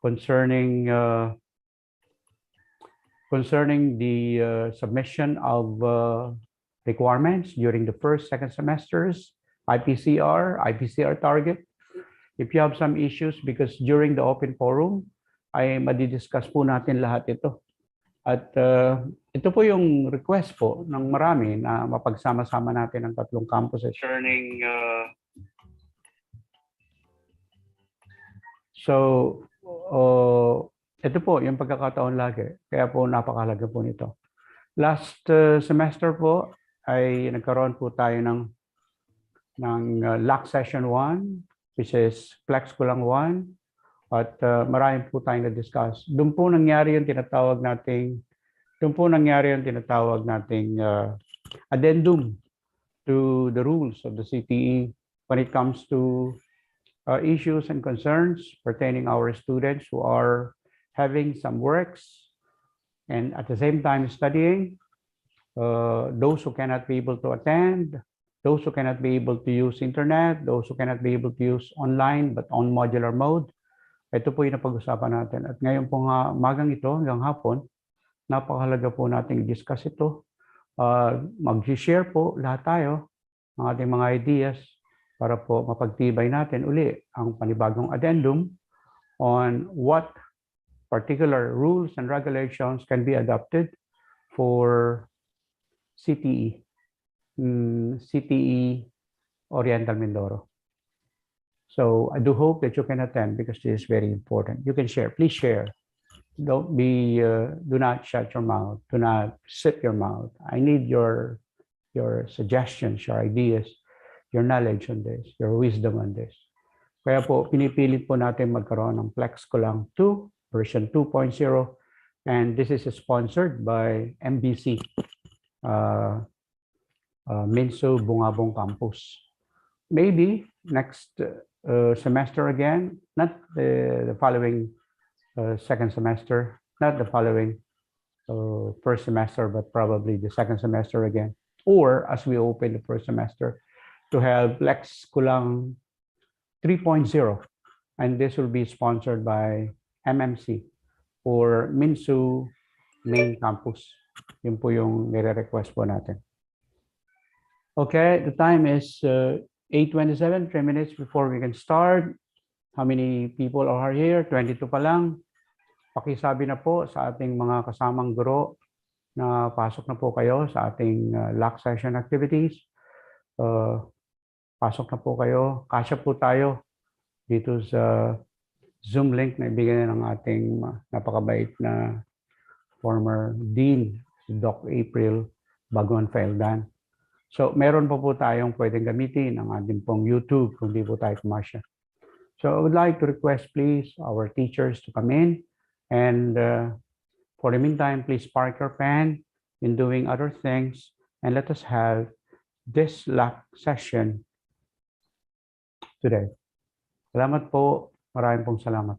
concerning the submission of requirements during the first, second semesters, IPCR target. If you have some issues, because during the open forum, ay madidiscuss po natin lahat ito. At ito po yung request po ng marami na mapagsama-sama natin ang tatlong campuses. Ito po yung pagkakataon lagi. Kaya po napakahalaga po nito. Last semester po ay nagkaroon po tayo ng LAC Session 1, which is Flex Kulang 1. At marami po tayong na-discuss. Doon po nangyari yung tinatawag nating addendum to the rules of the CTE when it comes to issues and concerns pertaining our students who are having some works and at the same time studying, those who cannot be able to attend, those who cannot be able to use internet, those who cannot be able to use online but on modular mode. Ito po yung napag-usapan natin. At ngayon po nga, magang ito hanggang hapon, napakahalaga po nating discuss ito. Mag-share po lahat tayo ng ating mga ideas para po mapagtibay natin uli ang panibagong addendum on what particular rules and regulations can be adopted for CTE, CTE Oriental Mindoro. So I do hope that you can attend because this is very important. You can share. Please share. Do not shut your mouth. Do not sit your mouth. I need your suggestions, your ideas, your knowledge on this, your wisdom on this. Kaya po, pinipilit po natin magkaroon ng Flex Kulang 2, version 2.0. And this is sponsored by MBC, MinSU Bungabong Campus. Maybe next semester again, not the following second semester, not the following first semester, but probably the second semester again. Or as we open the first semester, to have Flex Kulang 3.0. And this will be sponsored by MMC or MinSU Main Campus. Yun po yung nire-request po natin. Okay, the time is 8:27, 3 minutes before we can start. How many people are here? 22 pa lang. Pakisabi na po sa ating mga kasamang guro na pasok na po kayo sa ating LAC session activities. Pasok na po kayo. Kasya po tayo dito sa Zoom link na ibigay ng ating napakabait na former Dean, si Doc April Baguan Feldan. So, meron pa po tayong pwedeng gamitin ang ating pong YouTube kung di po tayo kumasya. So, I would like to request, please, our teachers to come in. And for the meantime, please park your pen in doing other things. And let us have this LAC session today. Salamat po. Maraming pong salamat.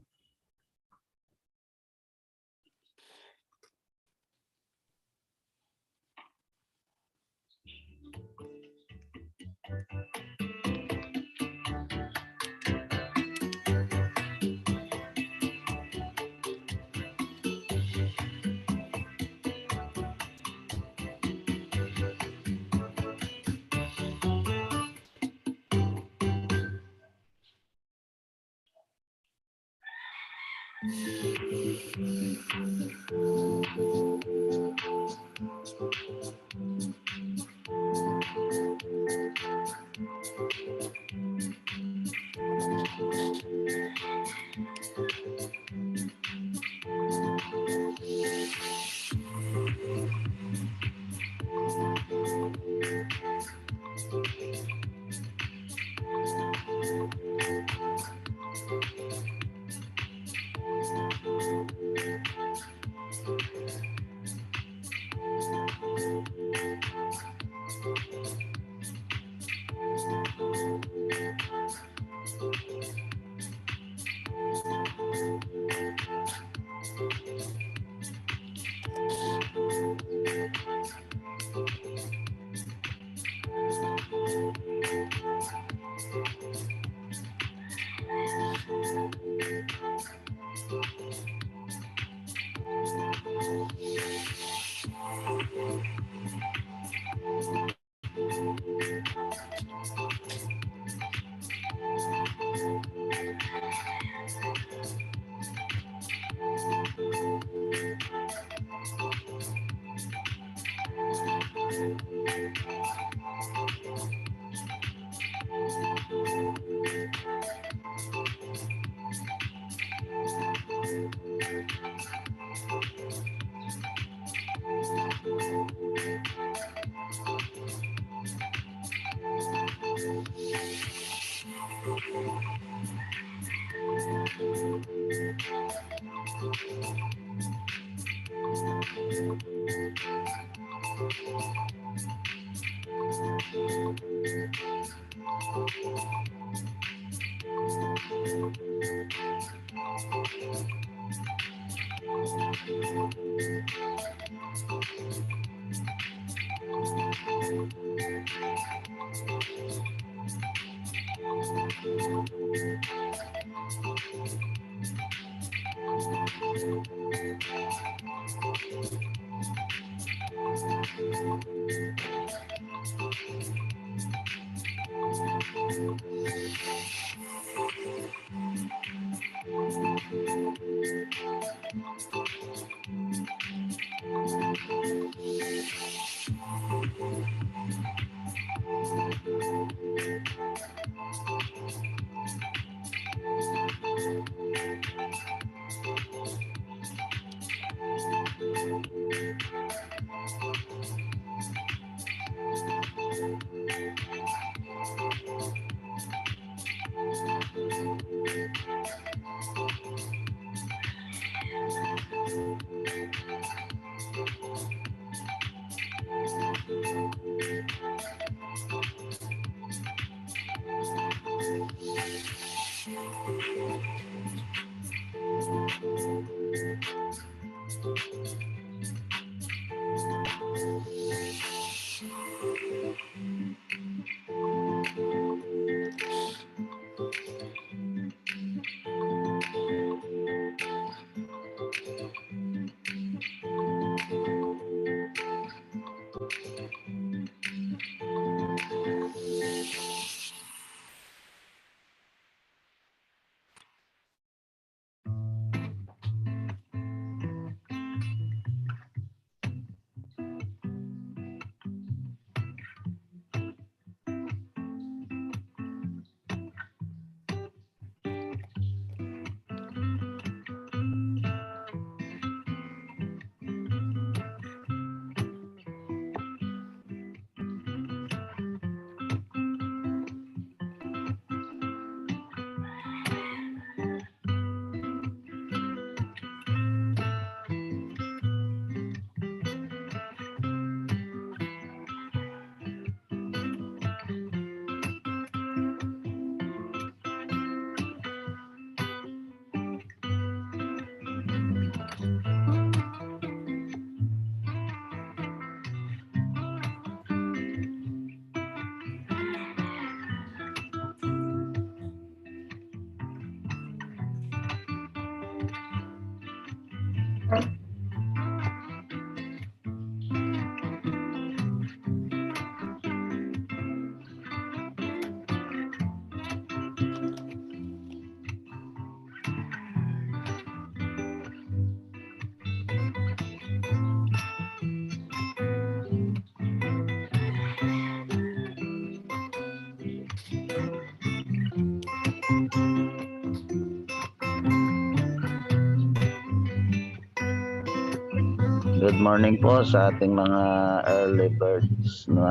Good morning po sa ating mga early birds na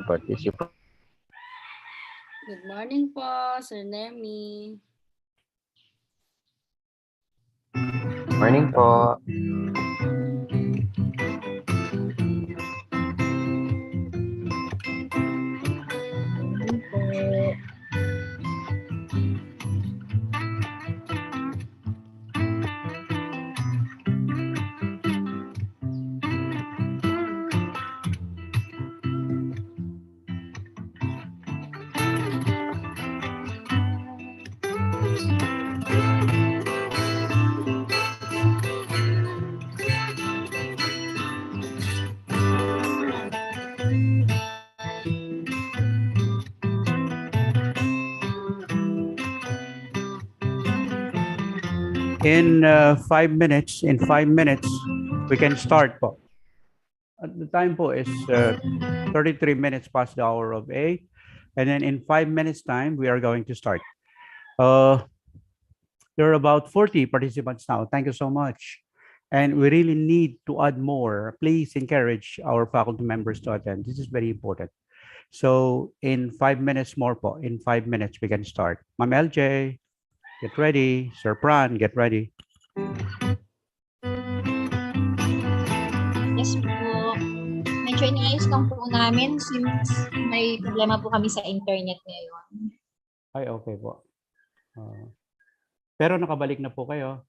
participant. Good morning po, Sir Nemi. Morning po. In 5 minutes, we can start po. At the time po is 33 minutes past the hour of 8. And then in 5 minutes time, we are going to start. There are about 40 participants now. Thank you so much. And we really need to add more. Please encourage our faculty members to attend. This is very important. So in 5 minutes more po, in 5 minutes, we can start. Ma'am LJ, get ready. Sir Pran, get ready. Yes po. Medyo iniayos lang po namin since may problema po kami sa internet ngayon. Ay, okay po. Pero nakabalik na po kayo.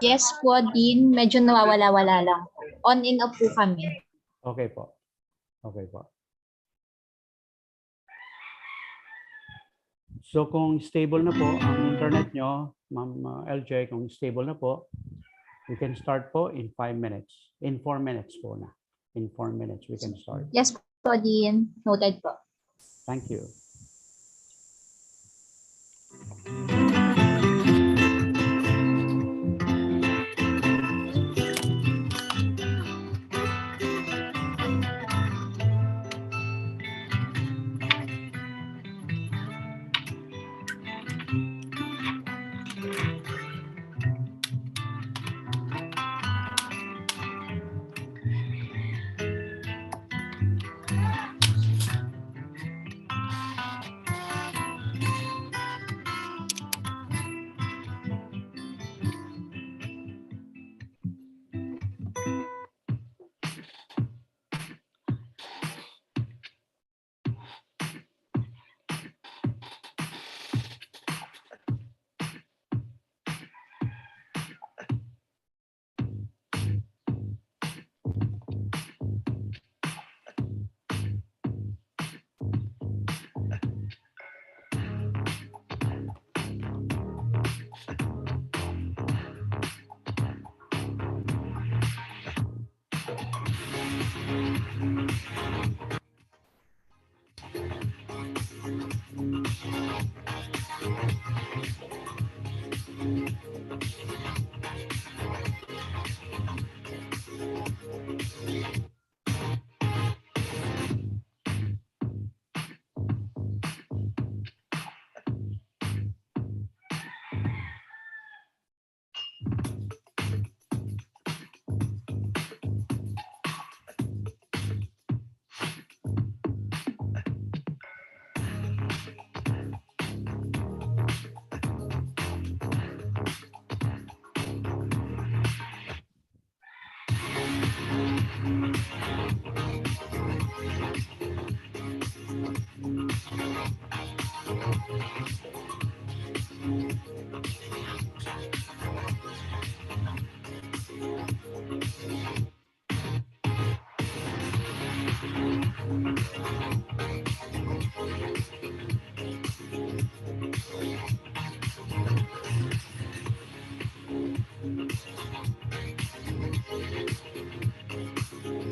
Yes po, Dean. Medyo nawawala-wala lang po. On and off po kami. Okay po. Okay po. So kung stable na po ang internet nyo, Ma'am LJ, kung stable na po, we can start po in 5 minutes. In 4 minutes po na. In 4 minutes, we can start. Yes po, Dean. Noted po. Thank you.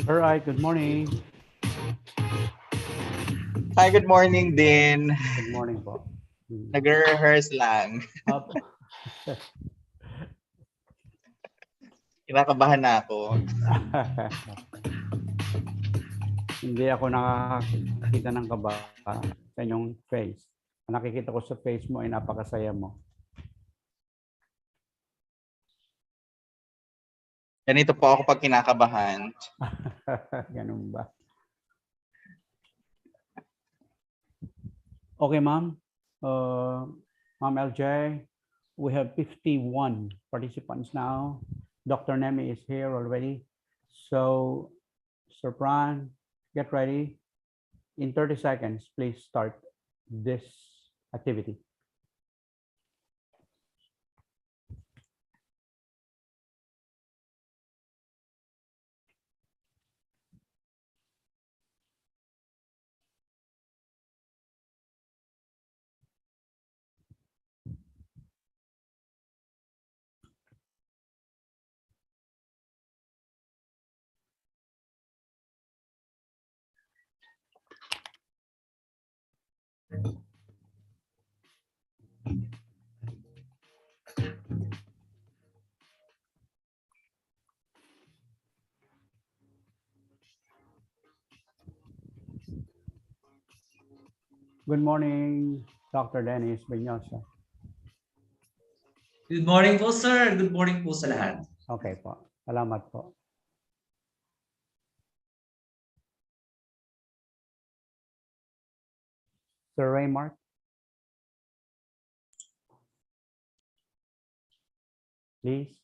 All right, good morning. Hi, good morning din. Good morning po. Nag-rehearse lang. Up. Kinakabahan na ako. Hindi ako nakakita ng kaba sa inyong face. Ang nakikita ko sa face mo ay napakasaya mo. Ganito po ako pag kinakabahan. Ganun ba? Okay, ma'am. Ma'am LJ, we have 51 participants now. Dr. Nemi is here already. So, Sir Pran, get ready. In 30 seconds, please start this activity. Good morning, Dr. Dennis Vignosa. Good morning po, sir. Good morning po sa lahat. Okay po. Salamat po. Sir Raymark. Please.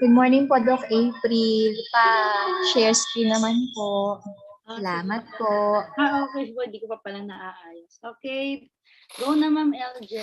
Good morning po, Doc April. Pa-share screen naman po. Salamat po. Okay po, di ko pa pala naaayos. Okay, go na Ma'am LJ.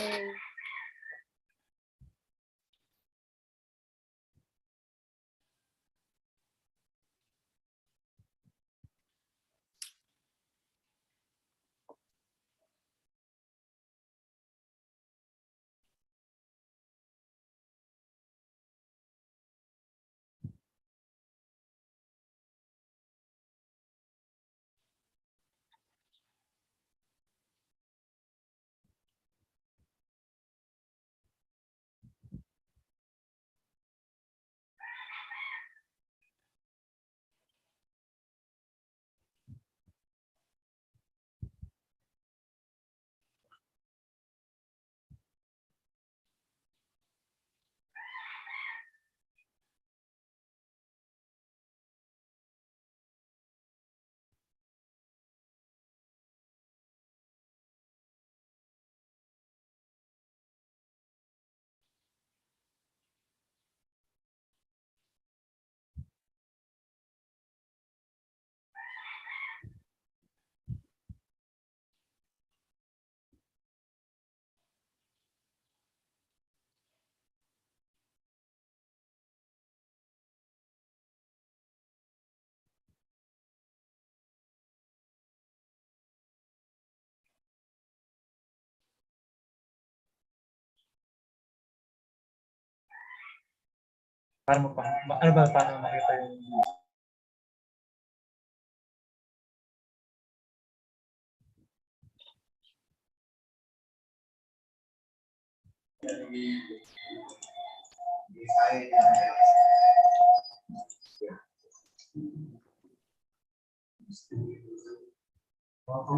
Paano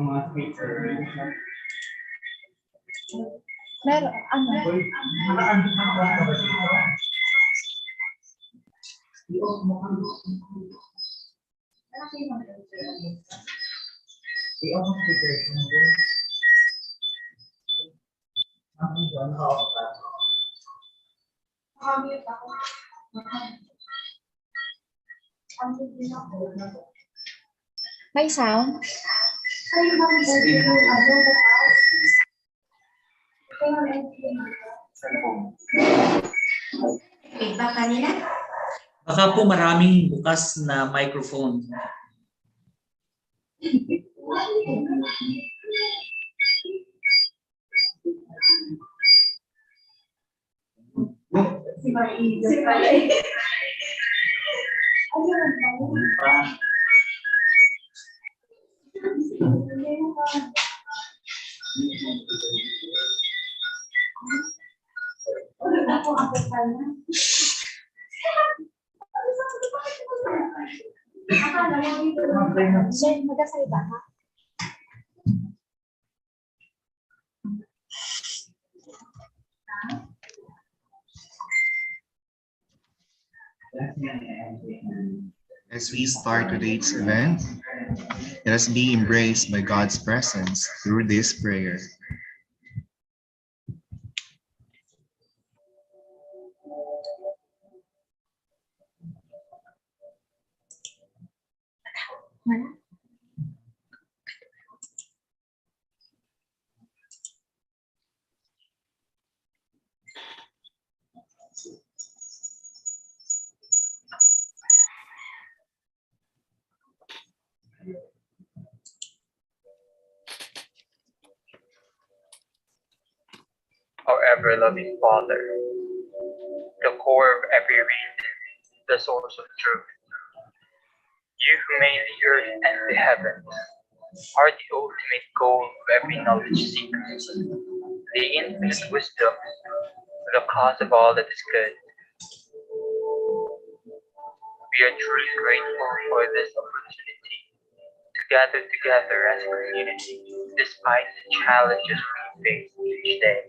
makita yung Meron, may sound? Feedback kanina? baka po maraming bukas na microphone. Sir, magkasalita ka? As we start today's event, let us be embraced by God's presence through this prayer. ever-loving Father, the core of every reason, the source of truth. You who made the earth and the heavens are the ultimate goal of every knowledge seeker, the infinite wisdom, the cause of all that is good. We are truly grateful for this opportunity to gather together as a community despite the challenges we face each day.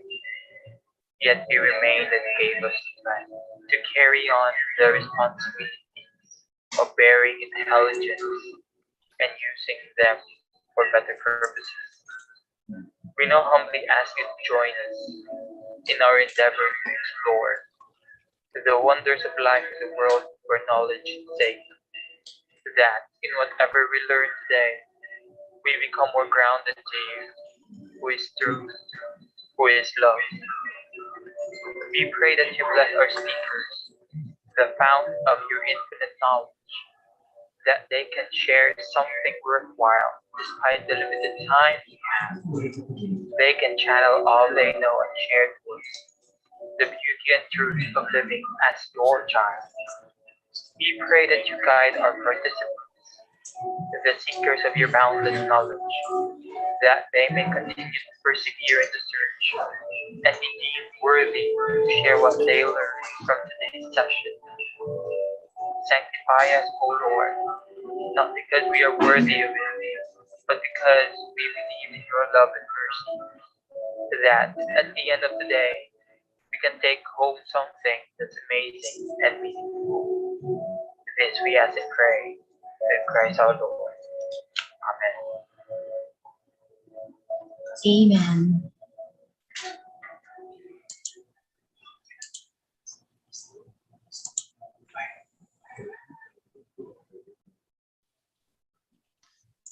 Yet we remain and gave us strength to carry on the responsibilities of bearing intelligence and using them for better purposes. We now humbly ask you to join us in our endeavor to explore the wonders of life in the world for knowledge's sake, that in whatever we learn today, we become more grounded to you, who is truth, who is love. We pray that you bless our speakers, the fountain of your infinite knowledge, that they can share something worthwhile despite the limited time we have. They can channel all they know and share to us the beauty and truth of living as your child. We pray that you guide our participants, the seekers of your boundless knowledge, that they may continue to persevere in the search and be deemed worthy to share what they learn from today's session. Sanctify us, O Lord, not because we are worthy of it, but because we believe in your love and mercy, that at the end of the day, we can take home something that's amazing and meaningful. This we ask and pray in Christ our Lord. Amen. Amen.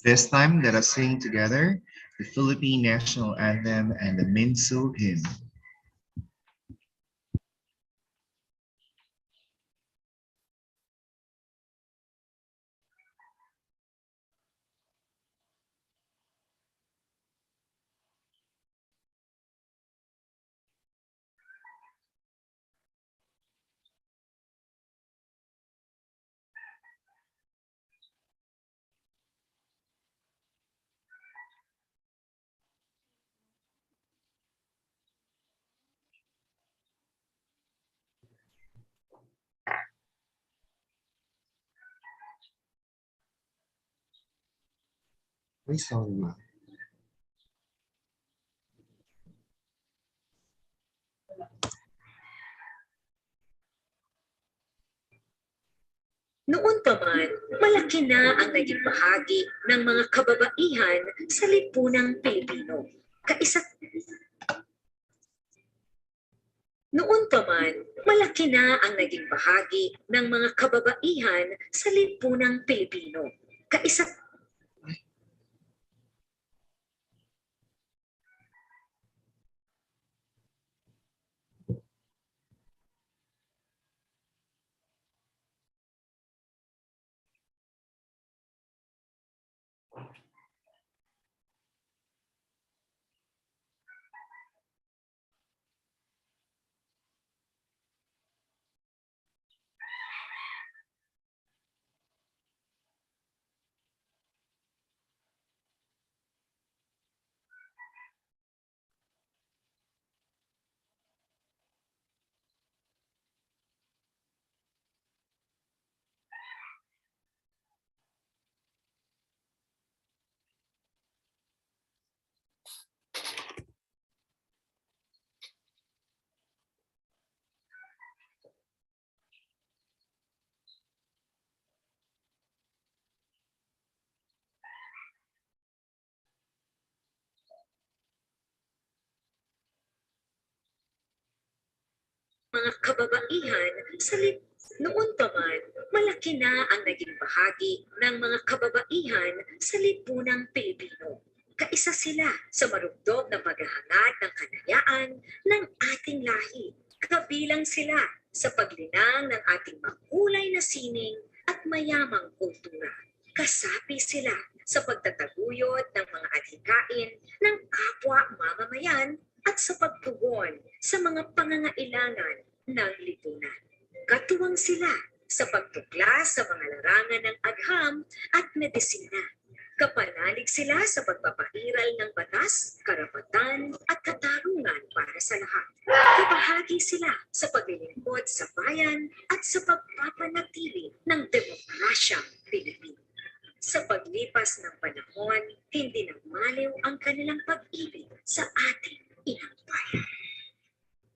This time, let us sing together the Philippine National Anthem and the MinSU hymn. May song ba? Noon pa man, malaki na ang naging bahagi ng mga kababaihan sa lipunang Pilipino. Noon pa man, malaki na ang naging bahagi ng mga kababaihan sa lipunang Pilipino. Mga kababaihan sa noon pa man, malaki na ang naging bahagi ng mga kababaihan sa lipunang Pilipino. Kaisa sila sa marugdog na paghahangad ng kalayaan ng ating lahi. Kabilang sila sa paglinang ng ating mahulay na sining at mayamang kultura. Kasapi sila sa pagtataguyod ng mga adhikain ng kapwa mamamayan at at sa pagtugon sa mga pangangailangan ng lipunan. Katuwang sila sa pagtuklas sa mga larangan ng agham at medisina. Kapanalig sila sa pagpapairal ng batas, karapatan at katarungan para sa lahat. Kabahagi sila sa paglilingkod sa bayan at sa pagpapanatili ng demokrasyang Pilipino. Sa paglipas ng panahon, hindi nagmaliw ang kanilang pag-ibig sa ating inang bayan.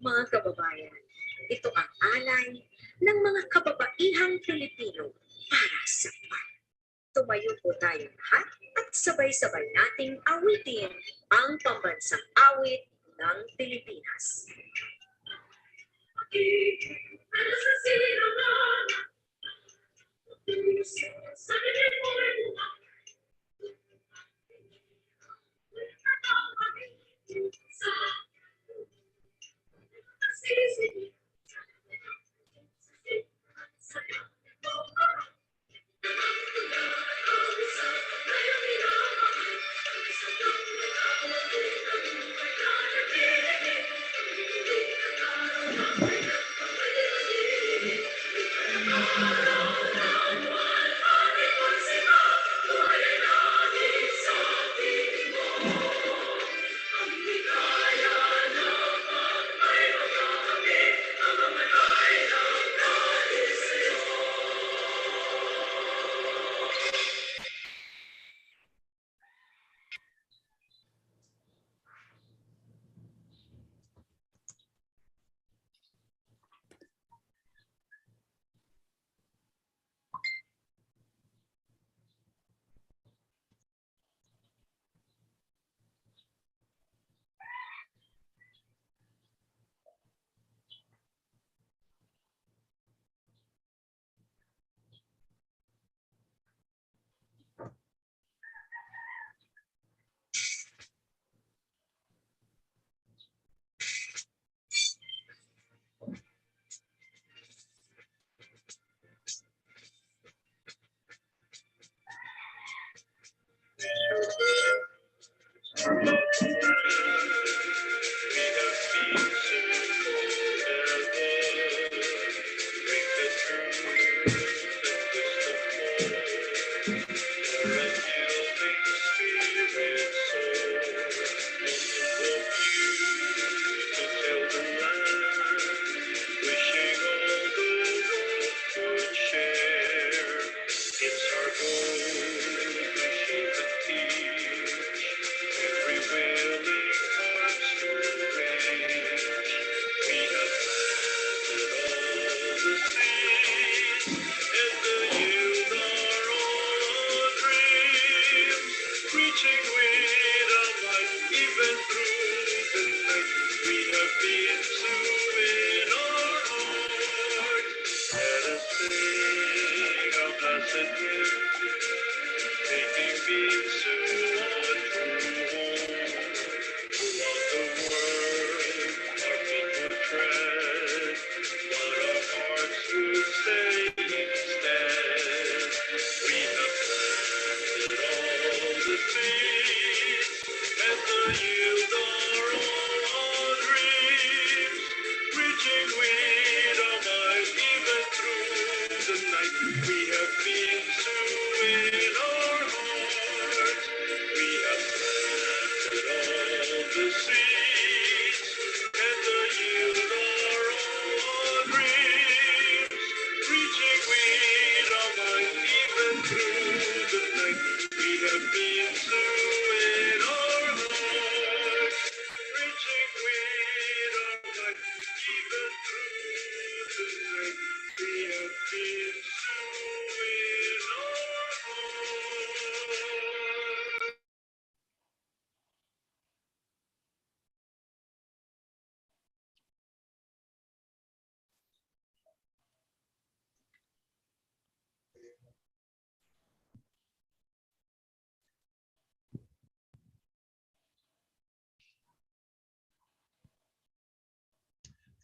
Mga kababayan, ito ang alay ng mga kababaihang Pilipino para sa bayan. Tumayo po tayo lahat at sabay-sabay nating awitin ang pambansang awit ng Pilipinas.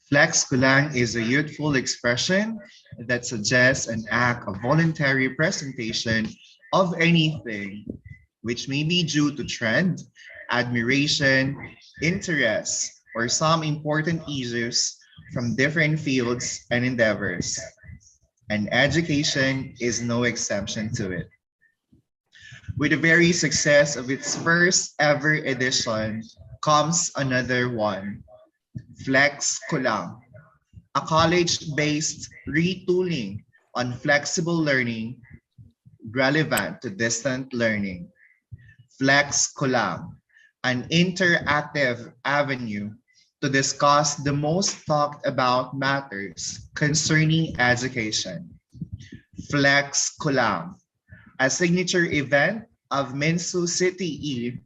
Flex Kulang is a youthful expression that suggests an act of voluntary presentation of anything, which may be due to trend, admiration, interest, or some important issues from different fields and endeavors. And education is no exception to it. With the very success of its first ever edition comes another one, Flex Kulang, a college-based retooling on flexible learning relevant to distant learning. Flex Kulang, an interactive avenue to discuss the most talked about matters concerning education. Flex Kulang, a signature event of MinSU CTE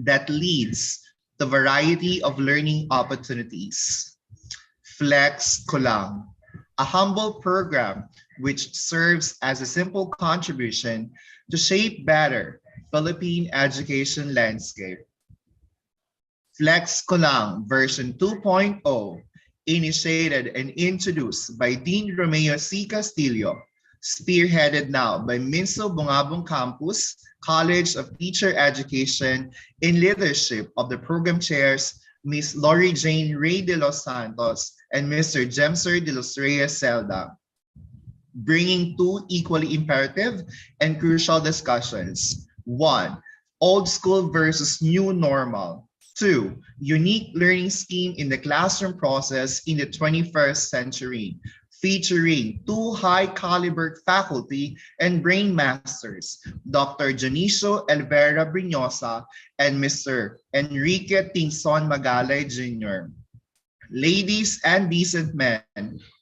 that leads to variety of learning opportunities. Flex Kulang, a humble program which serves as a simple contribution to shape better Philippine education landscape. Flex Kulang version 2.0, initiated and introduced by Dean Romeo C. Castillo, spearheaded now by MinSU Bungabong Campus College of Teacher Education in leadership of the program chairs Ms. Lori Jane Ray de los Santos and Mr. Jemser de los Reyes Celda, bringing two equally imperative and crucial discussions. One, old school versus new normal. Two, unique learning scheme in the classroom process in the 21st century, featuring two high caliber faculty and brain masters, Dr. Janicio Elvera Brinosa and Mr. Enrique Tingson Magalay Jr. Ladies and decent men,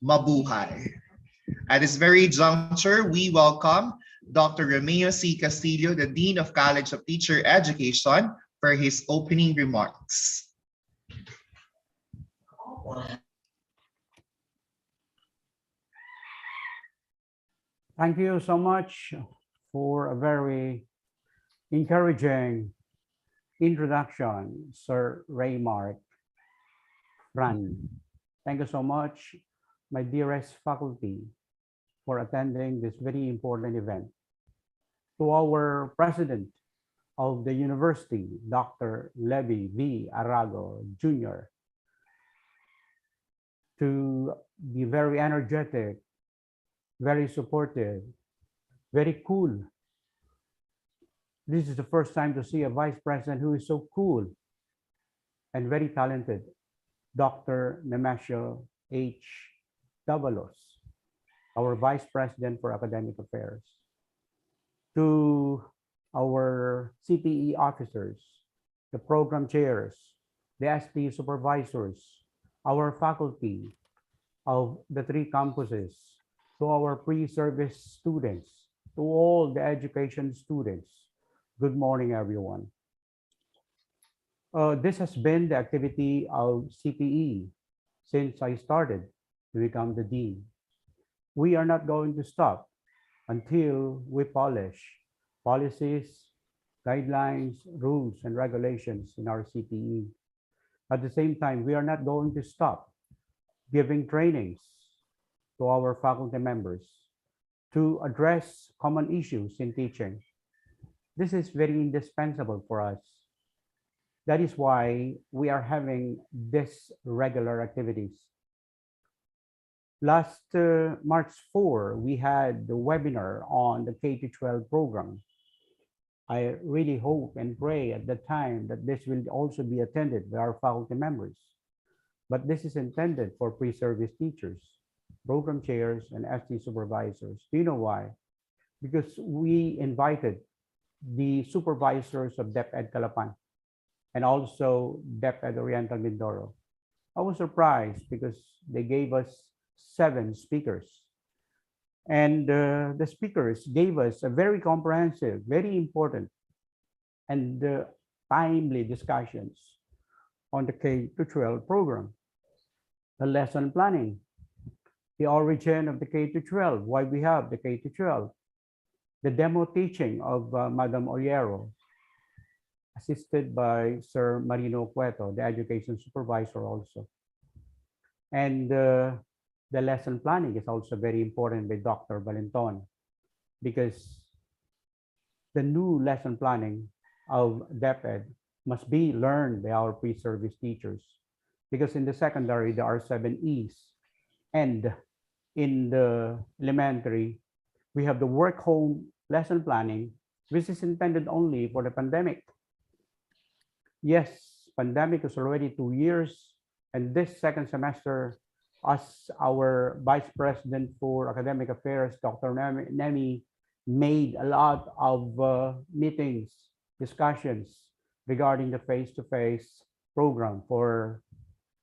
mabuhay. At this very juncture, we welcome Dr. Romeo C. Castillo, the Dean of College of Teacher Education, for his opening remarks. Thank you so much for a very encouraging introduction, Sir Raymark Fran. Thank you so much, my dearest faculty, for attending this very important event. To our president of the university, Dr. Levy V. Arago Jr., to the very energetic, very supportive, very cool. This is the first time to see a vice president who is so cool and very talented, Dr. Nemesio H. Davalos, our vice president for academic affairs. To our CTE officers, the program chairs, the ST supervisors, our faculty of the three campuses, to our pre-service students, to all the education students. Good morning, everyone. This has been the activity of CTE since I started to become the dean. We are not going to stop until we polish policies, guidelines, rules, and regulations in our CTE. At the same time, we are not going to stop giving trainings to our faculty members to address common issues in teaching. This is very indispensable for us. That is why we are having this regular activities. Last March 4, we had the webinar on the K-12 program. I really hope and pray at the time that this will also be attended by our faculty members. But this is intended for pre-service teachers, program chairs, and ST supervisors. Do you know why? Because we invited the supervisors of DepEd Calapan and also DepEd Oriental Mindoro. I was surprised because they gave us 7 speakers. And the speakers gave us a very comprehensive, very important, and timely discussions on the K-12 program, the lesson planning, the origin of the K-12, why we have the K-12, the demo teaching of Madam Oliero, assisted by Sir Marino Cueto, the education supervisor also. And the lesson planning is also very important by Dr. Valenton, because the new lesson planning of DepEd must be learned by our pre-service teachers. because in the secondary, there are 7 E's. And in the elementary, we have the work-home lesson planning, which is intended only for the pandemic. Yes, pandemic is already 2 years, and this second semester, as our Vice President for Academic Affairs, Dr. Nemi, made a lot of meetings, discussions regarding the face-to-face program for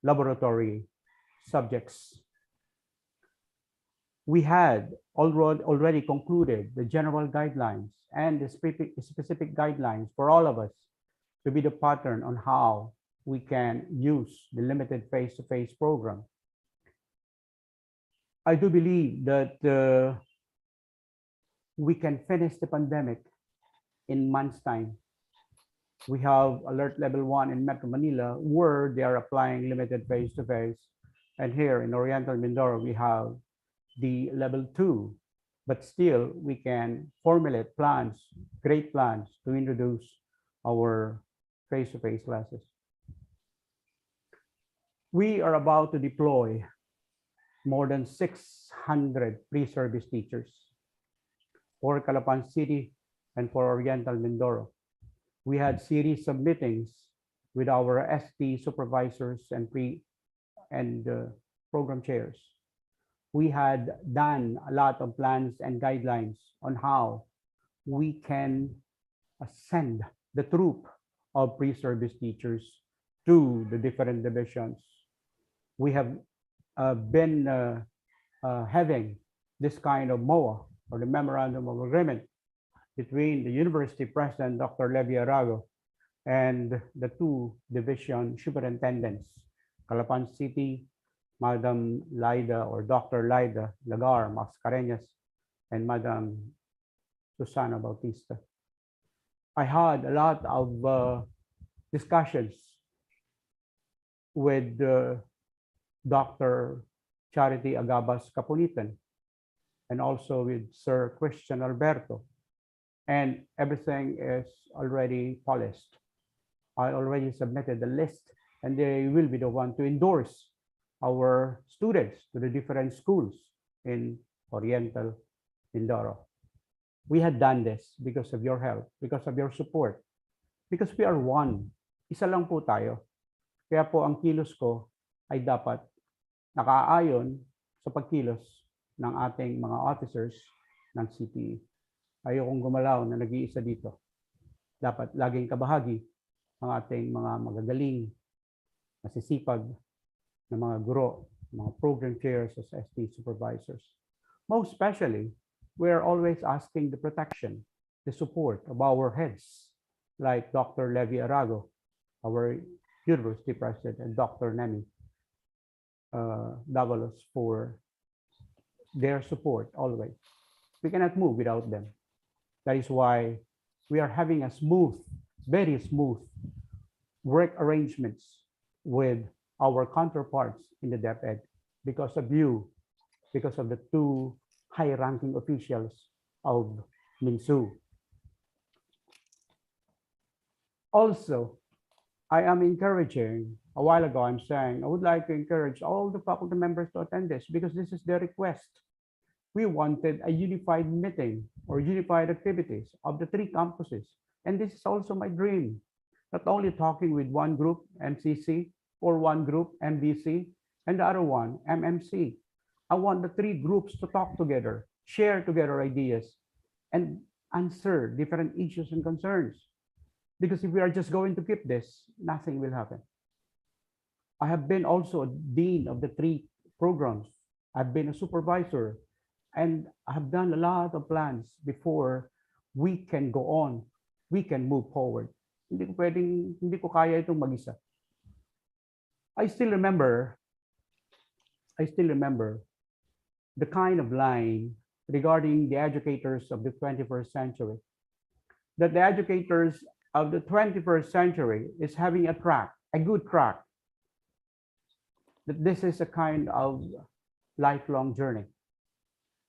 laboratory subjects. We had already concluded the general guidelines and the specific guidelines for all of us to be the pattern on how we can use the limited face-to-face program. I do believe that we can finish the pandemic in months' time. We have alert level 1 in Metro Manila where they are applying limited face-to-face. And here in Oriental Mindoro, we have the level 2, but still we can formulate plans, great plans to introduce our face-to-face classes. We are about to deploy more than 600 pre-service teachers for Calapan City and for Oriental Mindoro. We had series of meetings with our ST supervisors and program chairs. We had done a lot of plans and guidelines on how we can send the troop of pre-service teachers to the different divisions. We have been having this kind of MOA, or the Memorandum of Agreement, between the University President, Dr. Levi Arago, and the 2 division superintendents, Calapan City, Madam Laida or Dr. Laida Lagar Mascareñas, and Madam Susana Bautista. I had a lot of discussions with Dr. Charity Agabas Caponitan and also with Sir Christian Alberto, and everything is already polished. I already submitted the list, and they will be the one to endorse our students to the different schools in Oriental Mindoro. We had done this because of your help, because of your support, because we are one. Isa lang po tayo. Kaya po ang kilos ko ay dapat nakaayon sa pagkilos ng ating mga officers ng CTE. Ayokong gumalaw na nag-iisa dito. Dapat laging kabahagi ang ating mga magagaling, masisipag na mga guro, mga program chairs as ST supervisors. Most especially, we are always asking the protection, the support of our heads, like Dr. Levi Arago, our University President, and Dr. Nemi Davalos for their support always. We cannot move without them. That is why we are having a smooth, very smooth work arrangements with our counterparts in the DepEd because of you, because of the 2 high-ranking officials of MinSU. Also, I am encouraging, a while ago I'm saying, I would like to encourage all the faculty members to attend this because this is their request. We wanted a unified meeting or unified activities of the 3 campuses. And this is also my dream. Not only talking with one group, MCC, or one group, MBC, and the other one, MMC. I want the 3 groups to talk together, share together ideas, and answer different issues and concerns. Because if we are just going to keep this, nothing will happen. I have been also a dean of the 3 programs. I've been a supervisor, and I have done a lot of plans before we can go on, we can move forward. Hindi ko kaya itong mag-isa. I still remember the kind of line regarding the educators of the 21st century, that the educators of the 21st century is having a track, a good track, that this is a kind of lifelong journey,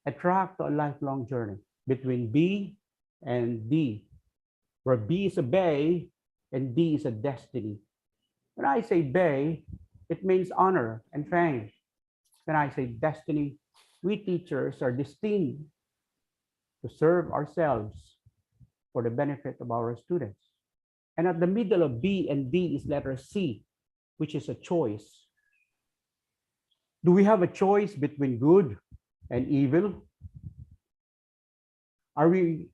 a track to a lifelong journey between B and D, where B is a bay and D is a destiny. When I say bay, It means honor and fame. When I say destiny, we teachers are destined to serve ourselves for the benefit of our students. And at the middle of B and D is letter C, which is a choice. Do we have a choice between good and evil? Are we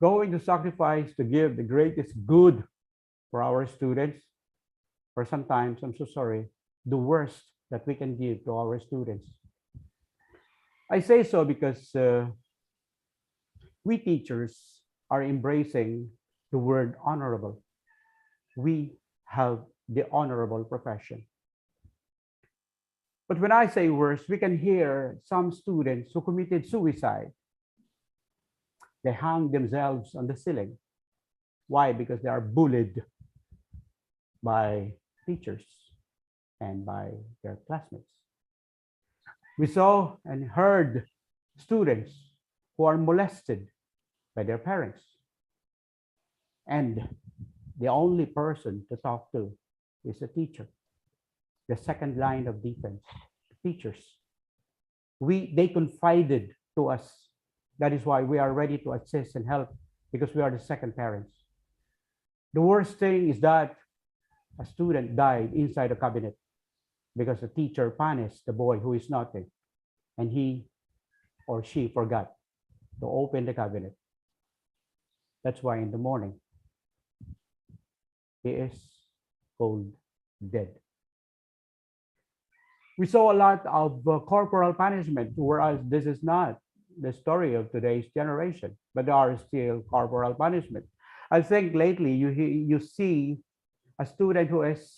going to sacrifice to give the greatest good for our students? Or sometimes, I'm so sorry, the worst that we can give to our students. I say so because we teachers are embracing the word honorable. We have the honorable profession. But when I say worst, we can hear some students who committed suicide. They hung themselves on the ceiling. Why? Because they are bullied by teachers and by their classmates. We saw and heard students who are molested by their parents. And the only person to talk to is a teacher. The second line of defense, teachers. They confided to us. That is why we are ready to assist and help, because we are the second parents. The worst thing is that a student died inside a cabinet because the teacher punished the boy who is naughty, and he or she forgot to open the cabinet. That's why in the morning, he is cold dead. We saw a lot of corporal punishment, whereas this is not the story of today's generation, but there are still corporal punishment. I think lately you see a student who is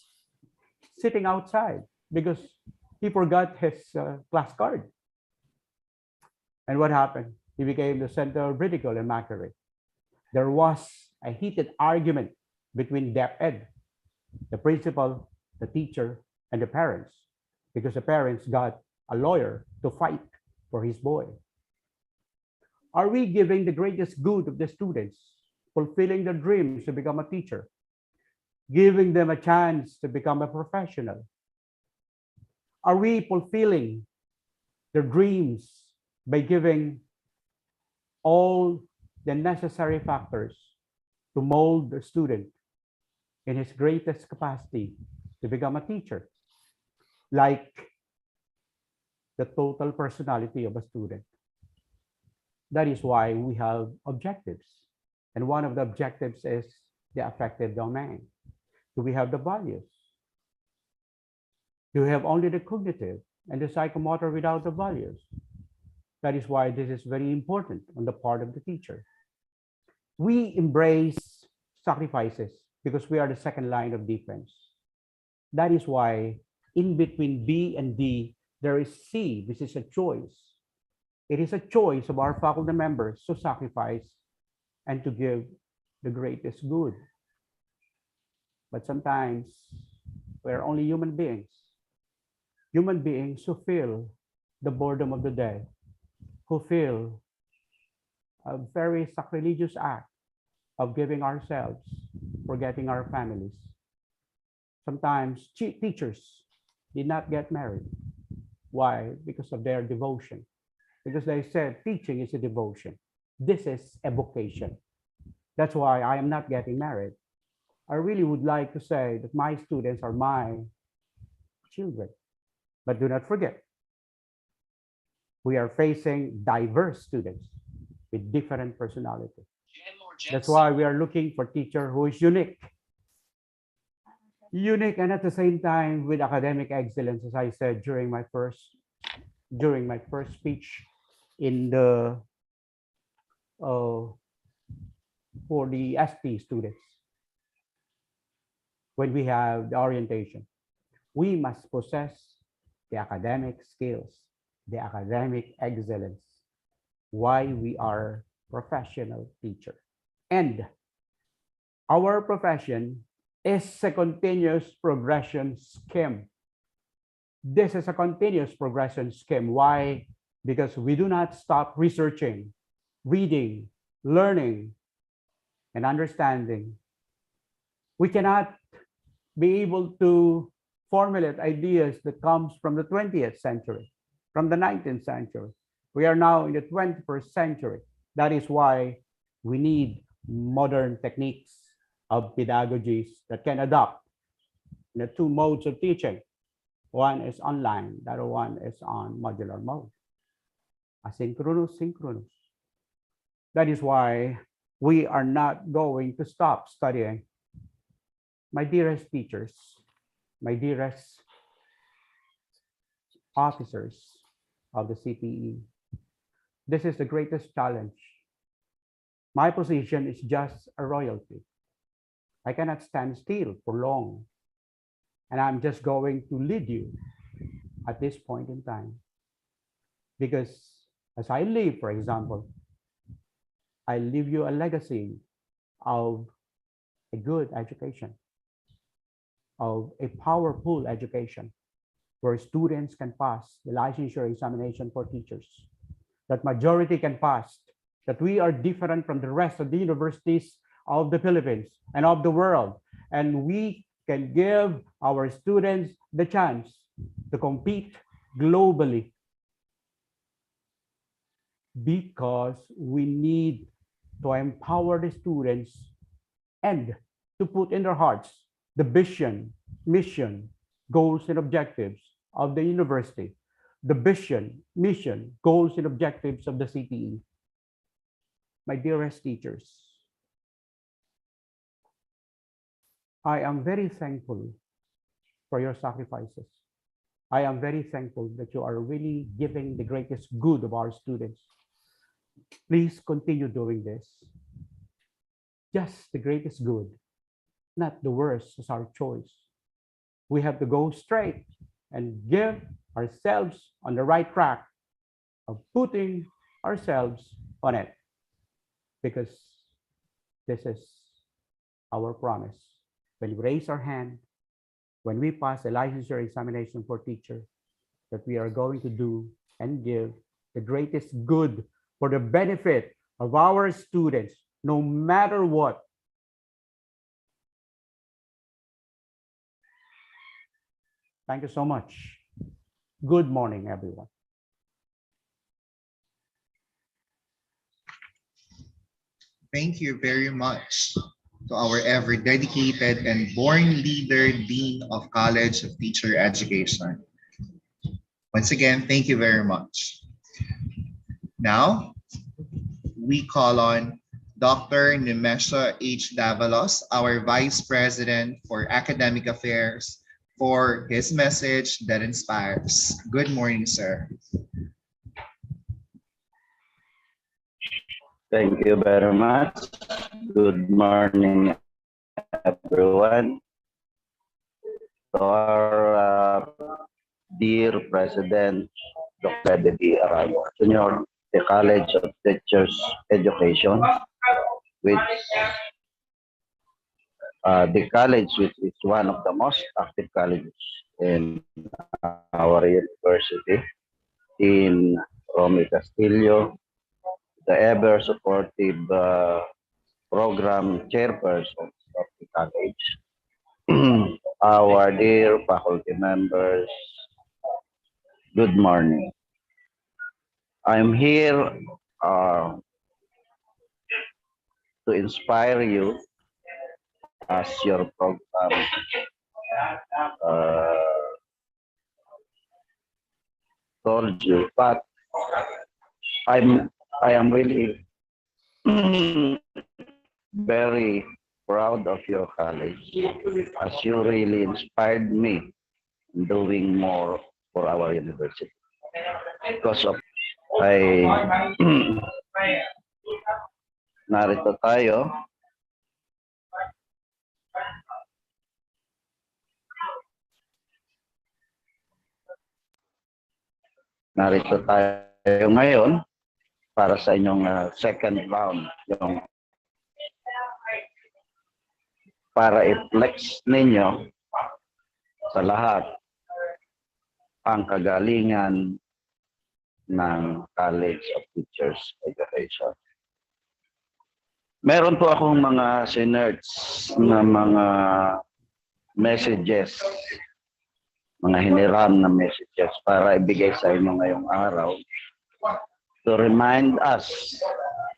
sitting outside because he forgot his class card. And what happened? He became the center of ridicule and mockery. There was a heated argument between DepEd, the principal, the teacher, and the parents, because the parents got a lawyer to fight for his boy. Are we giving the greatest good of the students, fulfilling their dreams to become a teacher, giving them a chance to become a professional? Are we fulfilling their dreams by giving all the necessary factors to mold the student in his greatest capacity to become a teacher, like the total personality of a student? That is why we have objectives. And one of the objectives is the affective domain. Do we have the values? Do we have only the cognitive and the psychomotor without the values? That is why this is very important on the part of the teacher. We embrace sacrifices because we are the second line of defense. That is why in between B and D, there is C. This is a choice. It is a choice of our faculty members to sacrifice and to give the greatest good. But sometimes we're only human beings who feel the boredom of the day, who feel a very sacrilegious act of giving ourselves, forgetting our families. Sometimes teachers did not get married. Why? Because of their devotion. Because they said teaching is a devotion. This is a vocation. That's why I am not getting married. I really would like to say that my students are my children. But do not forget, we are facing diverse students with different personality. That's why we are looking for teacher who is unique. Unique and at the same time with academic excellence, as I said during my first speech in the for the ST students. When we have the orientation, we must possess the academic skills, the academic excellence, why we are professional teacher. And our profession is a continuous progression scheme. This is a continuous progression scheme. Why? Because we do not stop researching, reading, learning, and understanding. We cannot be able to formulate ideas that comes from the 20th century, from the 19th century. We are now in the 21st century. That is why we need modern techniques of pedagogies that can adopt the two modes of teaching. One is online, the other one is on modular mode. Asynchronous, synchronous. That is why we are not going to stop studying. My dearest teachers, my dearest officers of the CTE, this is the greatest challenge. My position is just a royalty. I cannot stand still for long. And I'm just going to lead you at this point in time. Because as I leave, for example, I leave you a legacy of a good education, of a powerful education, where students can pass the licensure examination for teachers, that majority can pass, that we are different from the rest of the universities of the Philippines and of the world, and we can give our students the chance to compete globally, because we need to empower the students and to put in their hearts the vision, mission, goals, and objectives of the university, the vision, mission, goals, and objectives of the CTE. My dearest teachers, I am very thankful for your sacrifices. I am very thankful that you are really giving the greatest good of our students. Please continue doing this. Just the greatest good, not the worst as our choice. We have to go straight and give ourselves on the right track of putting ourselves on it, because this is our promise. When we raise our hand, when we pass a licensure examination for teacher, that we are going to do and give the greatest good for the benefit of our students, no matter what. Thank you so much. Good morning, everyone. Thank you very much to our ever dedicated and born leader, Dean of College of Teacher Education. Once again, thank you very much. Now, we call on Dr. Nemesha H. Davalos, our Vice President for Academic Affairs, for his message that inspires. Good morning, sir. Thank you very much. Good morning, everyone. To our dear President, Dr. D. Araya, Senior, the College of Teachers Education, which the college which is one of the most active colleges in our university, in Romy Castillo, the ever supportive program chairperson of the college, our dear faculty members, good morning. I'm here to inspire you as your program told you, but I am really very proud of your college, as you really inspired me in doing more for our university. Because of narito tayo. Narito tayo ngayon para sa inyong second round, yung para i-flex ninyo sa lahat ang kagalingan ng College of Teachers Education. Meron po akong mga sinerts na mga messages mga hiniram na messages para ibigay sa inyo ngayong araw to remind us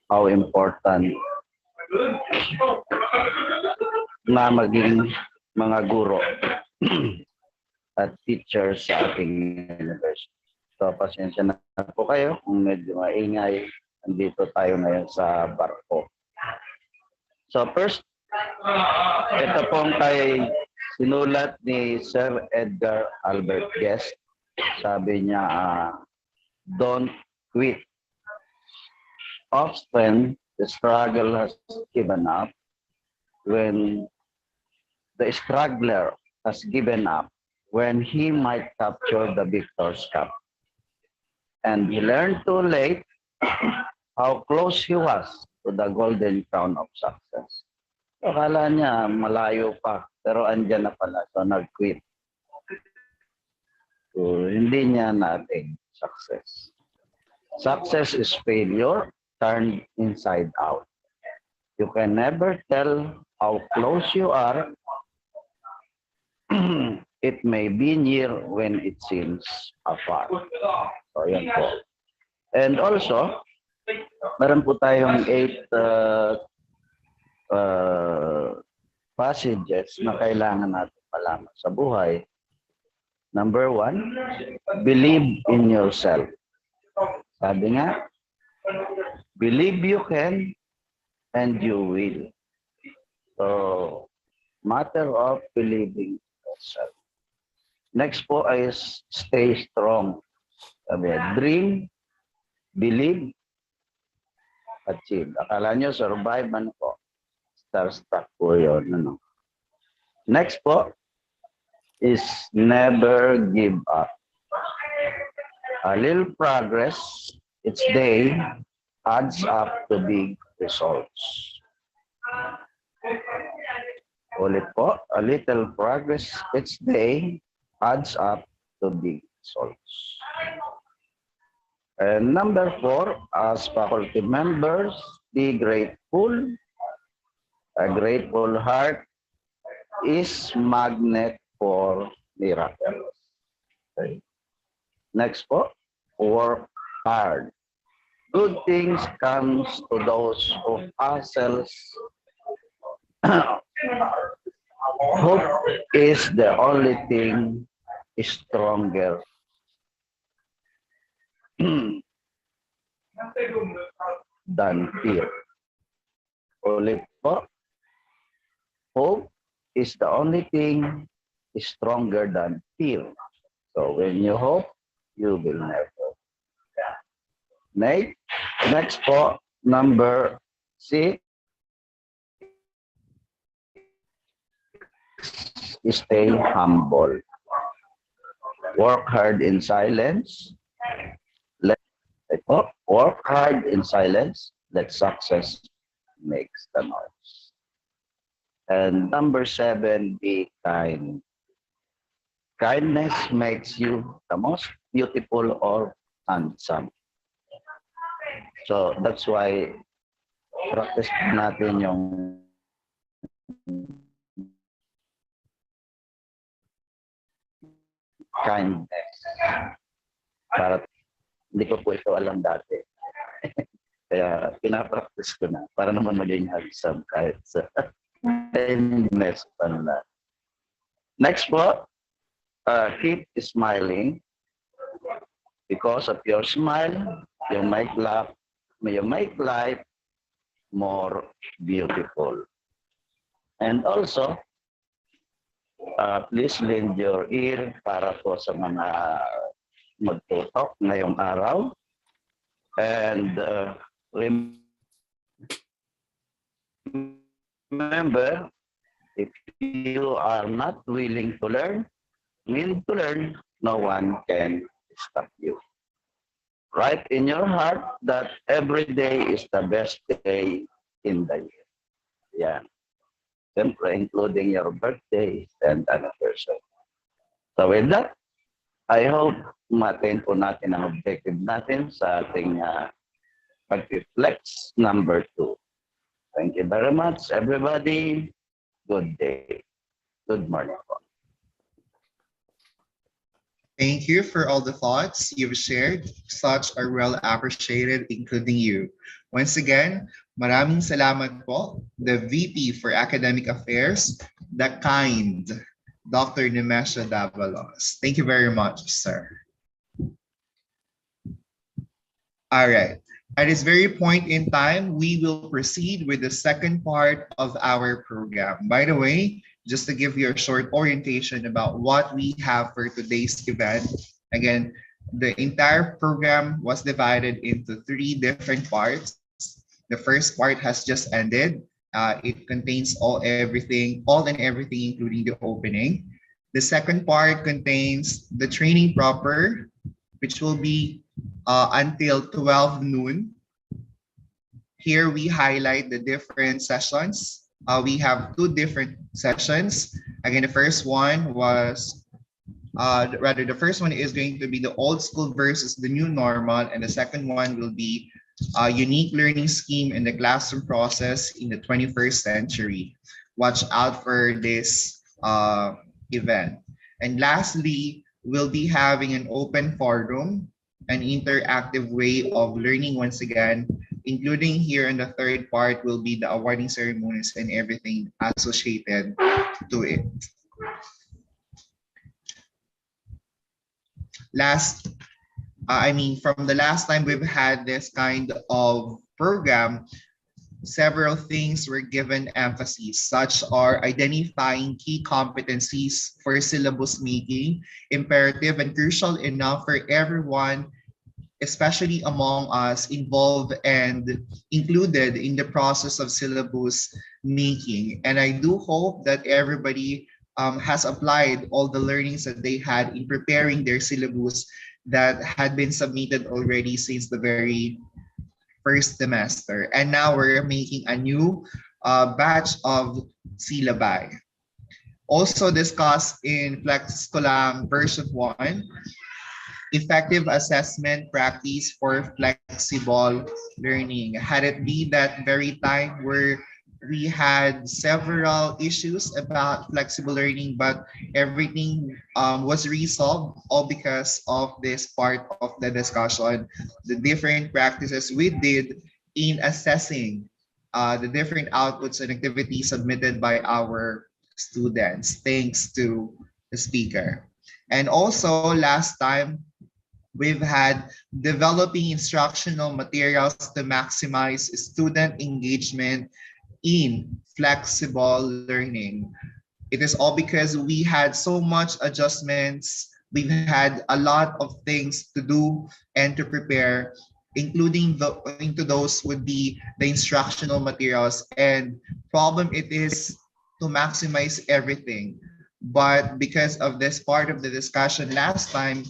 how important na maging mga guro at teachers sa ating university. So, pasensya na po kayo kung medyo maingay. Nandito tayo ngayon sa barko. So, first, ito pong kay sinulat ni Sir Edgar Albert Guest. Sabi niya, don't quit. Often, the struggle has given up when the struggler has given up when he might capture the victor's cup. And he learned too late how close he was to the golden crown of success. So, akala niya malayo pa, pero andyan na pala. So, nag-quit. So, hindi niya nating success. Success is failure turned inside out. You can never tell how close you are. It may be near when it seems afar. So, yan po. And also, meron po tayong 8 passages na kailangan natin malaman sa buhay. Number 1, believe in yourself. Sabi nga, believe you can and you will. So, matter of believing yourself. Next po is stay strong. Sabi, dream, believe, achieve. Akala nyo, survive, ano po? Starstruck po yun. Ano? Next po is never give up. A little progress each day adds up to big results. Ulit po, a little progress each day adds up to big results. And number 4, as faculty members, be grateful. A grateful heart is magnet for miracles. Okay. Next po, work hard. Good things comes to those who hustles. Hope is the only thing stronger than fear. Ulit po. Hope is the only thing stronger than fear. So when you hope, you will never. Next po, number 6. Stay humble. Work hard in silence. Work hard in silence. Let success makes the noise. And number 7, be kind. Kindness makes you the most beautiful or handsome. So that's why practice natin yung kindness. Para hindi ko po ito alam dati. Kaya pinapractice ko na para naman maging handsome kahit sa kindness pa na. Next po, keep smiling. Because of your smile, you make life more beautiful. And also, please lend your ear para po sa mga magtutok ngayong araw. And remember, if you are not willing to learn, no one can stop you. Write in your heart that every day is the best day in the year. Yeah. Siyempre, including your birthday and anniversary. So with that, I hope ma-attain po natin ang objective natin sa ating pag-reflex number 2. Thank you very much, everybody. Good day. Good morning po. Thank you for all the thoughts you've shared. Such are well appreciated, including you. Once again, maraming salamat po, the VP for Academic Affairs, the kind Dr. Nemesha Davalos. Thank you very much, sir. All right. At this very point in time, we will proceed with the second part of our program. By the way, just to give you a short orientation about what we have for today's event. Again, the entire program was divided into 3 different parts. The first part has just ended. It contains all and everything, including the opening. The second part contains the training proper, which will be until 12 noon. Here we highlight the different sessions. We have 2 different sessions. Again, the first one is going to be the old school versus the new normal, and the second one will be a unique learning scheme in the classroom process in the 21st century. Watch out for this event. And lastly, we'll be having an open forum, an interactive way of learning once again, including here in the third part will be the awarding ceremonies and everything associated to it. From the last time we've had this kind of program, several things were given emphasis, such are identifying key competencies for syllabus making, imperative and crucial enough for everyone, especially among us, involved and included in the process of syllabus making. And I do hope that everybody has applied all the learnings that they had in preparing their syllabus that had been submitted already since the very first semester. And now we're making a new batch of syllabi. Also discussed in Flex Scholam version 1, effective assessment practice for flexible learning. Had it be that very time where we had several issues about flexible learning, but everything was resolved all because of this part of the discussion, the different practices we did in assessing the different outputs and activities submitted by our students, thanks to the speaker. And also last time, we've had developing instructional materials to maximize student engagement in flexible learning. It is all because we had so much adjustments. We've had a lot of things to do and to prepare, including into those would be the instructional materials. And problem it is to maximize everything. But because of this part of the discussion last time,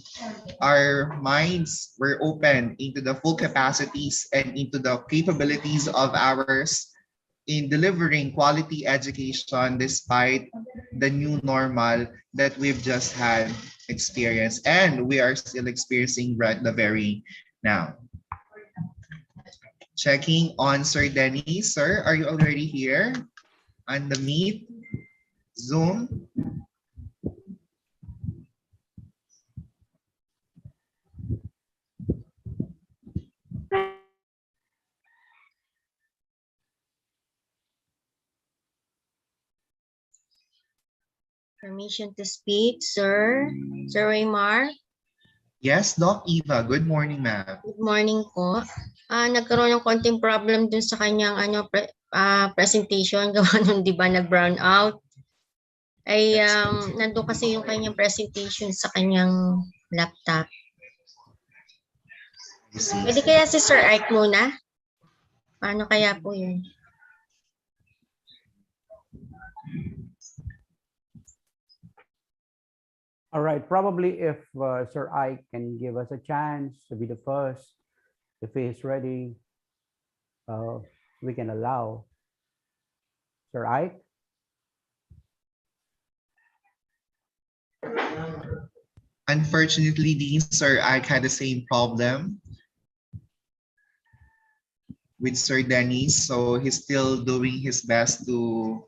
our minds were open into the full capacities and into the capabilities of ours in delivering quality education despite the new normal that we've just had experienced and we are still experiencing right the very now. Checking on Sir Denny. Sir, are you already here on the Meet Zoom? Permission to speak, sir. Sir Raymar. Yes, Doc Eva. Good morning, ma'am. Good morning po. Nagkaroon ng konting problem dun sa kanyang presentation. Gawa nun, di ba, nag-brown out. Ay, nandun kasi yung kanyang presentation sa kanyang laptop. Pwede kaya si Sir Ike muna? Paano kaya po yun? All right, probably if Sir Ike can give us a chance to be the first, if he is ready, we can allow Sir Ike. Unfortunately, Sir Ike had the same problem with Sir Dennis, so he's still doing his best to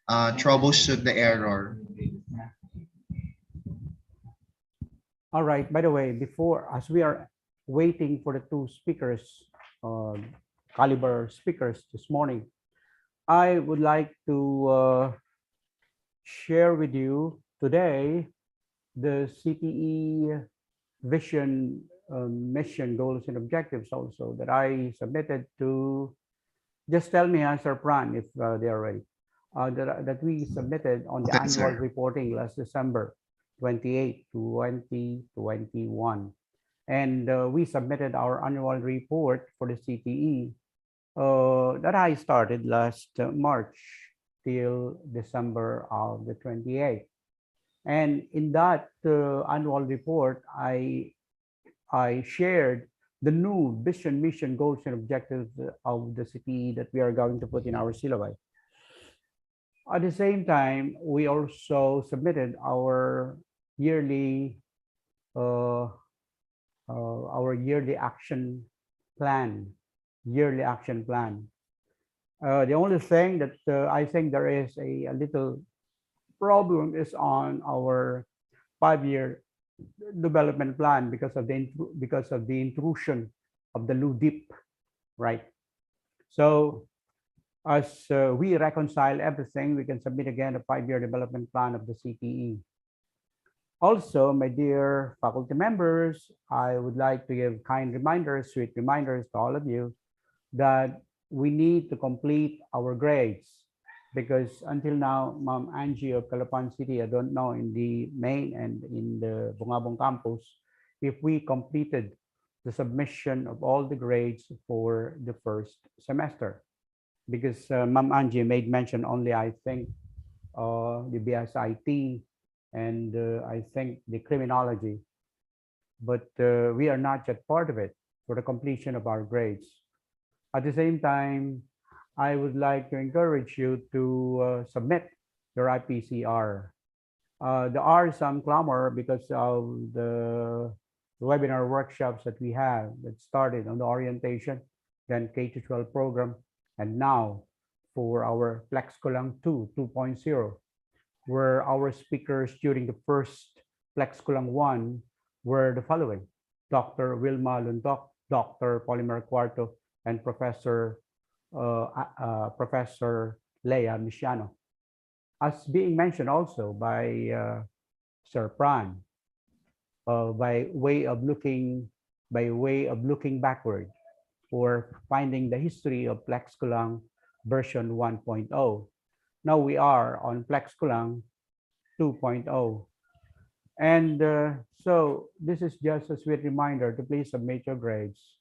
troubleshoot the error. All right. By the way, before, as we are waiting for the two speakers, caliber speakers this morning, I would like to share with you today the CTE vision, mission, goals, and objectives also that I submitted to. Just tell me, Sir Pran, if they are ready. That we submitted on the Okay, annual sir. reporting last December 28, 2021. And we submitted our annual report for the CTE that I started last March till December of the 28th. And in that annual report, I shared the new vision, mission, goals, and objectives of the CTE that we are going to put in our syllabi. At the same time, we also submitted uh, our yearly action plan. The only thing that I think there is a little problem is on our 5-year development plan because of the intrusion of the LUDIP, right? So as we reconcile everything, we can submit again a 5-year development plan of the CTE. Also, my dear faculty members, I would like to give kind reminders, sweet reminders to all of you that we need to complete our grades because until now, Ma'am Angie of Calapan City, I don't know in the main and in the Bungabong campus, if we completed the submission of all the grades for the first semester. Because Ma'am Angie made mention only, I think, the BSIT and I think the criminology, but we are not yet part of it for the completion of our grades. At the same time, I would like to encourage you to submit your IPCR. There are some clamor because of the webinar workshops that we have that started on the orientation, then K-12 program, and now for our Flex Kulang 2.0, where our speakers during the first Flex Kulang 1 were the following: Dr. Wilma Luntok, Dr. Polimer Cuarto, and Professor Leia Misiano. As being mentioned also by Sir Pran, by way of looking backward or finding the history of Flex Kulang version 1.0. Now we are on Flex Kulang 2.0. And so this is just a sweet reminder to please submit your grades.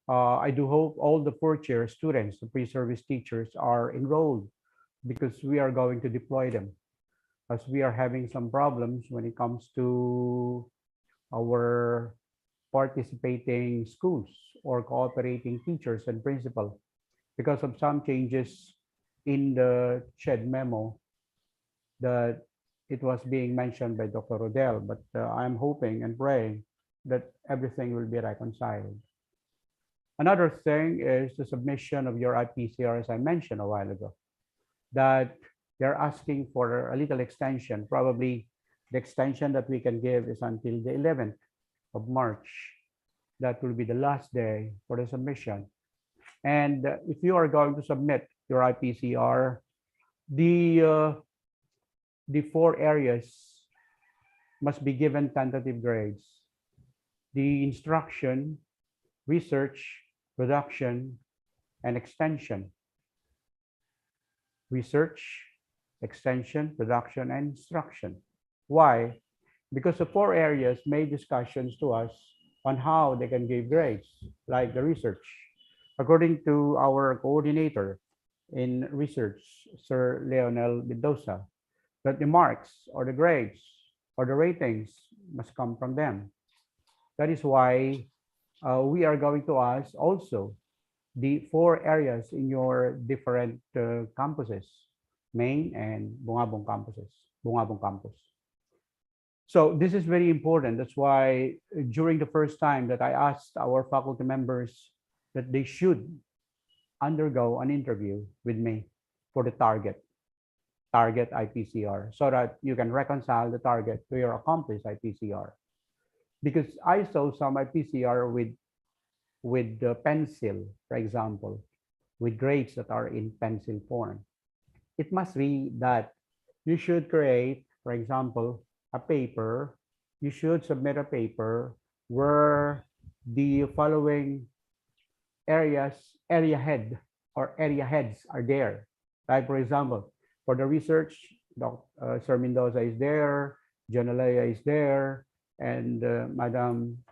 I do hope all the fourth-year students, the pre-service teachers, are enrolled because we are going to deploy them as we are having some problems when it comes to our participating schools or cooperating teachers and principal because of some changes in the CHED memo that it was being mentioned by Dr. Rodell, but I'm hoping and praying that everything will be reconciled. Another thing is the submission of your IPCR, as I mentioned a while ago, that they're asking for a little extension. Probably the extension that we can give is until the 11th of March. That will be the last day for the submission. And if you are going to submit your IPCR, the 4 areas must be given tentative grades: the instruction, research, production, and extension. Research, extension, production, and instruction. Why? Because the 4 areas made discussions to us on how they can give grades, like the research. According to our coordinator in research, Sir Leonel Mendoza, that the marks or the grades or the ratings must come from them. That is why we are going to ask also the 4 areas in your different campuses, main and Bungabong campus. So this is very important. That's why during the first time that I asked our faculty members that they should undergo an interview with me for the target IPCR, so that you can reconcile the target to your accomplished IPCR. because I saw some IPCR with the pencil, for example, with grades that are in pencil form. It must be that you should create, for example, a paper. You should submit a paper where the following area heads are there. Like, for example, for the research, Sir Mendoza is there, Janalaya is there, and Madam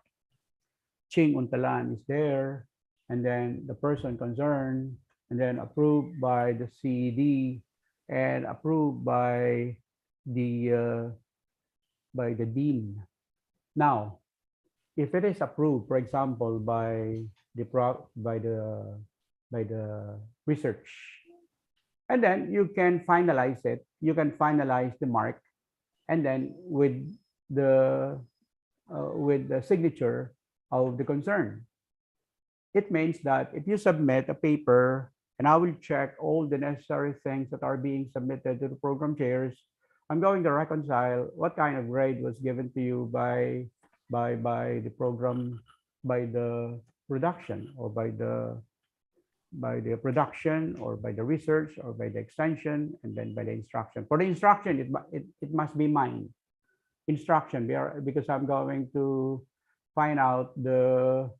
Ching Untalan is there, and then the person concerned, and then approved by the CED and approved by the dean. Now, if it is approved, for example, by the research, and then you can finalize it. You can finalize the mark, and then with the signature of the concern. It means that if you submit a paper, and I will check all the necessary things that are being submitted to the program chairs, I'm going to reconcile what kind of grade was given to you by the program, by the production, or by the production, or by the research, or by the extension, and then by the instruction. For the instruction, it must be mine. Instruction, because I'm going to find out the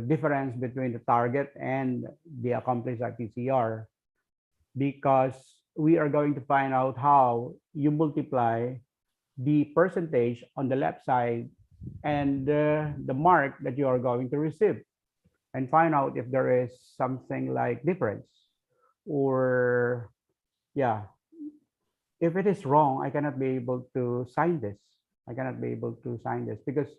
difference between the target and the accomplished IPCR, because we are going to find out how you multiply the percentage on the left side and the mark that you are going to receive, and find out if there is something like difference, or yeah, if it is wrong, I cannot be able to sign this. I cannot be able to sign this because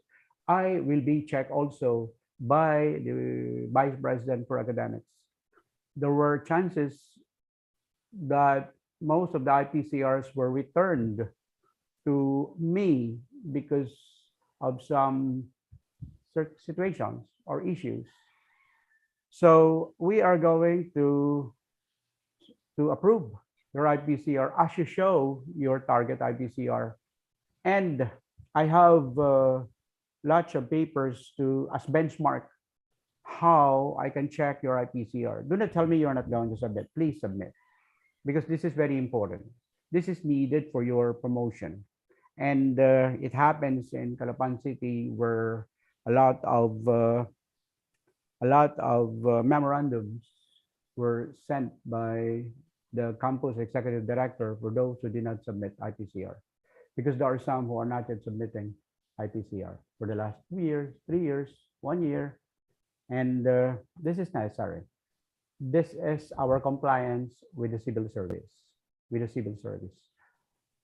I will be checked also by the Vice President for Academics. There were chances that most of the IPCRs were returned to me because of some situations or issues. So we are going to approve your IPCR as you show your target IPCR. And I have lots of papers as benchmark how I can check your IPCR. Do not tell me you're not going to submit. Please submit, because this is very important. This is needed for your promotion. And it happens in Calapan City, where a lot of memorandums were sent by the campus executive director for those who did not submit IPCR, because there are some who are not yet submitting IPCR for the last 2 years, 3 years, 1 year, and this is necessary. This is our compliance with the civil service.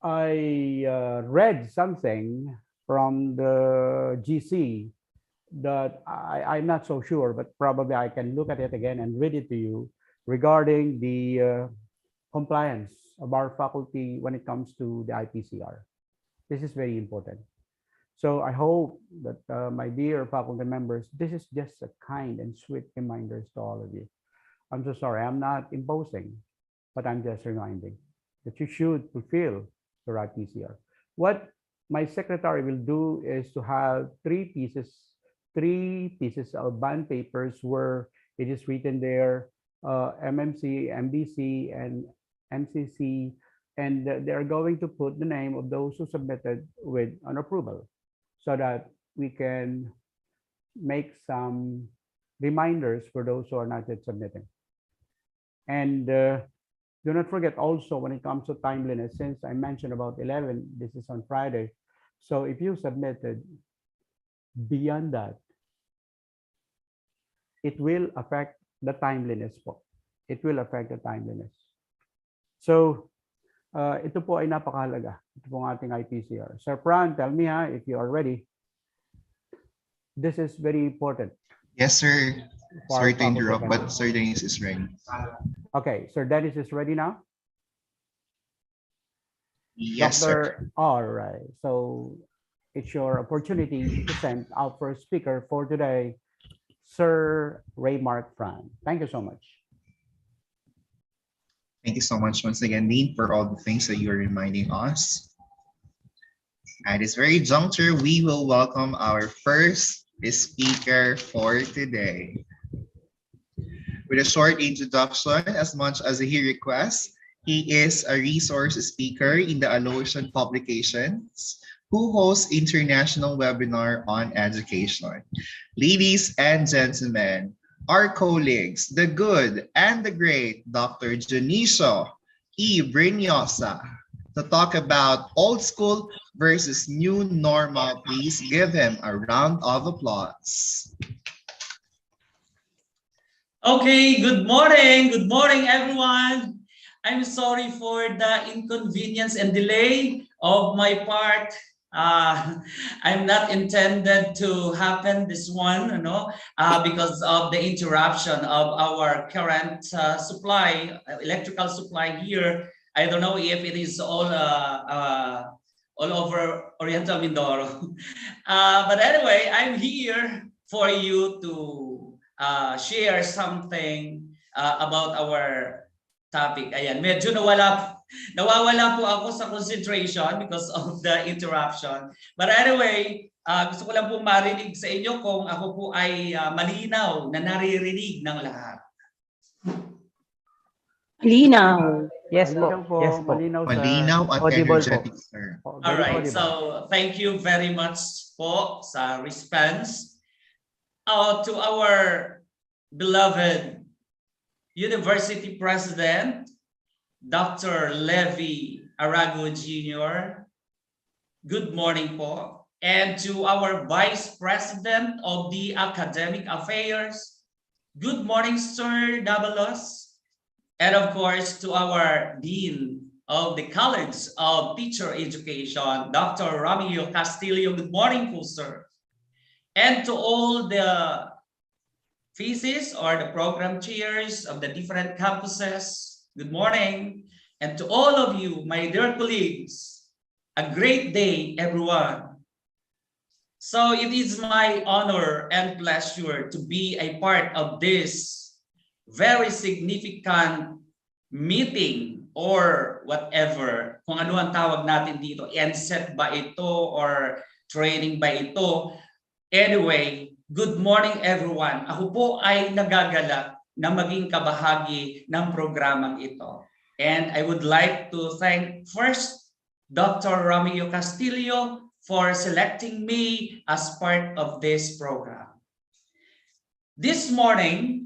I read something from the GC that I'm not so sure, but probably I can look at it again and read it to you regarding the compliance of our faculty when it comes to the IPCR. This is very important. So I hope that my dear faculty members, this is just a kind and sweet reminders to all of you. I'm so sorry, I'm not imposing, but I'm just reminding that you should fulfill your IPCR. What my secretary will do is to have three pieces of bond papers where it is written there, MMC, MBC, and MCC, and they're going to put the name of those who submitted with an approval, so that we can make some reminders for those who are not yet submitting. And do not forget also, when it comes to timeliness, since I mentioned about 11, this is on Friday. So if you submitted beyond that, it will affect the timeliness po. It will affect the timeliness. So ito po ay napakahalaga. Ito po ang ating IPCR. Sir Fran, tell me if you are ready. This is very important. Yes, sir. Sorry to interrupt, but Sir Dennis is ready. Okay, Sir Dennis is ready now? Yes, sir. All right. So it's your opportunity to send out for a speaker for today, Sir Raymark Fran. Thank you so much. Thank you so much once again, Dean, for all the things that you're reminding us. At this very juncture, we will welcome our first speaker for today. With a short introduction, as much as he requests, he is a resource speaker in the Aloysian Publications, who hosts international webinar on education. Ladies and gentlemen, our colleagues, the good and the great Dr. Junicio E. Brinosa, to talk about old school versus new normal. Please give him a round of applause. Okay, good morning. Good morning, everyone. I'm sorry for the inconvenience and delay of my part. I'm not intended to happen this one, because of the interruption of our current supply, electrical supply here. I don't know if it is all over Oriental Mindoro. But anyway, I'm here for you to share something about our topic. Ayan, medyo nawawala po ako sa concentration because of the interruption. But anyway, gusto ko lang po marinig sa inyo kung ako po ay malinaw na naririnig ng lahat. Malinaw. Yes po. Yes po. Malinaw at energetic, sir. All right. So, thank you very much po sa response. To our beloved University President, Dr. Levi Arago Jr., good morning po. And to our Vice President of the Academic Affairs, good morning, Sir Davalos. And of course, to our Dean of the College of Teacher Education, Dr. Ramiro Castillo, good morning po, sir. And to all the physics or the program chairs of the different campuses, good morning. And to all of you, my dear colleagues, a great day, everyone. So it is my honor and pleasure to be a part of this very significant meeting or whatever, kung ano ang tawag natin dito, NSET ba ito or training ba ito. Anyway, good morning everyone. Ako po ay nagagalak na maging kabahagi ng programang ito. And I would like to thank first Dr. Ramiro Castillo for selecting me as part of this program. This morning,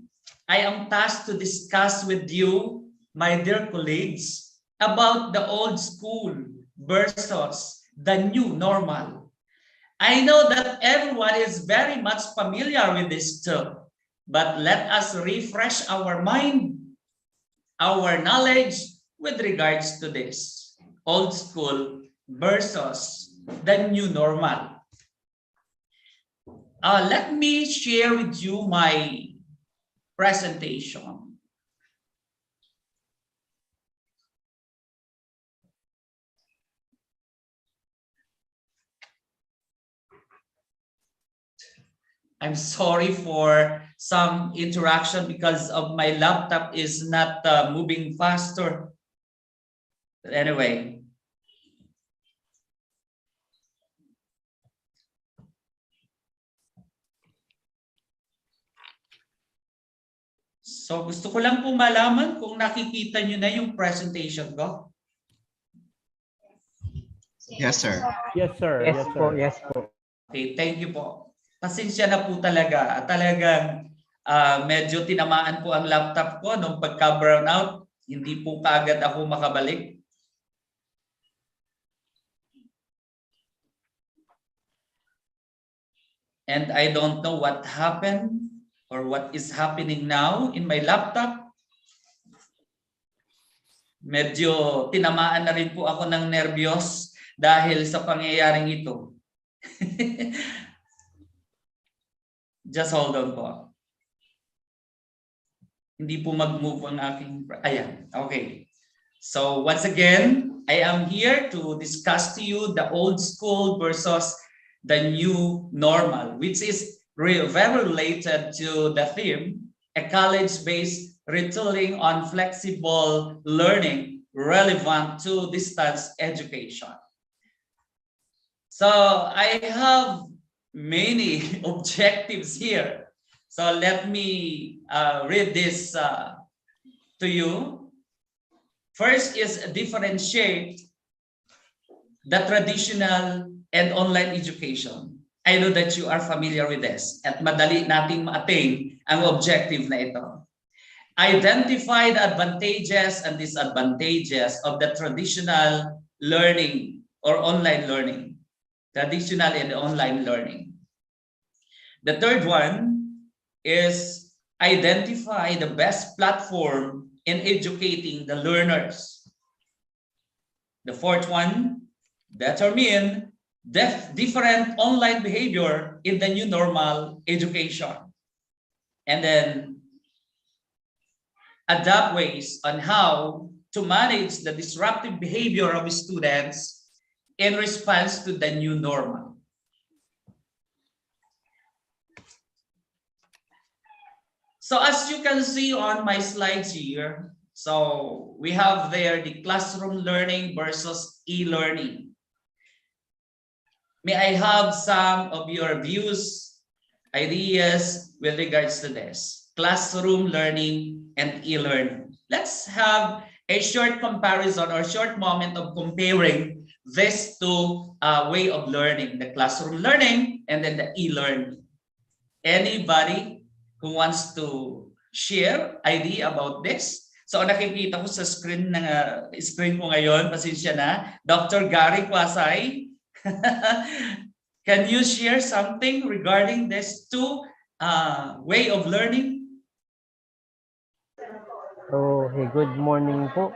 I am tasked to discuss with you, my dear colleagues, about the old school versus the new normal. I know that everyone is very much familiar with this term, but let us refresh our mind, our knowledge with regards to this old school versus the new normal. Let me share with you my presentation. I'm sorry for some interaction because of my laptop is not moving faster. But anyway. So gusto ko lang po malaman kung nakikita nyo na yung presentation ko. Yes, sir. Yes, sir. Yes, sir. Yes po. Okay, thank you po. Pasensya na po talaga. Talagang medyo tinamaan po ang laptop ko nung pagka-brown out. Hindi po kaagad ako makabalik. And I don't know what happened or what is happening now in my laptop. Medyo tinamaan na rin po ako ng nervyos dahil sa pangyayaring ito. Just hold on po. Hindi po mag-move ang aking... Ayan, okay. So once again, I am here to discuss to you the old school versus the new normal, which is very related to the theme, a college-based retooling on flexible learning relevant to distance education. So I have many objectives here. So let me read this to you. First is differentiate the traditional and online education. I know that you are familiar with this at madali nating ma-attain ang objective na ito. Identify the advantages and disadvantages of the traditional learning or online learning. Traditional and online learning. The third one is identify the best platform in educating the learners. The fourth one, determine different online behavior in the new normal education. And then adapt ways on how to manage the disruptive behavior of students in response to the new normal. So as you can see on my slides here, so we have there the classroom learning versus e-learning. May I have some of your views, ideas with regards to this? Classroom learning and e-learning. Let's have a short comparison or short moment of comparing these two way of learning, the classroom learning and then the e-learning. Anybody who wants to share idea about this? So nakikita ko sa screen ko ngayon, pasensya na, Dr. Gary Kwasay. Can you share something regarding this two way of learning? Hey, good morning po.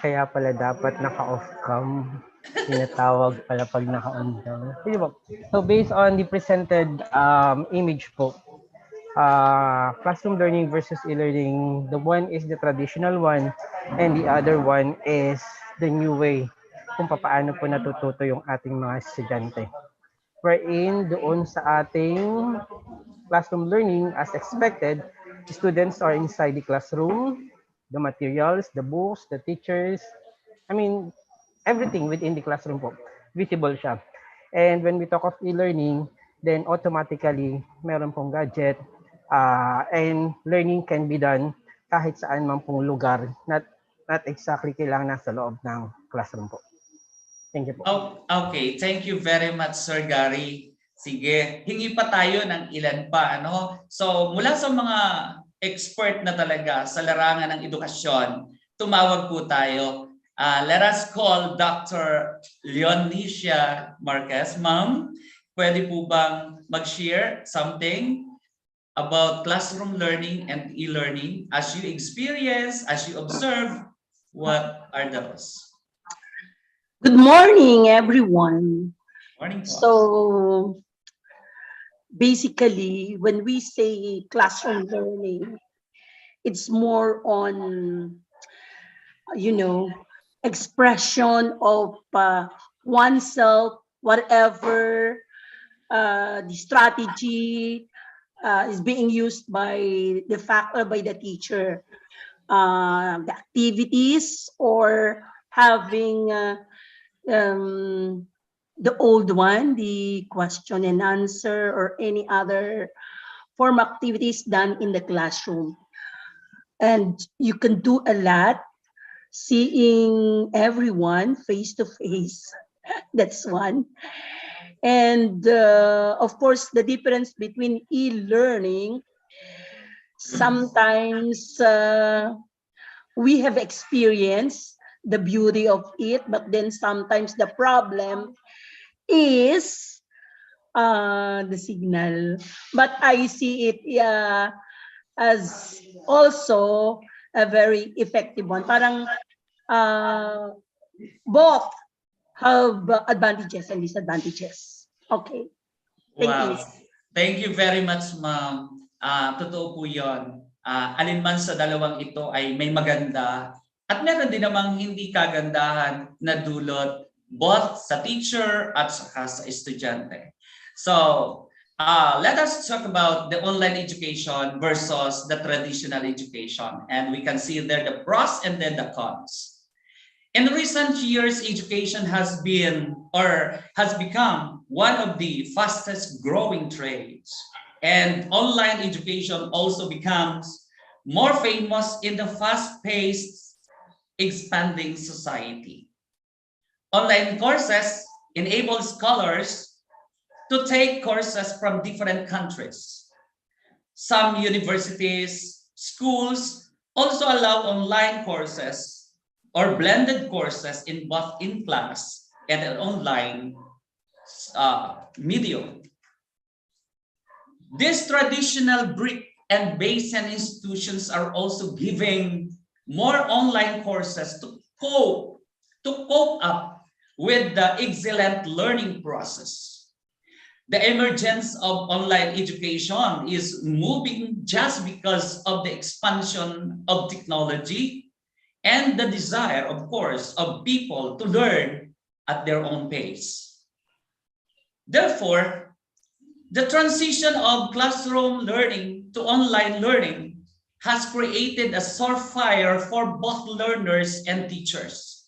Kaya pala dapat naka-off cam. Tinatawag pala pag naka-on cam. Sige po. So based on the presented image po, classroom learning versus e-learning, the one is the traditional one and the other one is the new way kung paano po natututo yung ating mga estudyante. Wherein doon sa ating classroom learning, as expected, the students are inside the classroom, the materials, the books, the teachers, I mean, everything within the classroom po, visible siya. And when we talk of e-learning, then automatically, meron pong gadget, and learning can be done kahit saan man pong lugar, not exactly kailangan nasa loob ng classroom po. Thank you po. Oh, okay, thank you very much, Sir Gary. Sige, hingi pa tayo ng ilan pa, ano? So, mula sa mga expert na talaga sa larangan ng edukasyon, tumawag po tayo. Let us call Dr. Leonicia Marquez. Ma'am, pwede po bang mag-share something about classroom learning and e-learning as you experience, as you observe? What are those? Good morning, everyone. Morning po. So, basically, when we say classroom learning, it's more on, expression of oneself, whatever the strategy is being used by the teacher, the activities, or having the old one, the question and answer, or any other form activities done in the classroom. And you can do a lot seeing everyone face to face. That's one. And of course, the difference between e-learning, sometimes we have experienced the beauty of it, but then sometimes the problem is the signal. But I see it as also a very effective one. Parang both have advantages and disadvantages. Okay. Thank you. Thank you very much, ma'am. Totoo po yun. Alinman sa dalawang ito ay may maganda at meron din namang hindi kagandahan na dulot both sa teacher at saka sa estudyante. So, let us talk about the online education versus the traditional education. And we can see there the pros and then the cons. In recent years, education has been or has become one of the fastest growing trades, and online education also becomes more famous in the fast-paced, expanding society. Online courses enable scholars to take courses from different countries. Some universities, schools also allow online courses or blended courses in both in-class and an online medium. These traditional brick and basin institutions are also giving more online courses to cope up with the excellent learning process. The emergence of online education is moving just because of the expansion of technology and the desire, of course, of people to learn at their own pace. Therefore, the transition of classroom learning to online learning has created a surefire for both learners and teachers.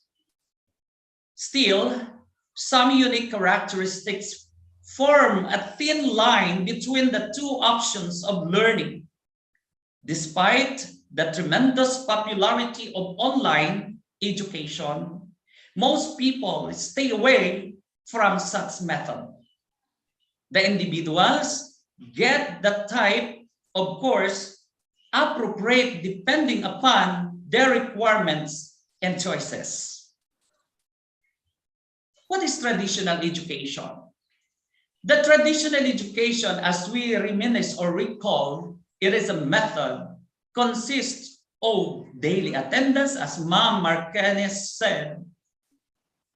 Still, some unique characteristics form a thin line between the two options of learning. Despite the tremendous popularity of online education, most people stay away from such method. The individuals get the type of course appropriate depending upon their requirements and choices. What is traditional education? The traditional education, as we reminisce or recall, it is a method consists of daily attendance, as Ma'am Marquez said,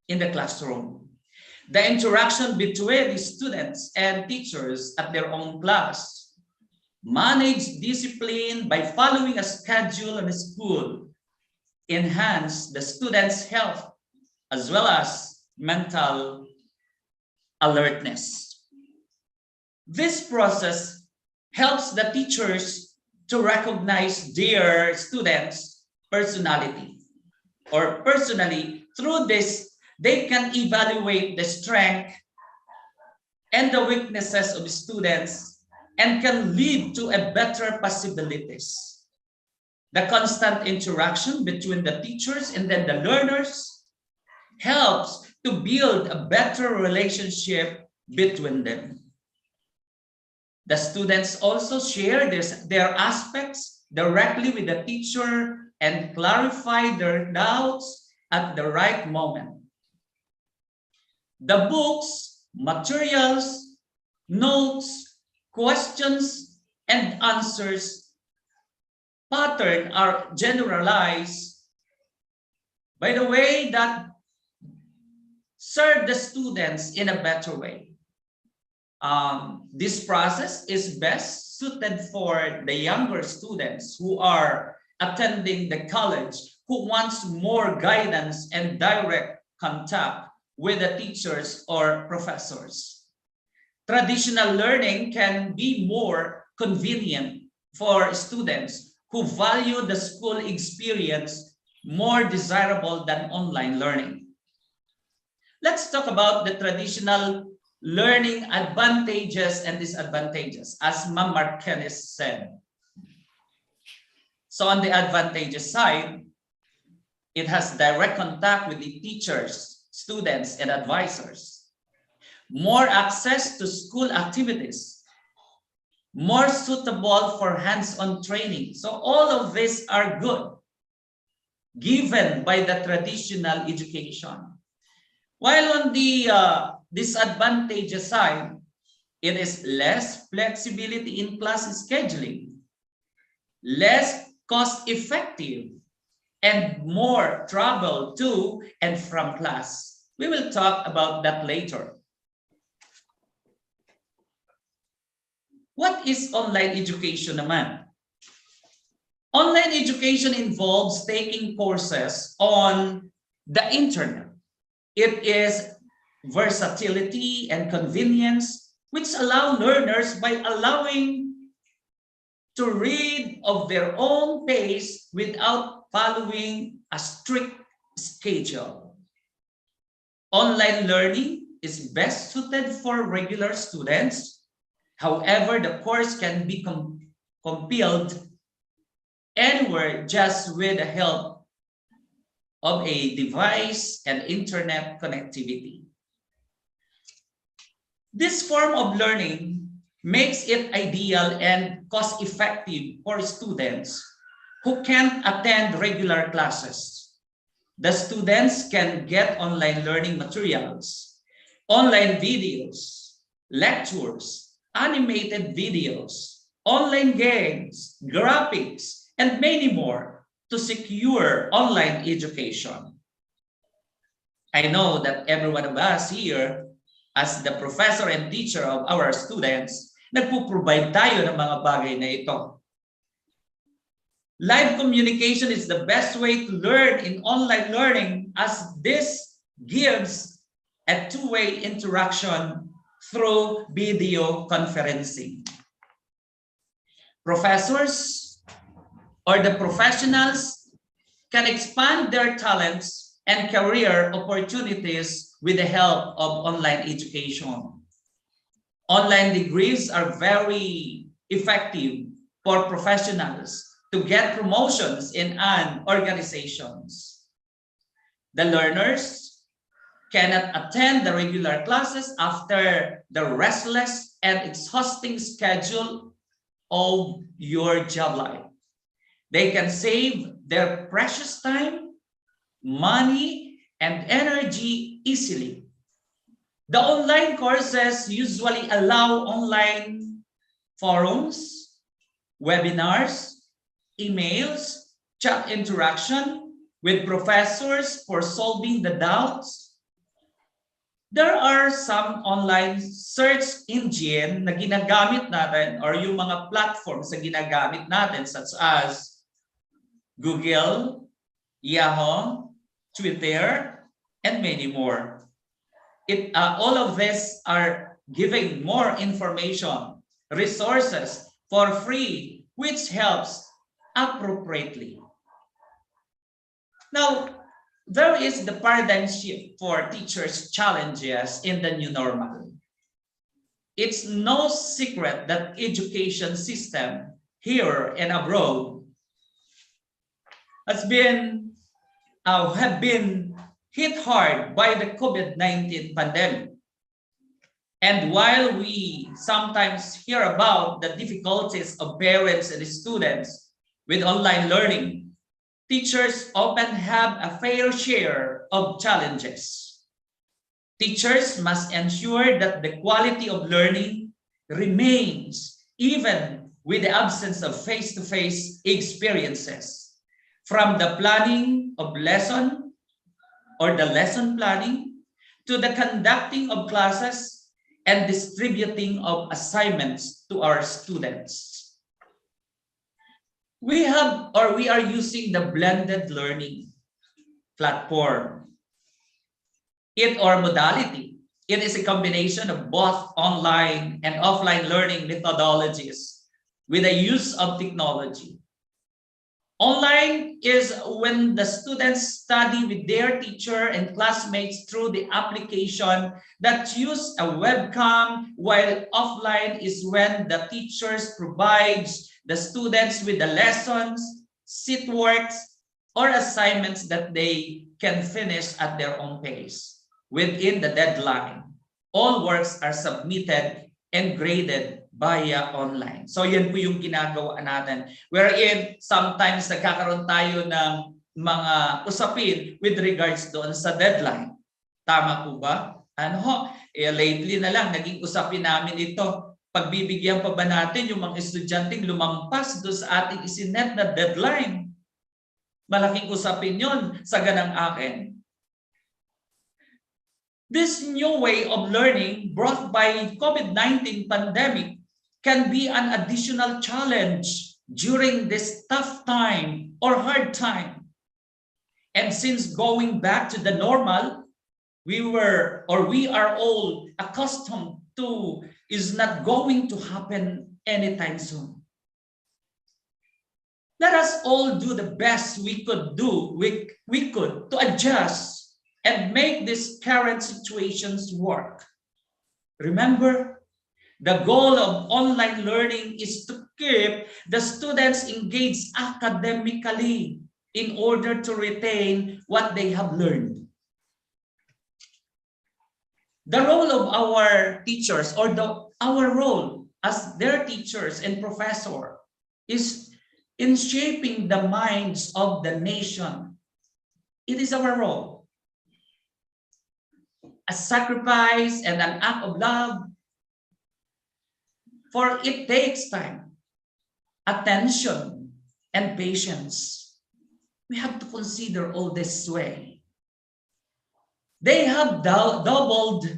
in the classroom. The interaction between the students and teachers at their own class. Manage discipline by following a schedule in school. Enhance the students' health as well as mental alertness. This process helps the teachers to recognize their students' personality, or personally, through this, they can evaluate the strength and the weaknesses of students and can lead to a better possibilities. The constant interaction between the teachers and then the learners helps to build a better relationship between them. The students also share their aspects directly with the teacher and clarify their doubts at the right moment. The books, materials, notes, questions, and answers pattern are generalized by the way that serve the students in a better way. This process is best suited for the younger students who are attending the college, who wants more guidance and direct contact with the teachers or professors. Traditional learning can be more convenient for students who value the school experience, more desirable than online learning. Let's talk about the traditional learning advantages and disadvantages, as Ma'am Marquez said. So on the advantages side, it has direct contact with the teachers, students, and advisors. More access to school activities. More suitable for hands-on training. So all of these are good, given by the traditional education. While on the disadvantages side, it is less flexibility in class scheduling, less cost-effective, and more travel to and from class. We will talk about that later. What is online education naman? Online education involves taking courses on the internet. It is versatility and convenience, which allow learners by allowing to read of their own pace without following a strict schedule. Online learning is best suited for regular students. However, the course can be compiled anywhere just with the help of a device and internet connectivity. This form of learning makes it ideal and cost-effective for students who can't attend regular classes. The students can get online learning materials, online videos, lectures, animated videos, online games, graphics, and many more to secure online education. I know that every one of us here, as the professor and teacher of our students, nagpo-provide tayo ng mga bagay na ito. Live communication is the best way to learn in online learning, as this gives a two-way interaction through video conferencing. Professors or the professionals can expand their talents and career opportunities with the help of online education. Online degrees are very effective for professionals to get promotions in an organizations. The learners cannot attend the regular classes after the restless and exhausting schedule of your job life. They can save their precious time, money, and energy easily. The online courses usually allow online forums, webinars, emails, chat interaction with professors for solving the doubts. There are some online search engine na ginagamit natin, or yung mga platforms na ginagamit natin, such as Google, Yahoo, Twitter, and many more. All of this are giving more information, resources for free, which helps appropriately. Now, there is the paradigm shift for teachers' challenges in the new normal. It's no secret that education system here and abroad have been hit hard by the COVID-19 pandemic. And while we sometimes hear about the difficulties of parents and students with online learning, teachers often have a fair share of challenges. Teachers must ensure that the quality of learning remains even with the absence of face-to-face experiences, from the planning of lesson or the lesson planning to the conducting of classes and distributing of assignments to our students. We are using the blended learning platform. Modality. It is a combination of both online and offline learning methodologies with the use of technology. Online is when the students study with their teacher and classmates through the application that use a webcam, while offline is when the teachers provides the students with the lessons, sheet works, or assignments that they can finish at their own pace within the deadline. All works are submitted and graded via online. So yan po yung ginagawa natin. Wherein sometimes nagkakaroon tayo ng mga usapin with regards doon sa deadline. Tama po ba? Lately na lang, naging usapin namin ito. Pagbibigyan pa ba natin yung mga estudyanteng lumampas doon sa ating isinet na deadline? Malaking usapin yon sa ganang akin. This new way of learning brought by COVID-19 pandemic can be an additional challenge during this tough time or hard time. And since going back to the normal, we are all accustomed to is not going to happen anytime soon. Let us all do the best we could to adjust and make these current situations work. Remember, the goal of online learning is to keep the students engaged academically in order to retain what they have learned. The role of our teachers, or our role as their teachers and professor, is in shaping the minds of the nation. It is our role. A sacrifice and an act of love, for it takes time, attention, and patience. We have to consider all this way. They have doubled,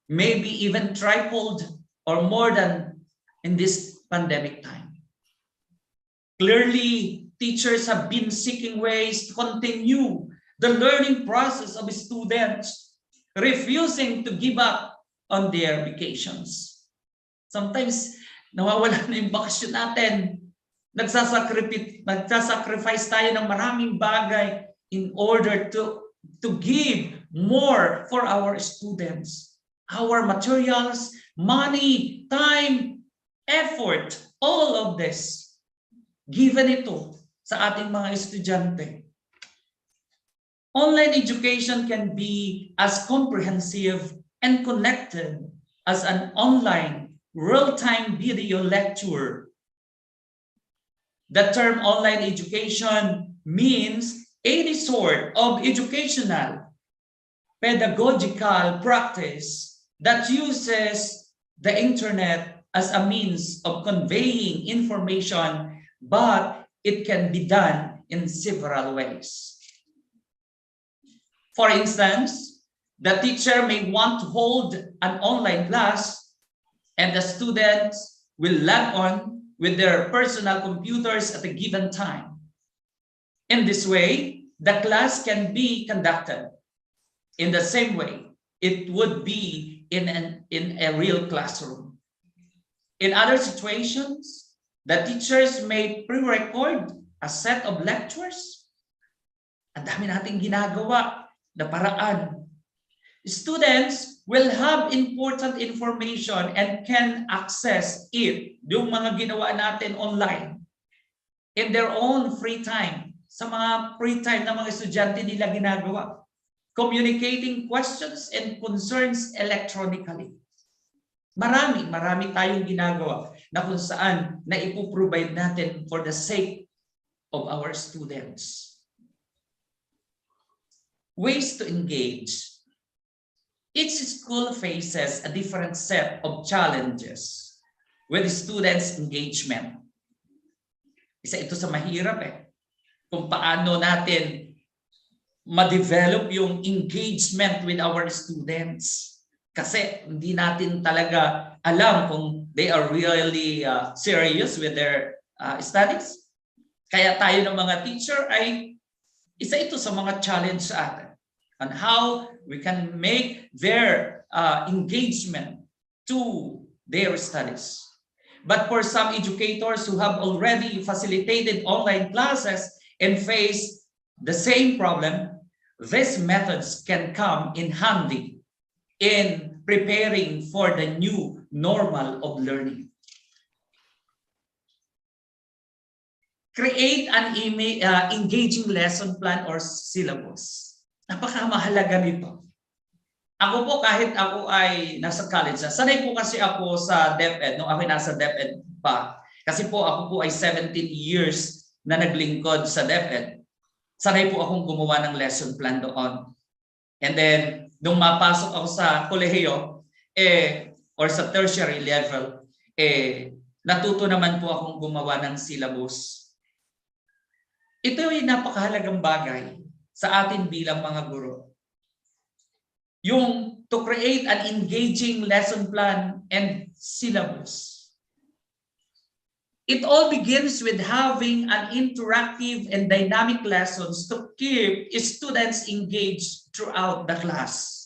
maybe even tripled, or more than in this pandemic time. Clearly, teachers have been seeking ways to continue the learning process of students, refusing to give up on their vacations. Sometimes, nawawala na yung bakasyon natin. Nagsasacrifice tayo ng maraming bagay in order to give more for our students. Our materials, money, time, effort, all of this, given ito sa ating mga estudyante. Online education can be as comprehensive and connected as an online real-time video lecture. The term online education means any sort of educational, pedagogical practice that uses the internet as a means of conveying information, but it can be done in several ways. For instance, the teacher may want to hold an online class, and the students will log on with their personal computers at a given time. In this way, the class can be conducted in the same way it would be in a real classroom. In other situations, the teachers may pre-record a set of lectures. Ang dami nating ginagawa na paraan. Students will have important information and can access it, yung mga ginawa natin online, in their own free time, sa mga free time na mga estudyante nila ginagawa, communicating questions and concerns electronically. Marami tayong ginagawa na kung saan na ipoprovide natin for the sake of our students. Ways to engage. Each school faces a different set of challenges with students' engagement. Isa ito sa mahirap kung paano natin ma-develop yung engagement with our students. Kasi hindi natin talaga alam kung they are really serious with their studies. Kaya tayo ng mga teacher ay isa ito sa mga challenge sa atin on how we can make their engagement to their studies. But for some educators who have already facilitated online classes and face the same problem, these methods can come in handy in preparing for the new normal of learning. Create an engaging lesson plan or syllabus. Napakamahalaga nito. Ako po, kahit ako ay nasa college na, sanay po kasi ako sa DepEd, nung ako nasa DepEd pa. Kasi po ako po ay 17 years na naglingkod sa DepEd. Sanay po akong gumawa ng lesson plan doon. And then, nung mapasok ako sa kolehiyo, or sa tertiary level, natuto naman po akong gumawa ng syllabus. Ito ay napakahalagang bagay sa atin bilang mga guro. Yung to create an engaging lesson plan and syllabus. It all begins with having an interactive and dynamic lessons to keep students engaged throughout the class.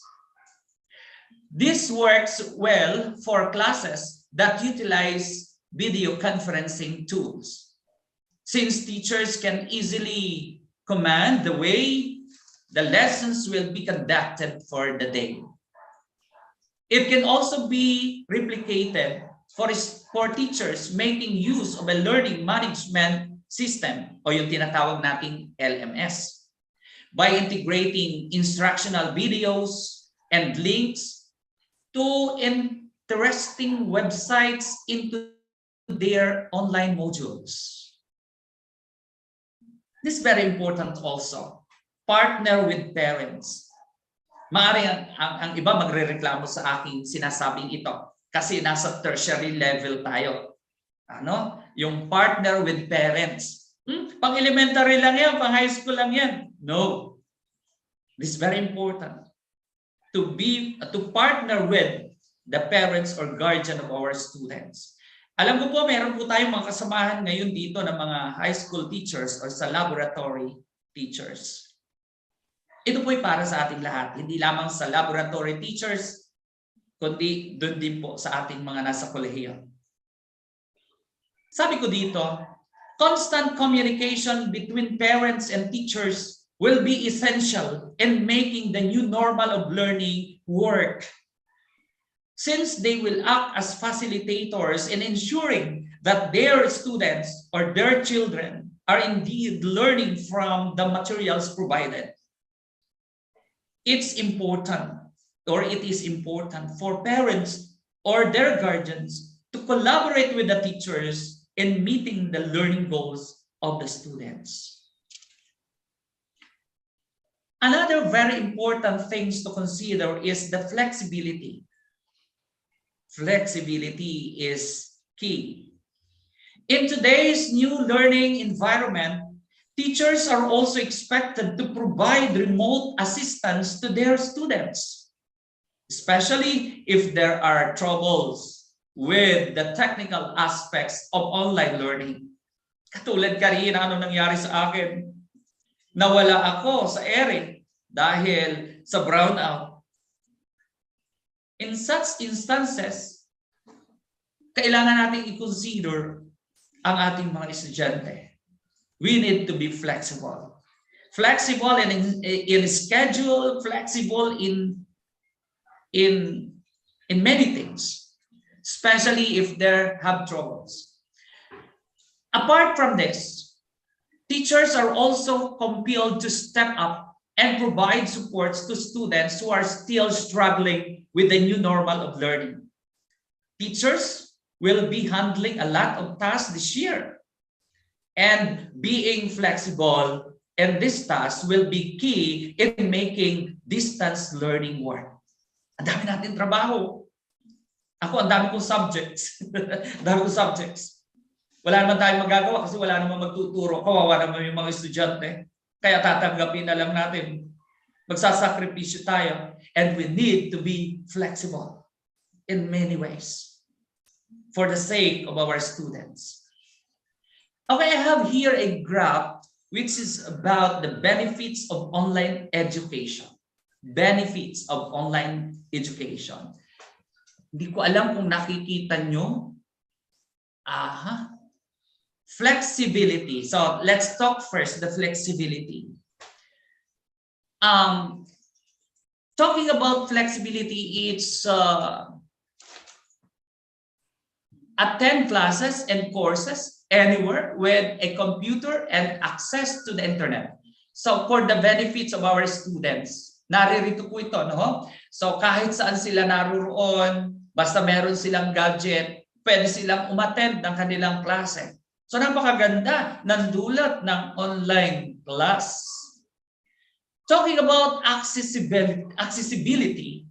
This works well for classes that utilize video conferencing tools. since teachers can easily command the way the lessons will be conducted for the day. It can also be replicated for teachers making use of a learning management system o yung tinatawag nating LMS by integrating instructional videos and links to interesting websites into their online modules. This is very important also. Partner with parents. Maaari ang iba magrereklamo sa aking sinasabing ito kasi nasa tertiary level tayo. Ano? Yung partner with parents. Pang elementary lang yan, pang high school lang yan. No. This is very important. To partner with the parents or guardian of our students. Alam ko po, meron po tayong mga kasamahan ngayon dito ng mga high school teachers or sa laboratory teachers. Ito po'y para sa ating lahat, hindi lamang sa laboratory teachers, kundi doon din po sa ating mga nasa kolehiyo. Sabi ko dito, constant communication between parents and teachers will be essential in making the new normal of learning work, since they will act as facilitators in ensuring that their students or their children are indeed learning from the materials provided. It is important for parents or their guardians to collaborate with the teachers in meeting the learning goals of the students. Another very important thing to consider is the flexibility. Flexibility is key. In today's new learning environment, teachers are also expected to provide remote assistance to their students, especially if there are troubles with the technical aspects of online learning. Katulad kanina, ano nangyari sa akin? Nawala ako sa ere dahil sa brownout. In such instances, kailangan natin i-consider ang ating mga estudyante. We need to be flexible. Flexible in schedule, flexible in many things, especially if they have troubles. Apart from this, teachers are also compelled to step up and provide supports to students who are still struggling with the new normal of learning. Teachers will be handling a lot of tasks this year, and being flexible in this task will be key in making distance learning work. Ang dami natin trabaho. Ako, ang dami kong subjects. Wala naman tayong magagawa kasi wala naman magtuturo. Kawawa naman yung mga estudyante. Kaya tatanggapin na lang natin. Magsasakripisyo tayo. And we need to be flexible in many ways for the sake of our students. Okay, I have here a graph which is about the benefits of online education. Benefits of online education. Hindi ko alam kung nakikita nyo. Flexibility. So let's talk first the flexibility. Talking about flexibility, it's attend classes and courses anywhere with a computer and access to the internet. So for the benefits of our students, naririto po ito, no? So kahit saan sila naroon, basta meron silang gadget, pwede silang umattend ng kanilang klase. So napakaganda ng dulot ng online class. Talking about accessibility,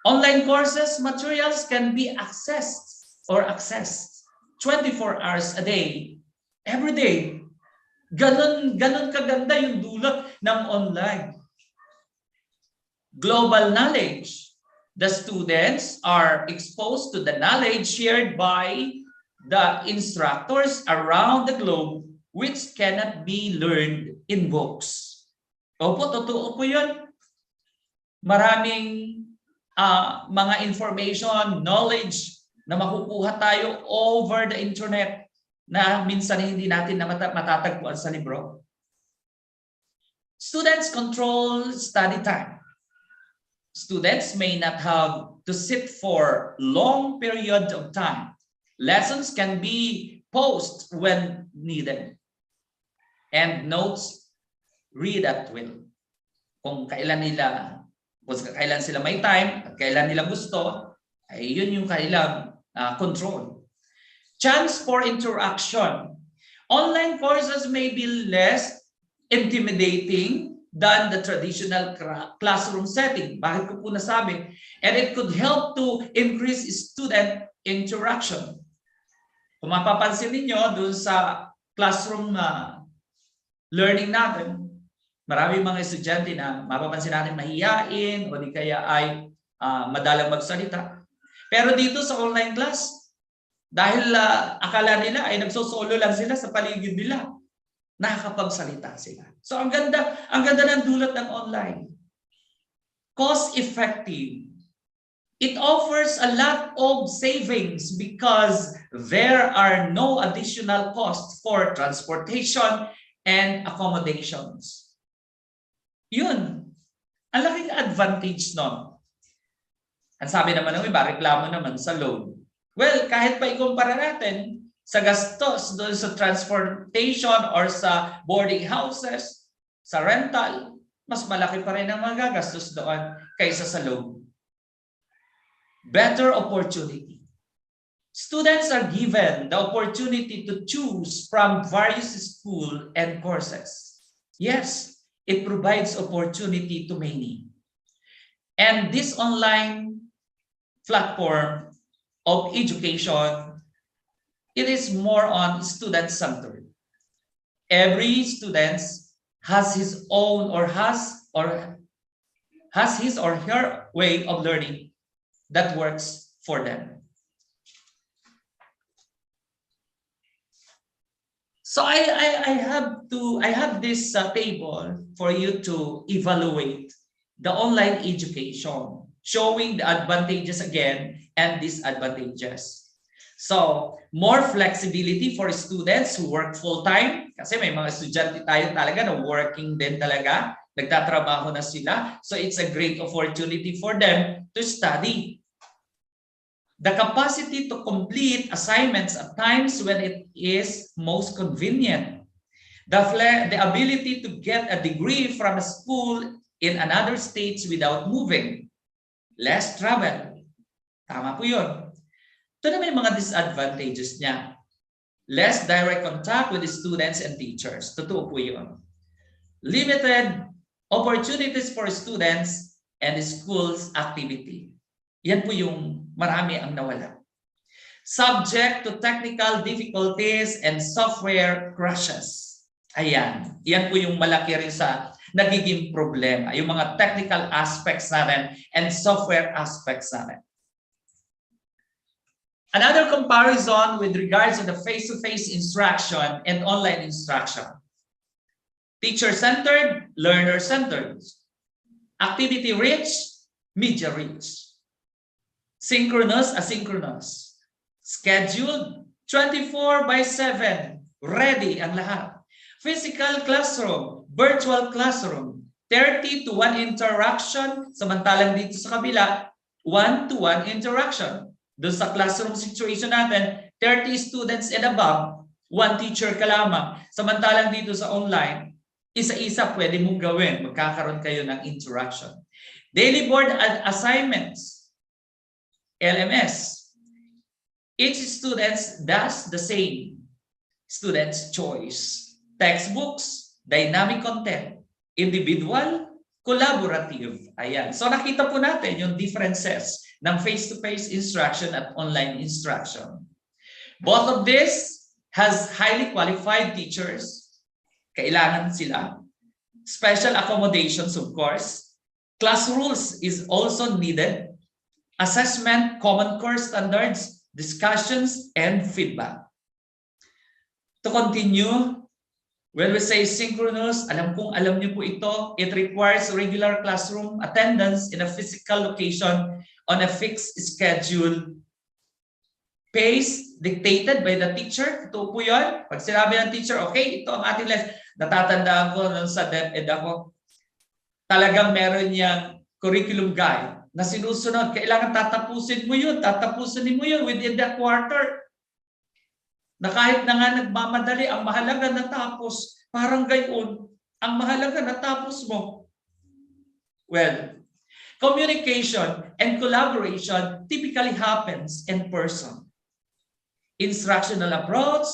online courses, materials can be accessed 24 hours a day, every day. Ganon kaganda yung dulot ng online. Global knowledge. The students are exposed to the knowledge shared by the instructors around the globe, which cannot be learned in books. Opo, totoo po yun. Maraming mga information, knowledge na makukuha tayo over the internet na minsan hindi natin na matatagpuan sa libro. Students control study time. Students may not have to sit for long periods of time. Lessons can be paused when needed. And notes read at will. Kung kailan sila may time at kailan nila gusto, ay yun yung kailang control. Chance for interaction. Online courses may be less intimidating than the traditional classroom setting. Bakit ko po nasabi? And it could help to increase student interaction. Kung mapapansin ninyo dun sa classroom learning natin, marami mga estudyante na mapapansin natin mahiyain o di kaya ay madalang magsalita. Pero dito sa online class, dahil akala nila ay nagsosolo lang sila sa paligid nila, nakakapagsalita sila. So ang ganda ng dulot ng online. Cost effective. It offers a lot of savings because there are no additional costs for transportation and accommodations. Yun. Ang laking advantage nun. Ang sabi naman ng iba, reklamo naman sa load. Well, kahit pa ikumpara natin sa gastos doon sa transportation or sa boarding houses, sa rental, mas malaki pa rin ang magagastos doon kaysa sa load. Better opportunity. Students are given the opportunity to choose from various schools and courses. Yes, it provides opportunity to many. And this online platform of education, it is more on student-centered. Every student has his own or has his or her way of learning that works for them. So I have this table for you to evaluate the online education, showing the advantages again and disadvantages. So, more flexibility for students who work full-time. Kasi may mga estudyante tayo talaga na working din talaga. Nagtatrabaho na sila. So, it's a great opportunity for them to study. The capacity to complete assignments at times when it is most convenient. The ability to get a degree from a school in another states without moving. Less travel. Tama po yun. Ito na may mga disadvantages niya. Less direct contact with the students and teachers. Totoo po yun. Limited opportunities for students and the school's activity. Yan po yung marami ang nawala. Subject to technical difficulties and software crashes. Ayan. Yan po yung malaki rin sa nagiging problema. Yung mga technical aspects natin and software aspects natin. Another comparison with regards to the face-to-face instruction and online instruction. Teacher-centered, learner-centered. Activity-rich, media-rich. Synchronous, asynchronous. Scheduled, 24/7. Ready ang lahat. Physical classroom, virtual classroom. 30 to 1 interaction. Samantalang dito sa kabila, 1-to-1 interaction. Doon sa classroom situation natin, 30 students and above, 1 teacher ka lamang. Samantalang dito sa online, isa-isa pwede mong gawin. Magkakaroon kayo ng interaction. Daily board assignments, LMS. Each student does the same. Student's choice. Textbooks, dynamic content, individual, collaborative. Ayan. So nakita po natin yung differences ng face-to-face instruction at online instruction. Both of this has highly qualified teachers. Kailangan sila. Special accommodations, of course. Class rules is also needed. Assessment, common core standards, discussions, and feedback. To continue, when we say synchronous, alam niyo po ito, it requires regular classroom attendance in a physical location on a fixed schedule pace dictated by the teacher. Ito po yun. Pag sinabi ng teacher, okay, ito ang ating lesson. Natatandaan ko nung sa DepEd ako, talagang meron niyang curriculum guide na sinusunod. Kailangan tatapusin mo yun, tatapusin mo yun within the quarter. Na kahit na nga nagmamadali, ang mahalaga natapos. Parang gayon, ang mahalaga natapos mo. Well, communication and collaboration typically happens in person. Instructional approach,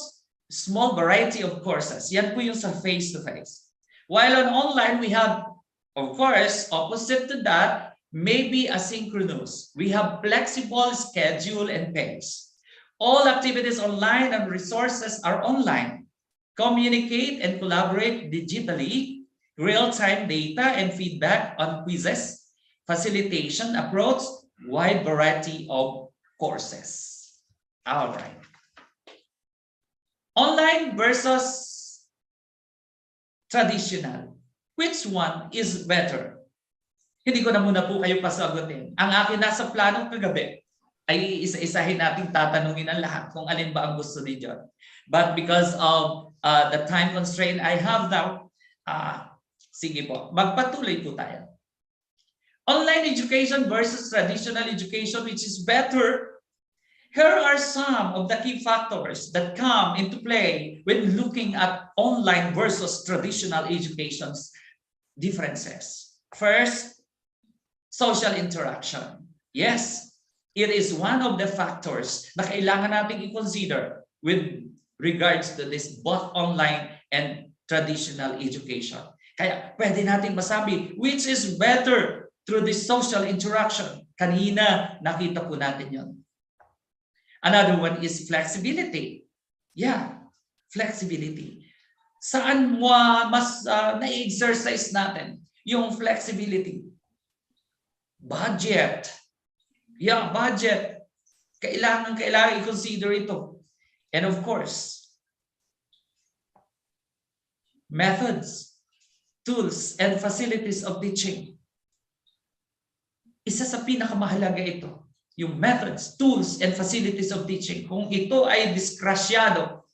small variety of courses. Yan po yung sa face-to-face. While on online, we have, of course, opposite to that, maybe asynchronous. We have flexible schedule and pace. All activities online and resources are online. Communicate and collaborate digitally, real-time data and feedback on quizzes, facilitation approach, wide variety of courses. All right. Online versus traditional. Which one is better? Hindi ko na muna po kayo pasagutin. Ang akin nasa planong kagabi ay isa-isahin nating tatanungin ang lahat kung alin ba ang gusto ni John. But because of the time constraint I have now, sige po, magpatuloy po tayo. Online education versus traditional education, which is better? Here are some of the key factors that come into play when looking at online versus traditional education's differences. First, social interaction. Yes, it is one of the factors na kailangan nating i-consider with regards to this both online and traditional education. Kaya pwede natin masabi which is better through this social interaction. Kanina nakita po natin yon. Another one is flexibility. Yeah, flexibility. Saan mo mas na-exercise natin yung flexibility? Budget. Yeah, budget. Kailangan i-consider ito. And of course, methods, tools, and facilities of teaching. Isa sa pinakamahalaga ito. Yung methods, tools, and facilities of teaching. Kung ito ay diskrasyado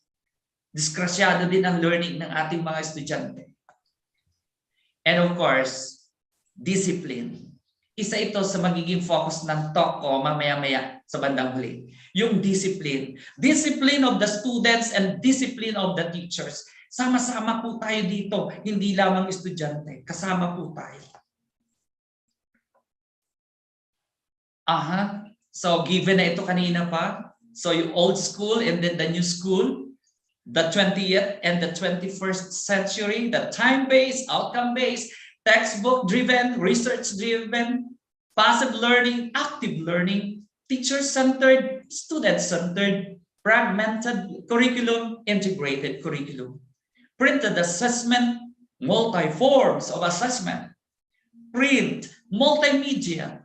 din ang learning ng ating mga estudyante. And of course, discipline. Isa ito sa magiging focus ng talk ko mamaya-maya sa bandang huli. Yung discipline. Discipline of the students and discipline of the teachers. Sama-sama po tayo dito. Hindi lamang estudyante. Kasama po tayo. So given na ito kanina pa, so yung old school and then the new school, the 20th and the 21st century, the time-based, outcome-based, textbook-driven, research-driven, passive learning, active learning, teacher-centered, student-centered, fragmented curriculum, integrated curriculum, printed assessment, multi-forms of assessment, print, multimedia,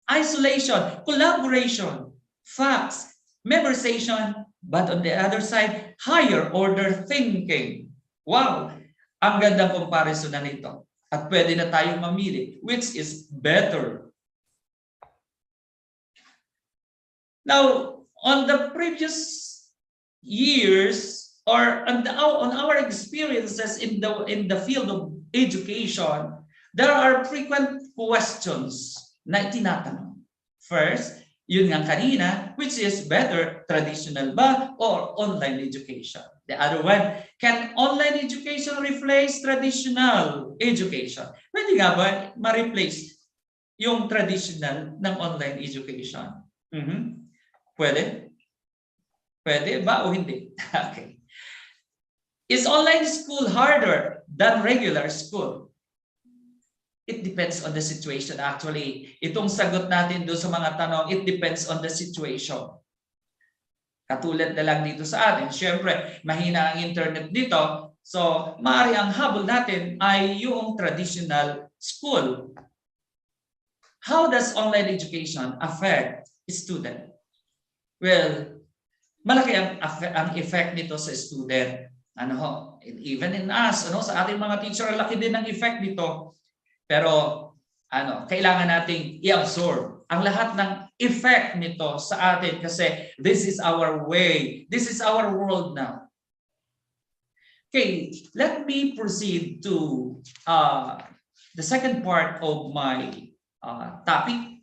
isolation, collaboration, facts, memorization, but on the other side, higher order thinking. Wow! Ang gandang comparison na nito. At pwede na tayong mamili, which is better. Now, on the previous years, or on our experiences in the field of education, there are frequent questions na tinatanong. First, yun nga kanina, which is better, traditional ba or online education? The other one, can online education replace traditional education? Pwede nga ba ma-replace yung traditional ng online education? Pwede? Pwede ba o hindi? Okay. Is online school harder than regular school? It depends on the situation actually. Itong sagot natin doon sa mga tanong, it depends on the situation. Katulad na lang dito sa atin. Siyempre, mahina ang internet dito. So, maaari ang habol natin ay yung traditional school. How does online education affect student? Well, malaki ang effect nito sa student. Even in us, sa ating mga teacher, laki din ang effect nito. Pero kailangan nating i-absorb ang lahat ng effect nito sa atin kasi this is our way, this is our world now. Okay, let me proceed to the second part of my topic,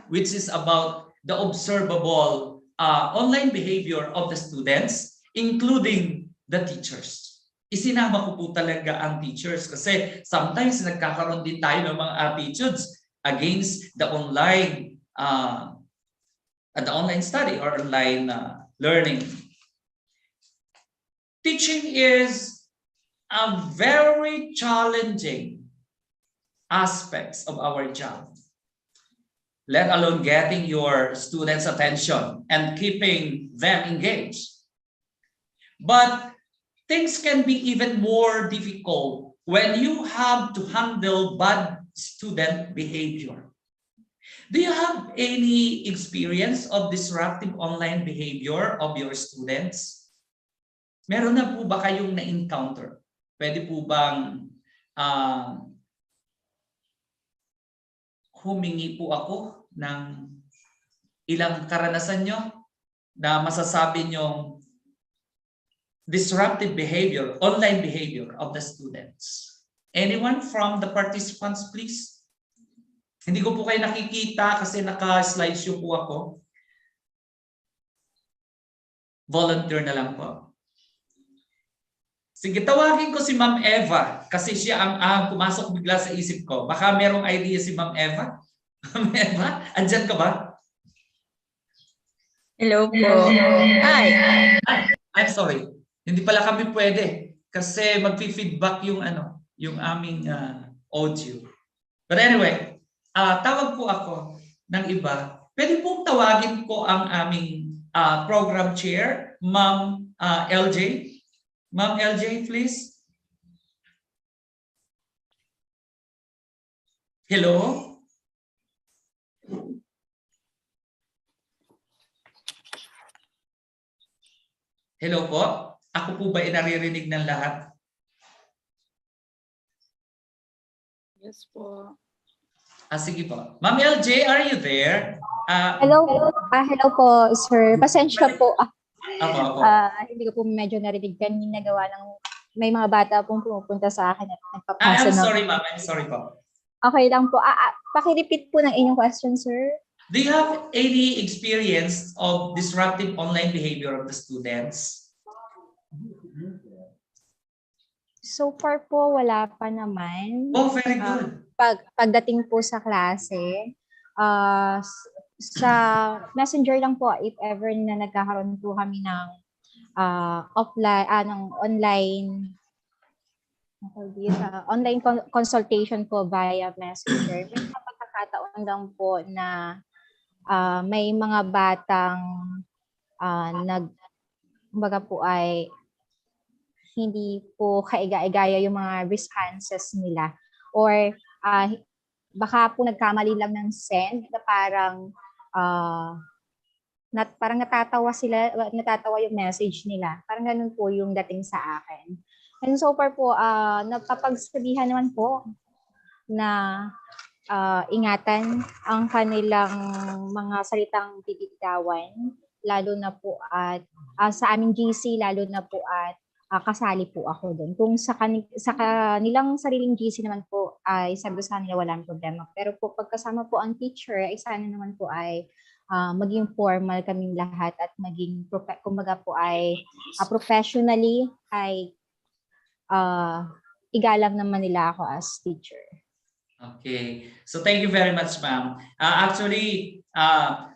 which is about the observable online behavior of the students, including the teachers. Isinama ko po talaga ang teachers kasi sometimes nagkakaroon din tayo ng mga attitudes against the online study or online learning. Teaching is a very challenging aspects of our job, let alone getting your students' attention and keeping them engaged. But things can be even more difficult when you have to handle bad student behavior. Do you have any experience of disruptive online behavior of your students? Meron na po ba kayong na-encounter? Pwede po bang humingi po ako ng ilang karanasan nyo na masasabi nyo disruptive behavior, online behavior of the students? Anyone from the participants, please? Hindi ko po kayo nakikita kasi naka-slideshow po ako. Volunteer na lang po. Sige, tawagin ko si Ma'am Eva kasi siya ang pumasok bigla sa isip ko. Baka merong idea si Ma'am Eva. Ma'am Eva, andyan ka ba? Hello po. Hi. I'm sorry. Hindi pala kami pwede kasi magfi-feedback yung aming audio. But anyway, tawag po ako ng iba. Pwede pong tawagin ko ang aming program chair, Ma'am LJ. Ma'am LJ, please. Hello? Hello po? Ako po ba naririnig ng lahat? Yes po. Sige po. Ma'am LJ, are you there? Hello po, sir. Pasensya po. Ako. Hindi ko po medyo narinig kanina gawa ng may mga bata pong pumupunta sa akin at nagpapasa. I'm sorry, ma'am. I'm sorry po. Okay lang po. Paki-repeat po ng inyong question, sir. Do you have any experience of disruptive online behavior of the students? So far po, wala pa naman. Oh, very good. Pagdating po sa klase, sa Messenger lang po, if ever na nagkakaroon po kami ng online consultation po via Messenger. May mga pagkakataon lang po na may mga batang kumbaga po ay hindi po kaiga-igaya yung mga responses nila or baka po nagkamali lang ng send na parang parang natatawa yung message nila. Parang ganun po yung dating sa akin. And so far po, napapagsabihan naman po na ingatan ang kanilang mga salitang bibitawan, lalo na po at sa aming GC, lalo na po at kasali po ako doon. Kung sa kanilang sariling GC naman po ay sabi ko sa kanila walang problema. Pero po pagkasama po ang teacher, ay sana naman po ay maging formal kaming lahat at maging kumbaga po ay professionally ay igalang naman nila ako as teacher. Okay. So thank you very much, ma'am. Actually,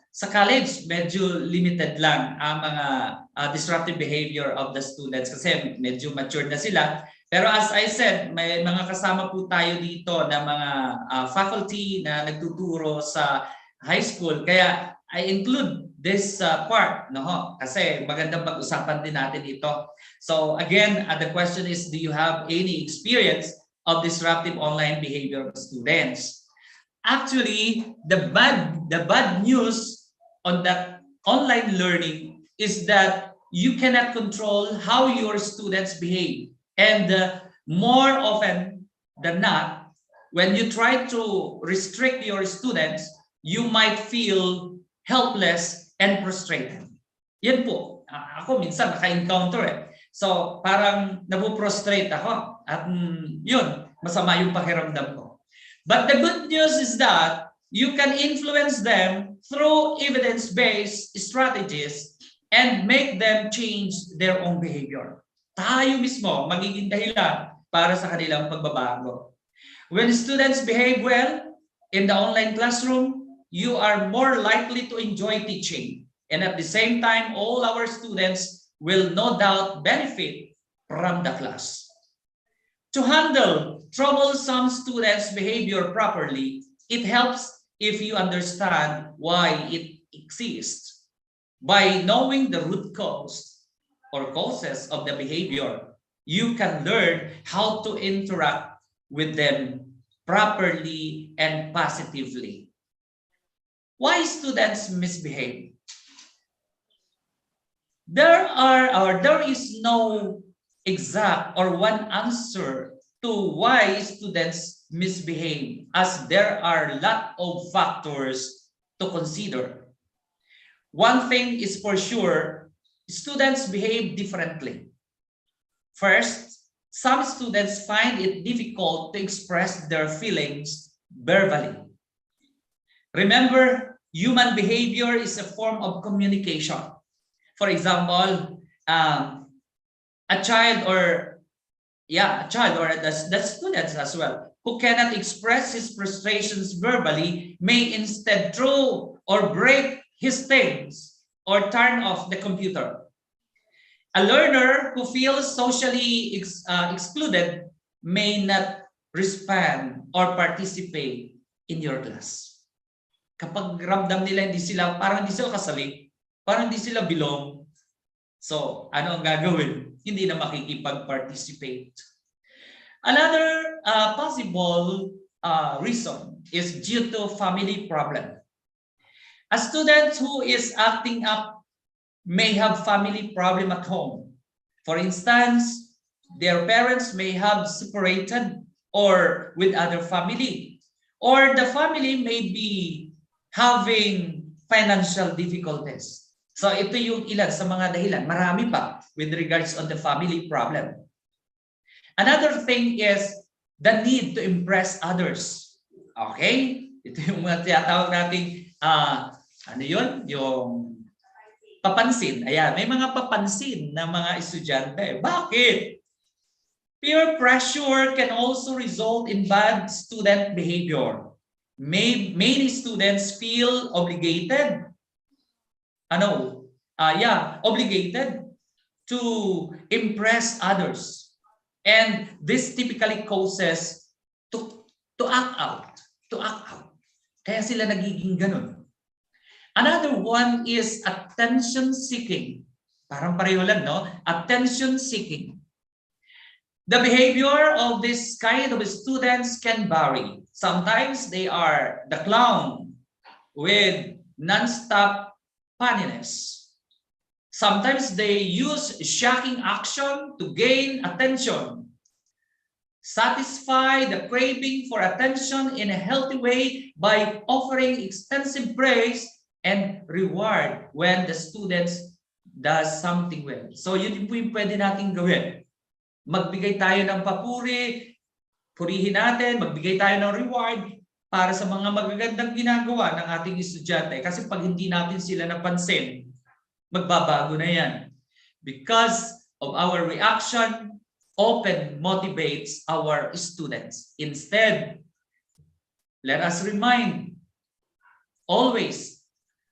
sa college, medyo limited lang ang mga disruptive behavior of the students kasi medyo mature na sila. Pero as I said, may mga kasama po tayo dito na mga faculty na nagtuturo sa high school. Kaya I include this part, no? Kasi magandang pag-usapan din natin ito. So again, the question is, do you have any experience of disruptive online behavior of students? Actually, the bad news on that online learning is that you cannot control how your students behave. And more often than not, when you try to restrict your students, you might feel helpless and frustrated. Yan po. Ako minsan naka-encounter eh. So parang napuprostrate ako at yun, masama yung pakiramdam ko. But the good news is that you can influence them through evidence-based strategies and make them change their own behavior. Tayo mismo magiging dahilan para sa kanilang pagbabago. When students behave well in the online classroom, you are more likely to enjoy teaching. And at the same time, all our students will no doubt benefit from the class. To handle troublesome students' behavior properly, it helps if you understand why it exists. By knowing the root cause or causes of the behavior, you can learn how to interact with them properly and positively. Why students misbehave? There is no exact or one answer to why students misbehave, as there are a lot of factors to consider. One thing is for sure, students behave differently. First, some students find it difficult to express their feelings verbally. Remember, human behavior is a form of communication. For example, a child or the students as well who cannot express his frustrations verbally may instead throw or break his things or turn off the computer. A learner who feels socially excluded may not respond or participate in your class. Kapag ramdam nila parang hindi sila kasali, parang hindi sila belong, so ano ang gagawin? Hindi na makikipag-participate. Another possible reason is due to family problem. A student who is acting up may have family problem at home. For instance, their parents may have separated or with other family, or the family may be having financial difficulties. So ito yung ilan sa mga dahilan. Marami pa with regards on the family problem. Another thing is the need to impress others. Okay? Ito yung mga tinatawag nating ano yun? Yung papansin. Ayan, may mga papansin na mga estudyante. Bakit? Peer pressure can also result in bad student behavior. Many students feel obligated. Obligated to impress others. And this typically causes to act out. Kaya sila nagiging ganun. Another one is attention seeking. Parang pareho lang, no? Attention seeking. The behavior of this kind of students can vary. Sometimes they are the clown with non-stop funniness. Sometimes they use shocking action to gain attention. Satisfy the craving for attention in a healthy way by offering extensive praise and reward when the students does something well. So yun po yung pwede natin gawin. Magbigay tayo ng papuri, purihin natin, magbigay tayo ng reward para sa mga magagandang ginagawa ng ating estudyante. Kasi pag hindi natin sila napansin, magbabago na yan. Because of our reaction, often motivates our students. Instead, let us remind always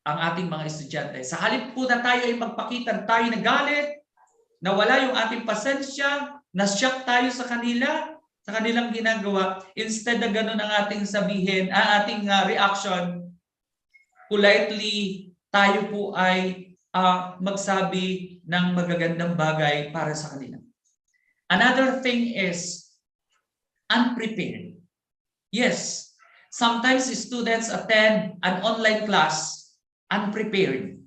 ang ating mga estudyante. Sa halip po na tayo ay magpakita tayo na galit, na wala yung ating pasensya, na-shock tayo sa kanila, sa kanilang ginagawa, instead na ganun ang ating sabihin, ating reaction, politely, tayo po ay magsabi ng magagandang bagay para sa kanila. Another thing is unprepared. Yes, sometimes students attend an online class unprepared.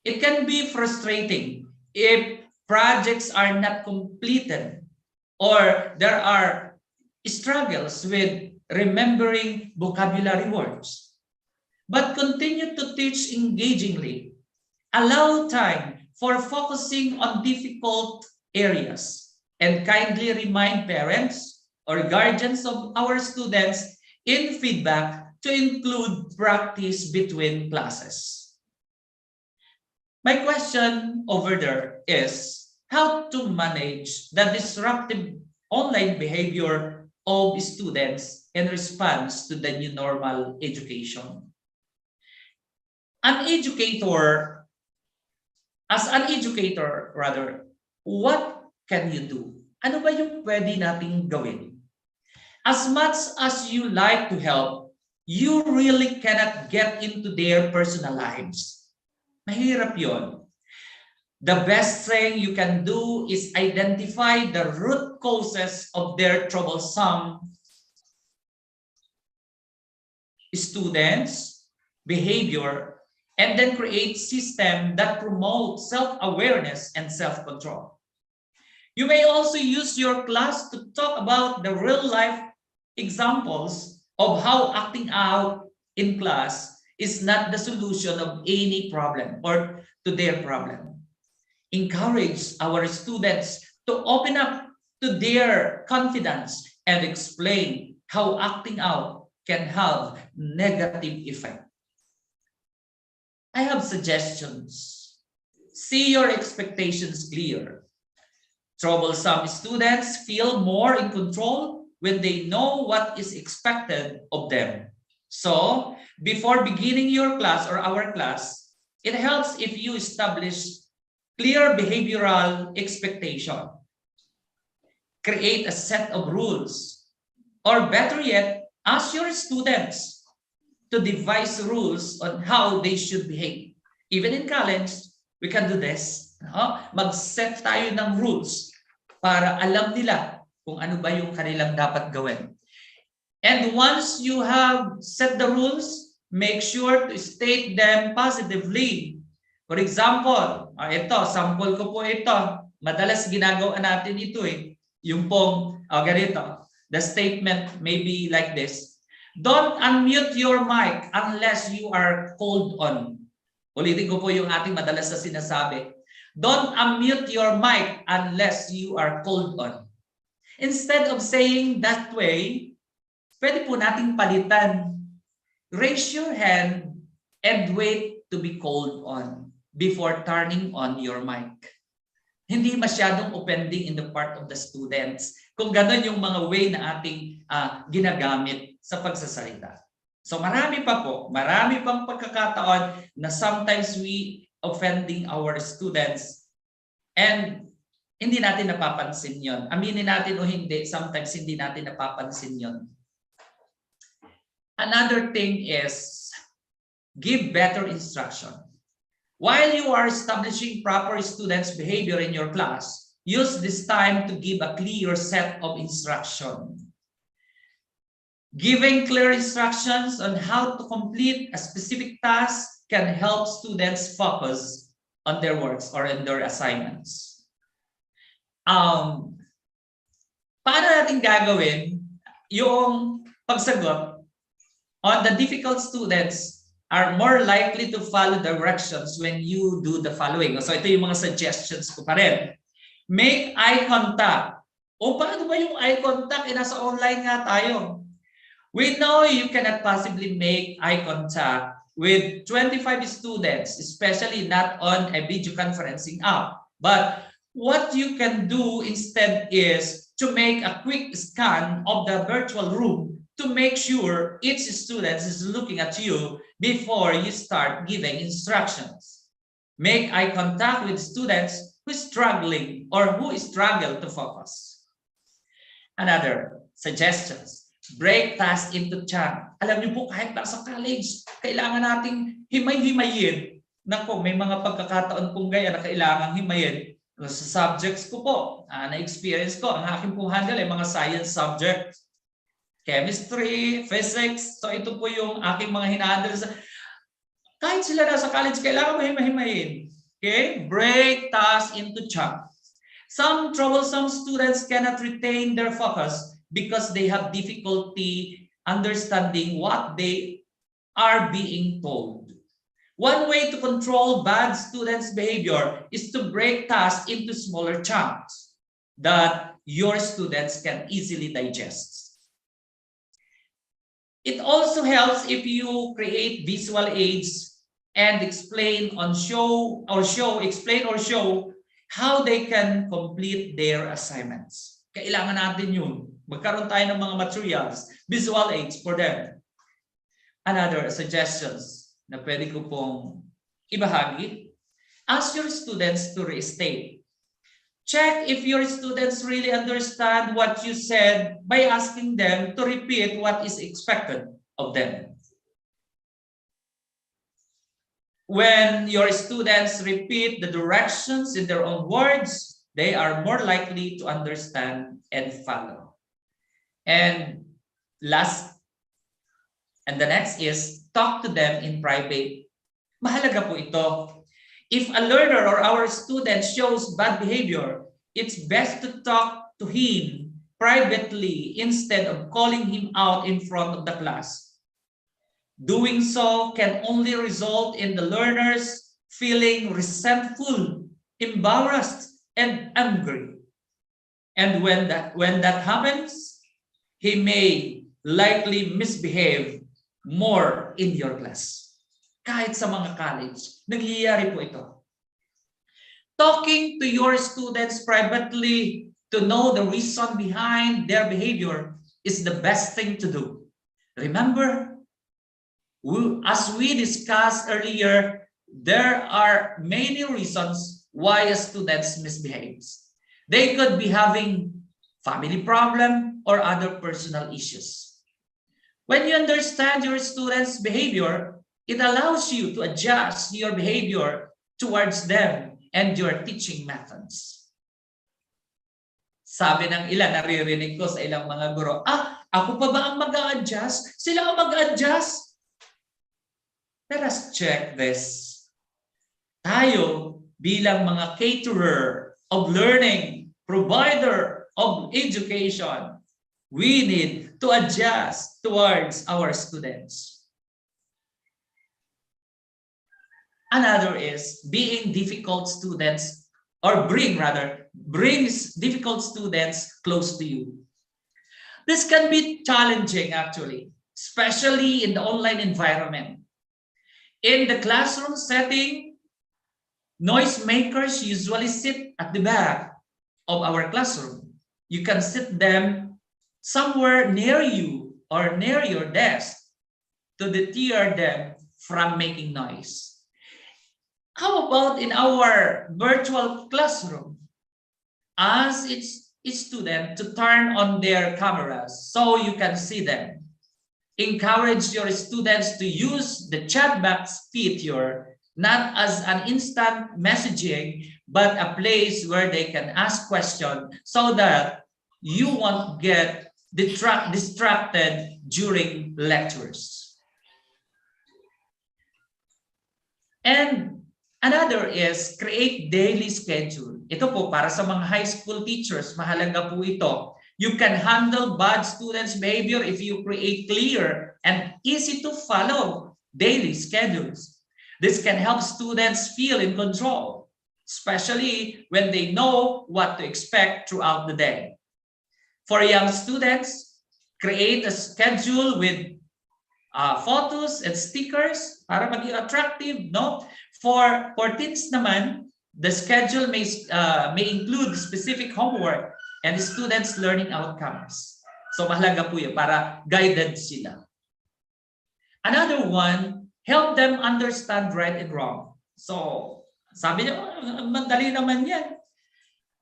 It can be frustrating if projects are not completed or there are struggles with remembering vocabulary words. but continue to teach engagingly. Allow time for focusing on difficult areas and kindly remind parents or guardians of our students in feedback to include practice between classes. My question over there is how to manage the disruptive online behavior of students in response to the new normal education. As an educator, what can you do? Ano ba yung pwede nating gawin? As much as you like to help, you really cannot get into their personal lives. Mahirap yun. The best thing you can do is identify the root causes of their troublesome students' behavior, and then create system that promote self-awareness and self-control. You may also use your class to talk about the real-life examples of how acting out in class is not the solution of any problem or to their problem. Encourage our students to open up to their confidence and explain how acting out can have negative effect. I have suggestions. See your expectations clear. Troublesome students feel more in control when they know what is expected of them. So, before beginning your class or our class, it helps if you establish clear behavioral expectation. Create a set of rules, or better yet, ask your students to devise rules on how they should behave. Even in college, we can do this. Mag-set tayo ng rules para alam nila kung ano ba yung kanilang dapat gawin. And once you have set the rules, make sure to state them positively. For example, ito, sample ko po ito. Madalas ginagawa natin ito eh. Yung pong, ganito. The statement may be like this. Don't unmute your mic unless you are called on. Ulitin ko po yung ating madalas na sinasabi. Don't unmute your mic unless you are called on. Instead of saying that way, pwede po nating palitan. Raise your hand and wait to be called on before turning on your mic. Hindi masyadong offending in the part of the students kung gano'n yung mga way na ating ginagamit sa pagsasalita. So marami pang pagkakataon na sometimes we offending our students and hindi natin napapansin yon. Aminin natin o hindi, sometimes hindi natin napapansin yon. Another thing is give better instruction. While you are establishing proper students' behavior in your class, use this time to give a clear set of instruction. Giving clear instructions on how to complete a specific task can help students focus on their works or in their assignments. Paano natin gagawin yung pagsagot on the difficult students are more likely to follow directions when you do the following. So ito yung mga suggestions ko pa rin. Make eye contact. O paano ba yung eye contact? Nasa online nga tayo. We know you cannot possibly make eye contact with 25 students, especially not on a video conferencing app. But what you can do instead is to make a quick scan of the virtual room to make sure each student is looking at you before you start giving instructions. Make eye contact with students who is struggling or who struggle to focus. Another suggestions. Break tasks into chunks. Alam niyo po, kahit nasa college, kailangan nating himay-himayin. Nako, may mga pagkakataon pong gaya na kailangan himayin. Sa subjects ko po, na-experience ko, ang aking pong handle ay mga science subjects. Chemistry, physics. So ito po yung aking mga hinahandle. Kahit sila nasa college, kailangan mo himahimayin. Okay? Break tasks into chunks. Some troublesome students cannot retain their focus because they have difficulty understanding what they are being told. One way to control bad students' behavior is to break tasks into smaller chunks that your students can easily digest. It also helps if you create visual aids and explain or show how they can complete their assignments. Kailangan natin yun. Magkaroon tayo ng mga materials, visual aids for them. Another suggestions na pwede ko pong ibahagi, ask your students to restate. Check if your students really understand what you said by asking them to repeat what is expected of them. When your students repeat the directions in their own words, they are more likely to understand and follow. And the next is talk to them in private. Mahalaga po ito. If a learner or our student shows bad behavior, it's best to talk to him privately instead of calling him out in front of the class. Doing so can only result in the learners feeling resentful, embarrassed, and angry. And when that happens, he may likely misbehave more in your class. Kahit sa mga college, nangyayari po ito. Talking to your students privately to know the reason behind their behavior is the best thing to do. Remember, as we discussed earlier, there are many reasons why a student misbehaves. They could be having family problem or other personal issues. When you understand your students' behavior, it allows you to adjust your behavior towards them and your teaching methods. Sabi ng ilan, naririnig ko sa ilang mga guro, ako pa ba ang mag-a-adjust? Sila ang mag-a-adjust? Let us check this. Tayo bilang mga caterer of learning, provider of education, we need to adjust towards our students. Another is being difficult students, or brings difficult students close to you. This can be challenging actually, especially in the online environment. In the classroom setting, noisemakers usually sit at the back of our classroom. You can sit them somewhere near you or near your desk to deter them from making noise. How about in our virtual classroom? Ask each student to turn on their cameras so you can see them. Encourage your students to use the chat box feature not as an instant messaging, but a place where they can ask questions so that you won't get distracted during lectures. And another is create daily schedule. Ito po para sa mga high school teachers, mahalaga po ito. You can handle bad students' behavior if you create clear and easy to follow daily schedules. This can help students feel in control, especially when they know what to expect throughout the day. For young students, create a schedule with photos and stickers para maging attractive, no? For teens naman, the schedule may include specific homework and students' learning outcomes. So mahalaga po yun para guided sila. Another one, help them understand right and wrong. So sabi niya, madali naman yan.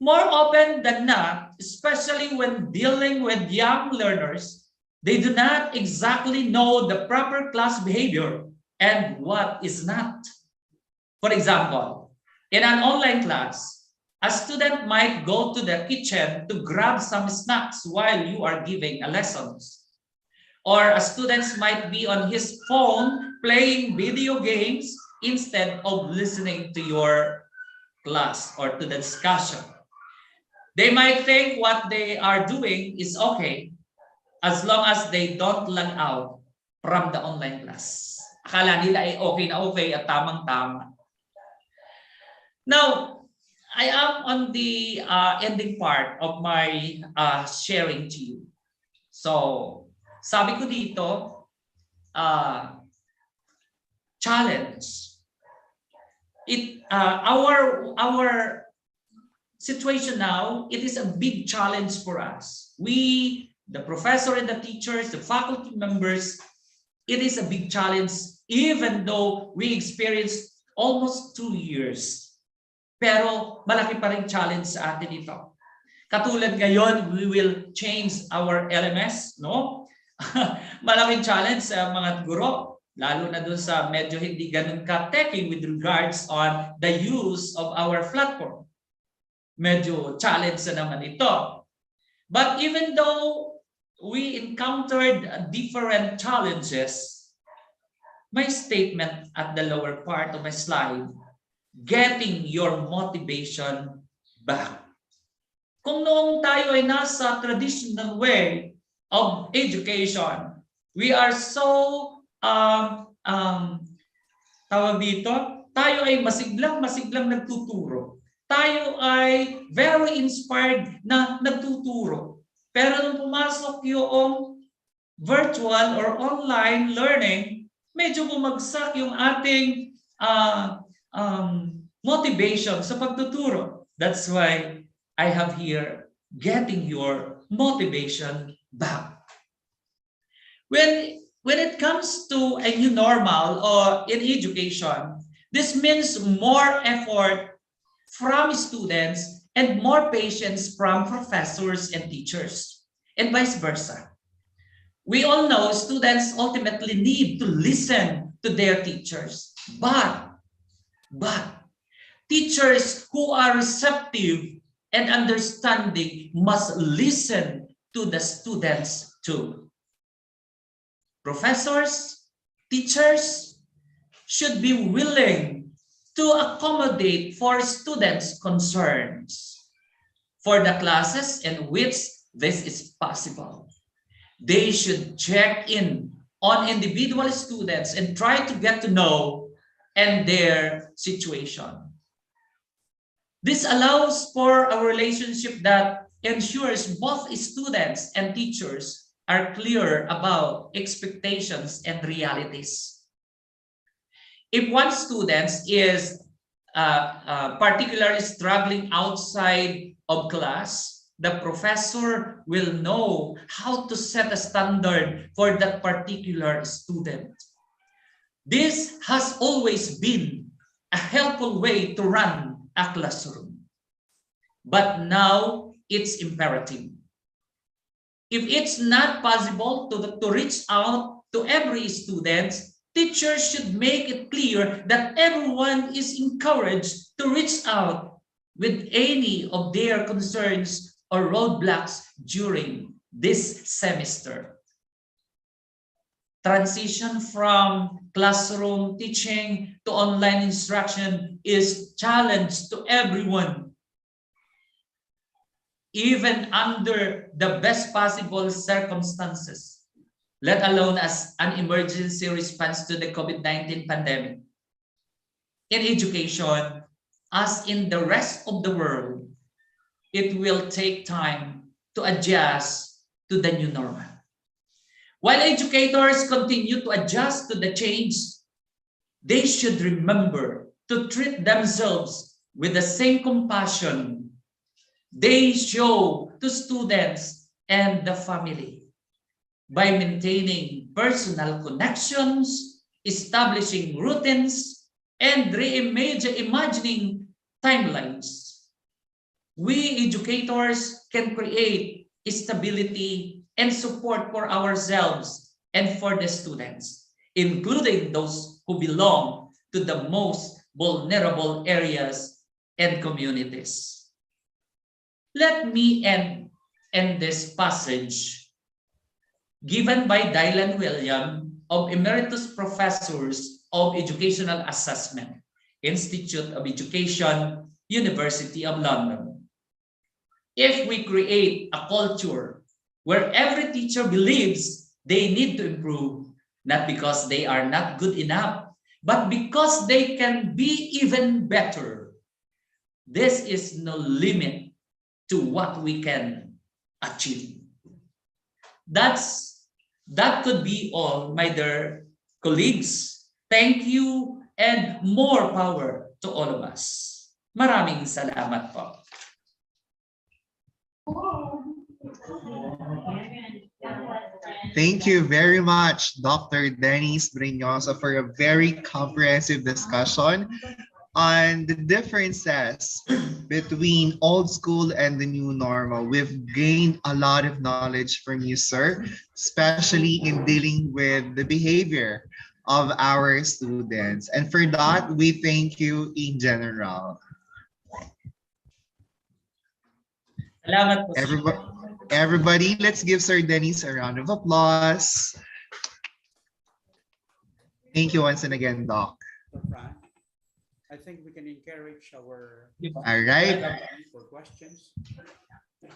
More often than not, especially when dealing with young learners, they do not exactly know the proper class behavior and what is not. For example, in an online class, a student might go to the kitchen to grab some snacks while you are giving a lessons. Or a student might be on his phone playing video games instead of listening to your class or to the discussion. They might think what they are doing is okay as long as they don't log out from the online class. Akala nila ay okay na okay at tamang-tama. Now, I am on the ending part of my sharing to you. So, sabi ko dito, challenge. Our situation now, it is a big challenge for us. We, the professor and the teachers, the faculty members, it is a big challenge even though we experienced almost 2 years. Pero malaki pa rin challenge sa atin ito. Katulad ngayon, we will change our LMS, no? Malaking challenge sa mga guro, lalo na dun sa medyo hindi ganun ka-techy with regards on the use of our platform. Medyo challenge na naman ito. But even though we encountered different challenges, my statement at the lower part of my slide, getting your motivation back. Kung noong tayo ay nasa traditional way of education, we are so tawag dito, tayo ay masiglang nagtuturo. Tayo ay very inspired na nagtuturo. Pero nung pumasok yung virtual or online learning, medyo bumagsak yung ating motivation sa pagtuturo. That's why I have here getting your motivation back. When it comes to a new normal or in education, this means more effort from students and more patience from professors and teachers, and vice versa. We all know students ultimately need to listen to their teachers, but teachers who are receptive and understanding must listen to the students too. Professors, teachers should be willing to accommodate for students' concerns. For the classes in which this is possible, they should check in on individual students and try to get to know and their situation. This allows for a relationship that ensures both students and teachers are clear about expectations and realities. If one student is particularly struggling outside of class, the professor will know how to set a standard for that particular student. This has always been a helpful way to run a classroom, but now it's imperative. If it's not possible to reach out to every student, teachers should make it clear that everyone is encouraged to reach out with any of their concerns or roadblocks during this semester. Transition from classroom teaching to online instruction is challenge to everyone. Even under the best possible circumstances, let alone as an emergency response to the COVID-19 pandemic. In education, as in the rest of the world, it will take time to adjust to the new normal. While educators continue to adjust to the change, they should remember to treat themselves with the same compassion they show to students and the family by maintaining personal connections, establishing routines, and reimagining timelines. We educators can create stability and support for ourselves and for the students, including those who belong to the most vulnerable areas and communities. Let me end this passage given by Dylan William of Emeritus Professors of Educational Assessment, Institute of Education, University of London. If we create a culture where every teacher believes they need to improve, not because they are not good enough, but because they can be even better. This is no limit to what we can achieve. That could be all, my dear colleagues. Thank you and more power to all of us. Maraming salamat po. Thank you very much, Dr. Dennis Brignosa, for a very comprehensive discussion on the differences between old school and the new normal. We've gained a lot of knowledge from you, sir, especially in dealing with the behavior of our students. And for that, we thank you in general. Salamat po. Everybody, let's give Sir Dennis a round of applause. Thank you once and again, Doc. I think we can encourage our All right. for questions.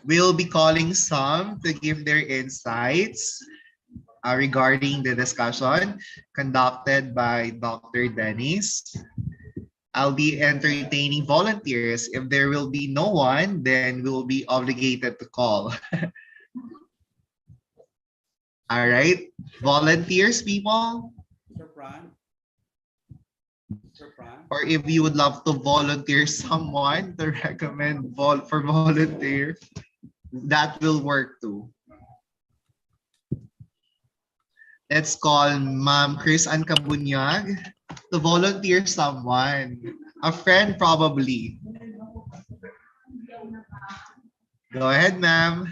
We'll be calling some to give their insights regarding the discussion conducted by Dr. Dennis. I'll be entertaining volunteers. If there will be no one, then we will be obligated to call. All right, volunteers, people. Or if you would love to volunteer someone to recommend for volunteer, that will work too. Let's call Ma'am Chris Ann Cabunyag to volunteer someone. A friend probably. Go ahead, ma'am.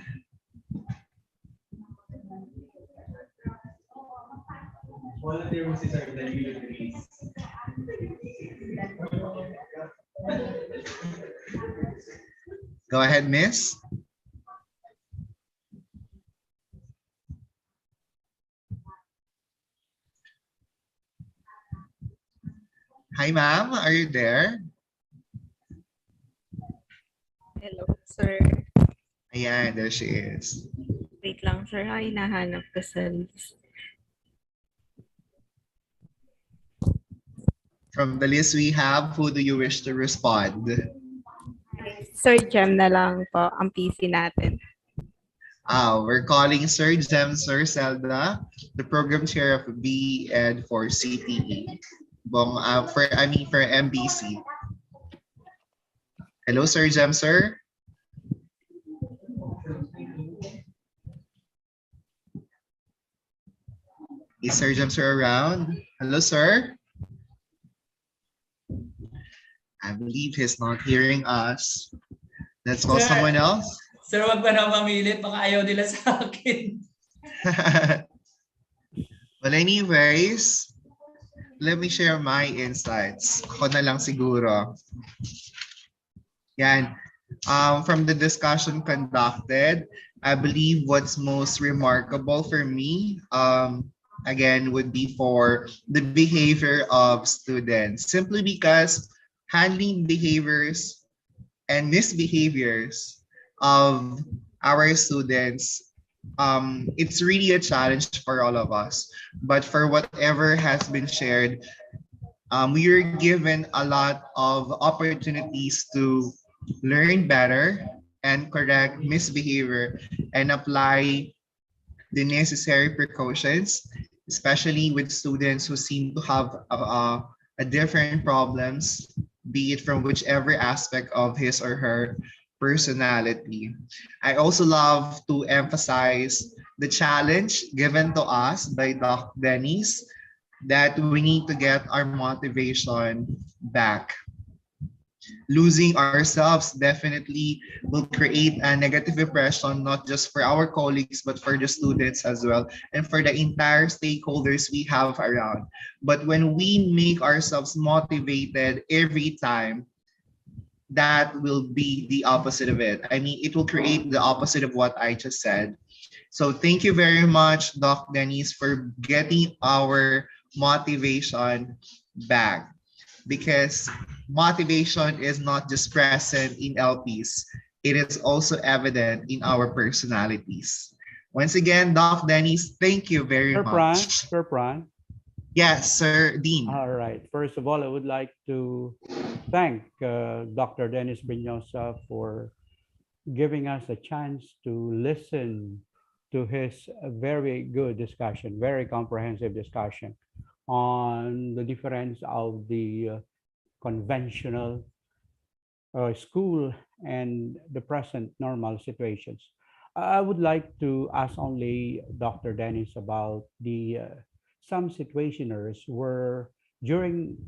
Volunteer mo si Sir Danilo Chris. Go ahead, miss. Hi, ma'am. Are you there? Hello, sir. Ayan, there she is. Wait lang, sir. Ay, hinahanap ko sa list. From the list we have, who do you wish to respond? Sir Jem na lang po, ang PC natin. We're calling Sir Jem, Sir Zelda, the program chair of B.Ed for CTE. For MBC. Hello, Sir Jem, sir. Is Sir Jem, sir, around? Hello, sir. I believe he's not hearing us. Let's call someone else. Sir, wag ba na mamilit? Baka ayaw nila sa akin. Well, anyways, let me share my insights. Ako na lang siguro. Yan. From the discussion conducted, I believe what's most remarkable for me, again, would be for the behavior of students. Simply because handling behaviors and misbehaviors of our students, it's really a challenge for all of us. But for whatever has been shared, we are given a lot of opportunities to learn better and correct misbehavior and apply the necessary precautions, especially with students who seem to have a different problems, be it from whichever aspect of his or her personality. I also love to emphasize the challenge given to us by Doc Dennis that we need to get our motivation back. Losing ourselves definitely will create a negative impression, not just for our colleagues, but for the students as well, and for the entire stakeholders we have around. But when we make ourselves motivated every time, that will be the opposite of it. I mean, it will create the opposite of what I just said. So thank you very much, Doc Dennis, for getting our motivation back. Because motivation is not just present in LPs, it is also evident in our personalities. Once again, Doc Dennis, thank you very much. Sir Pran. Yes, Sir Dean. All right. First of all, I would like to thank Dr. Dennis Brignosa for giving us a chance to listen to his very good discussion, very comprehensive discussion on the difference of the conventional school and the present normal situations. I would like to ask only Dr. Dennis about the some situationers were during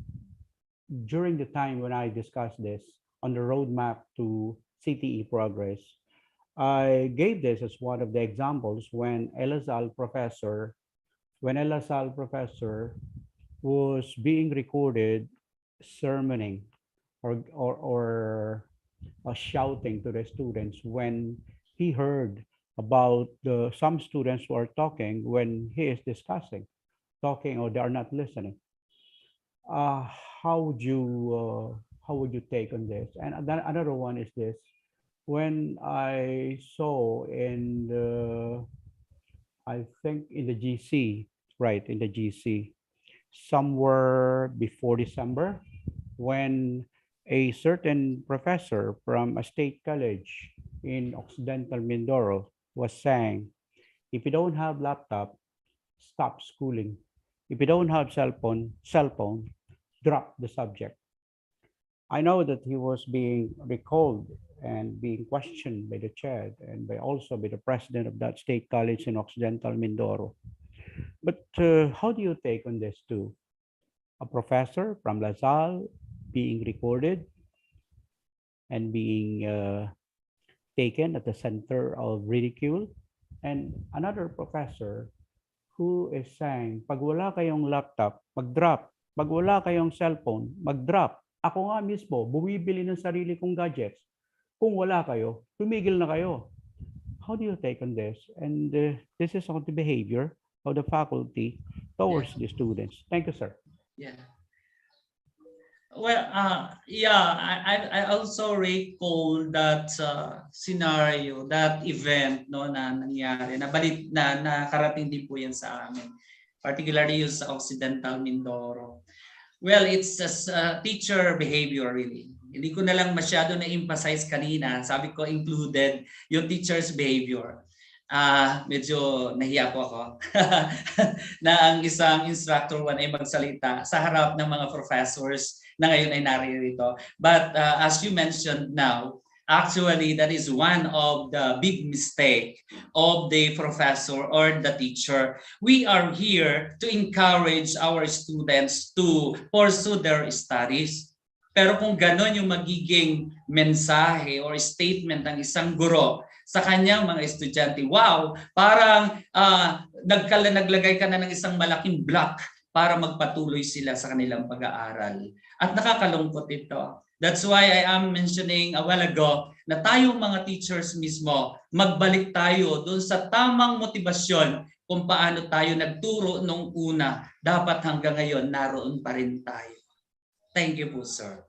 the time when I discussed this on the roadmap to CTE progress. I gave this as one of the examples when LaSalle professor was being recorded sermoning or shouting to the students when he heard about some students who are talking when he is discussing, talking or they are not listening. Uh, how would you take on this? And then another one is this: when I saw in the, I think in the GC, right, in the GC, somewhere before December, when a certain professor from a state college in Occidental Mindoro was saying, if you don't have laptop, stop schooling. If you don't have cell phone, drop the subject. I know that he was being recalled and being questioned by the chair and by also by the president of that state college in Occidental Mindoro. But how do you take on this too? A professor from LaSalle being recorded and being taken at the center of ridicule, and another professor who is saying, pag wala kayong laptop, mag-drop. Pag wala kayong cellphone, mag-drop. Ako nga mismo, bumibili ng sarili kong gadgets. Kung wala kayo, tumigil na kayo. How do you take on this? And this is on the behavior of the faculty towards the students. Thank you, sir. Yeah. Well, yeah, I also recall that scenario, that event no na nangyari, na nakarating din po yan sa amin, particularly yung sa Occidental Mindoro. Well, it's just teacher behavior really. Hindi ko na lang masyado na-emphasize kanina. Sabi ko included yung teacher's behavior. Medyo nahiya po ako na ang isang instructor one ay magsalita sa harap ng mga professors na ngayon ay naririto. But as you mentioned now, actually that is one of the big mistake of the professor or the teacher. We are here to encourage our students to pursue their studies. Pero kung gano'n yung magiging mensahe or statement ng isang guro sa kanyang mga estudyante, wow, parang naglagay ka na ng isang malaking block para magpatuloy sila sa kanilang pag-aaral. At nakakalungkot ito. That's why I am mentioning a while ago na tayong mga teachers mismo, magbalik tayo doon sa tamang motibasyon kung paano tayo nagturo nung una. Dapat hanggang ngayon naroon pa rin tayo. Thank you po, sir.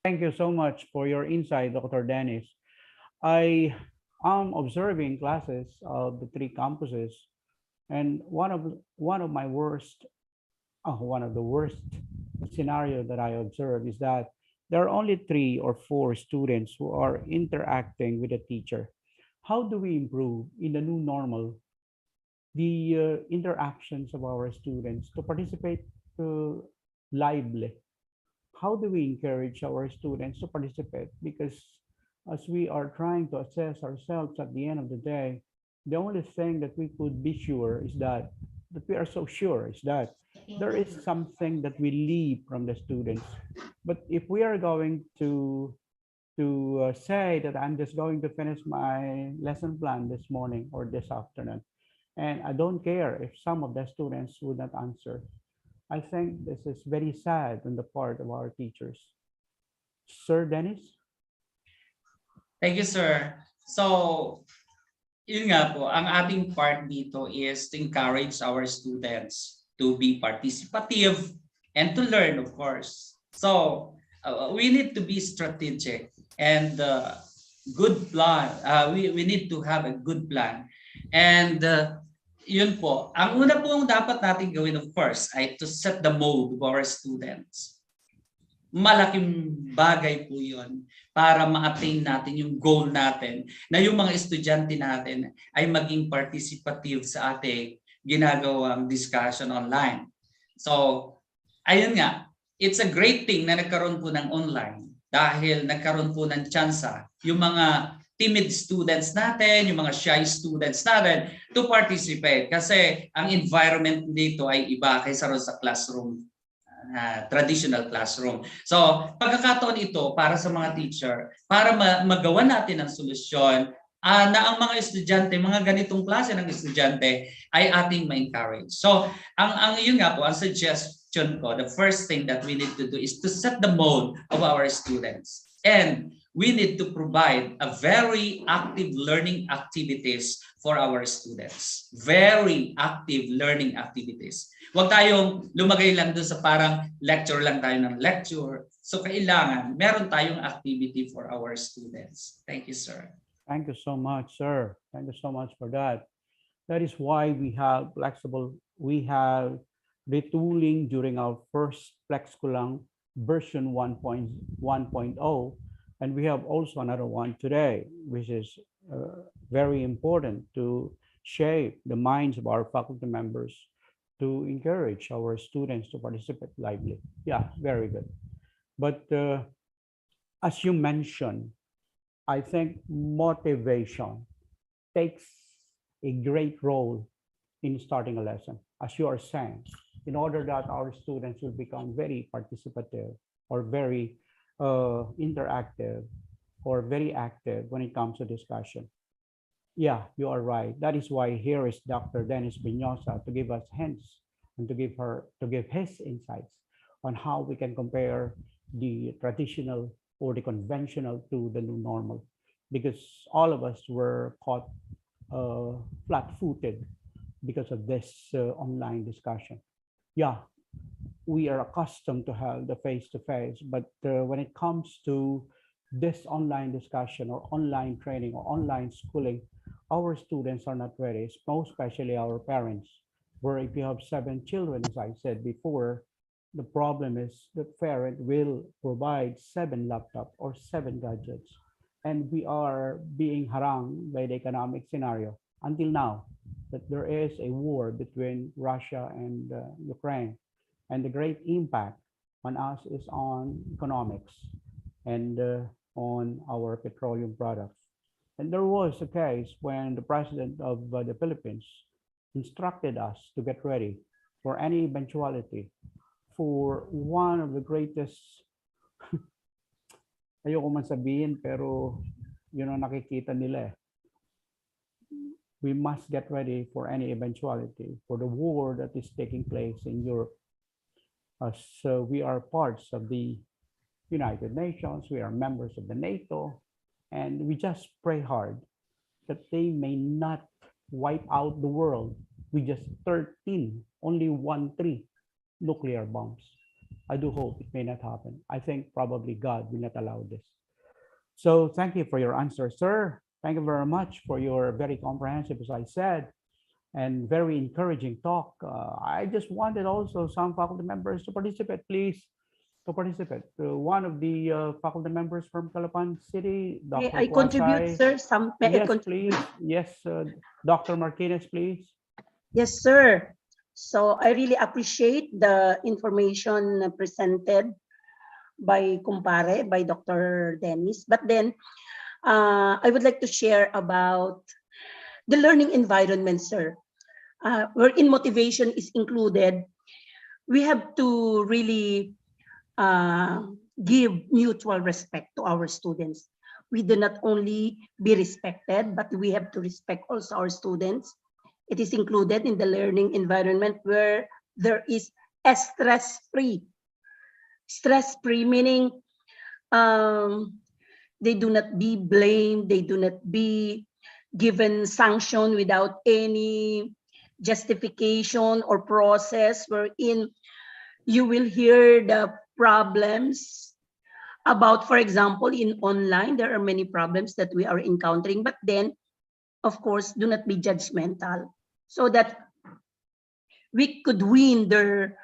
Thank you so much for your insight, Dr. Dennis. I am observing classes of the three campuses, and one of the worst scenario that I observe is that there are only 3 or 4 students who are interacting with a teacher. How do we improve in the new normal the interactions of our students to participate lively? How do we encourage our students to participate? Because as we are trying to assess ourselves at the end of the day, the only thing that we could be sure is that we are so sure is that there is something that we leave from the students. But if we are going to say that I'm just going to finish my lesson plan this morning or this afternoon, and I don't care if some of the students would not answer, I think this is very sad on the part of our teachers. Sir Dennis? Thank you, sir. So, yun nga po, ang ating part dito is to encourage our students to be participative and to learn, of course. So, we need to be strategic and good plan. We need to have a good plan. And yun po, ang una po dapat natin gawin of course ay to set the mode of our students. Malaking bagay po yun para ma-attain natin yung goal natin na yung mga estudyante natin ay maging participative sa ating ginagawang discussion online. So, ayun nga, it's a great thing na nagkaroon po ng online dahil nagkaroon po ng tsansa yung mga timid students natin, yung mga shy students natin to participate kasi ang environment dito ay iba kaysa ron sa classroom, traditional classroom. So, pagkakataon ito para sa mga teacher, para magawa natin ang solusyon na ang mga estudyante, mga ganitong klase ng estudyante ay ating ma-encourage. So, ang yun nga po, ang suggestion ko, the first thing that we need to do is to set the mode of our students. And we need to provide a very active learning activities for our students. Very active learning activities. Huwag tayong lumagay lang doon sa parang lecture lang tayo ng lecture. So kailangan meron tayong activity for our students. Thank you, sir. Thank you so much, sir. Thank you so much for that. That is why we have we have retooling during our first Flexkulang version 1.0. And we have also another one today, which is very important to shape the minds of our faculty members to encourage our students to participate lively. Yeah, very good. But as you mentioned, I think motivation takes a great role in starting a lesson, as you are saying, in order that our students will become very participative or very interactive or very active when it comes to discussion. Yeah, you are right. That is why here is Dr. Dennis Binosa to give us hints and to give his insights on how we can compare the traditional or the conventional to the new normal, because all of us were caught flat-footed because of this online discussion. Yeah, we are accustomed to have the face-to-face, but when it comes to this online discussion or online training or online schooling, our students are not ready, most especially our parents, where if you have 7 children, as I said before, the problem is the parent will provide 7 laptops or 7 gadgets. And we are being harangued by the economic scenario until now that there is a war between Russia and Ukraine. And the great impact on us is on economics and on our petroleum products. And there was a case when the president of the Philippines instructed us to get ready for any eventuality for one of the greatest, ayoko man sabihin, pero yun ang nakikita nila eh. We must get ready for any eventuality for the war that is taking place in Europe. So we are parts of the United Nations, we are members of the NATO, and we just pray hard that they may not wipe out the world with just 13, only 13 nuclear bombs. I do hope it may not happen. I think probably God will not allow this. So thank you for your answer, sir. Thank you very much for your very comprehensive, as I said, and very encouraging talk. I just wanted also some faculty members to participate, please, to participate. One of the faculty members from Calapan City, Dr. May I contribute, sir? Yes, please. Yes, Dr. Martinez, please. Yes, sir. So I really appreciate the information presented by Kumpare, by Dr. Dennis. But then I would like to share about the learning environment, sir. Wherein motivation is included, we have to really give mutual respect to our students. We do not only be respected, but we have to respect also our students. It is included in the learning environment where there is a stress-free. Stress-free meaning they do not be blamed, they do not be given sanction without any justification or process, wherein you will hear the problems about, for example, in online, there are many problems that we are encountering, but then, of course, do not be judgmental so that we could win their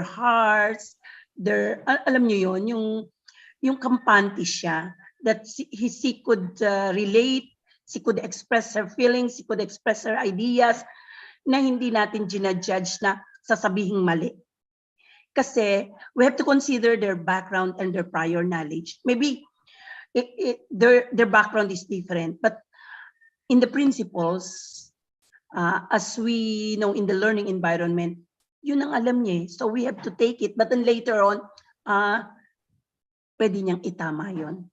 hearts, alam niyo yun, yung kampante siya, that she could relate, she could express her feelings, she could express her ideas, na hindi natin ginajudge na sasabihing mali. Kasi we have to consider their background and their prior knowledge. Maybe their background is different, but in the principles, as we know in the learning environment, yun ang alam niya. So we have to take it, but then later on, pwede niyang itama yun.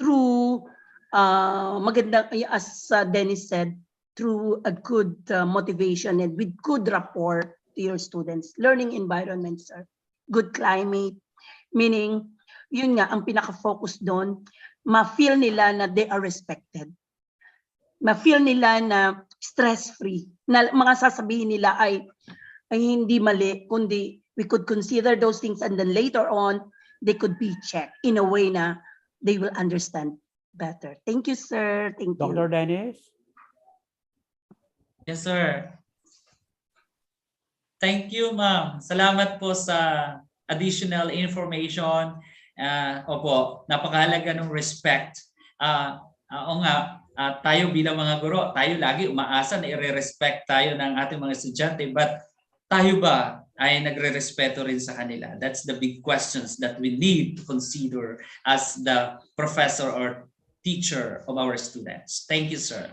Through maganda, as Dennis said, through a good motivation and with good rapport to your students. Learning environment, sir. Good climate. Meaning, yun nga, ang pinaka-focus doon, ma-feel nila na they are respected. Ma-feel nila na stress-free. Na mga sasabihin nila ay hindi mali, kundi we could consider those things and then later on, they could be checked in a way na they will understand better. Thank you, sir. Thank you. Dr. Dennis? Yes, sir. Thank you, ma'am. Salamat po sa additional information. Opo, napakahalaga ng respect. Oo nga, tayo bilang mga guro, tayo lagi umaasa na i-respect tayo ng ating mga estudyante. But tayo ba ay nagre-respeto rin sa kanila? That's the big questions that we need to consider as the professor or teacher of our students. Thank you, sir.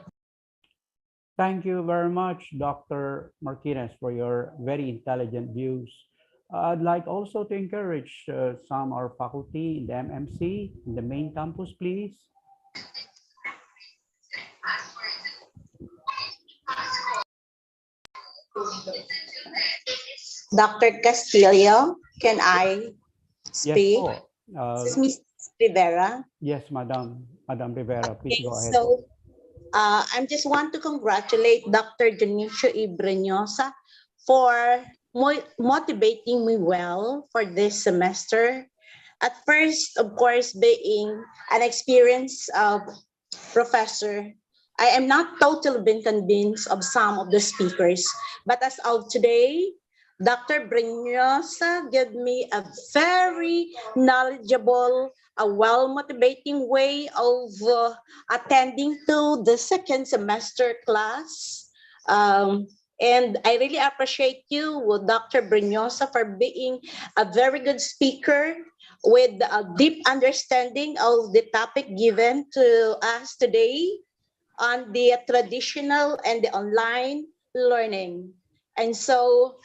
Thank you very much, Dr. Martinez, for your very intelligent views. I'd like also to encourage some of our faculty in the MMC, in the main campus, please. Dr. Castillo, can I speak? Yes, This is Ms. Rivera. yes, Madam Rivera, please go ahead. So, I just want to congratulate Dr. Dionisio Ibreñosa for motivating me well for this semester. At first, of course, being an experienced professor, I am not totally been convinced of some of the speakers, but as of today, Dr. Breñosa gave me a very knowledgeable, a well-motivating way of attending to the second semester class. And I really appreciate you, Dr. Breñosa, for being a very good speaker with a deep understanding of the topic given to us today on the traditional and the online learning. And so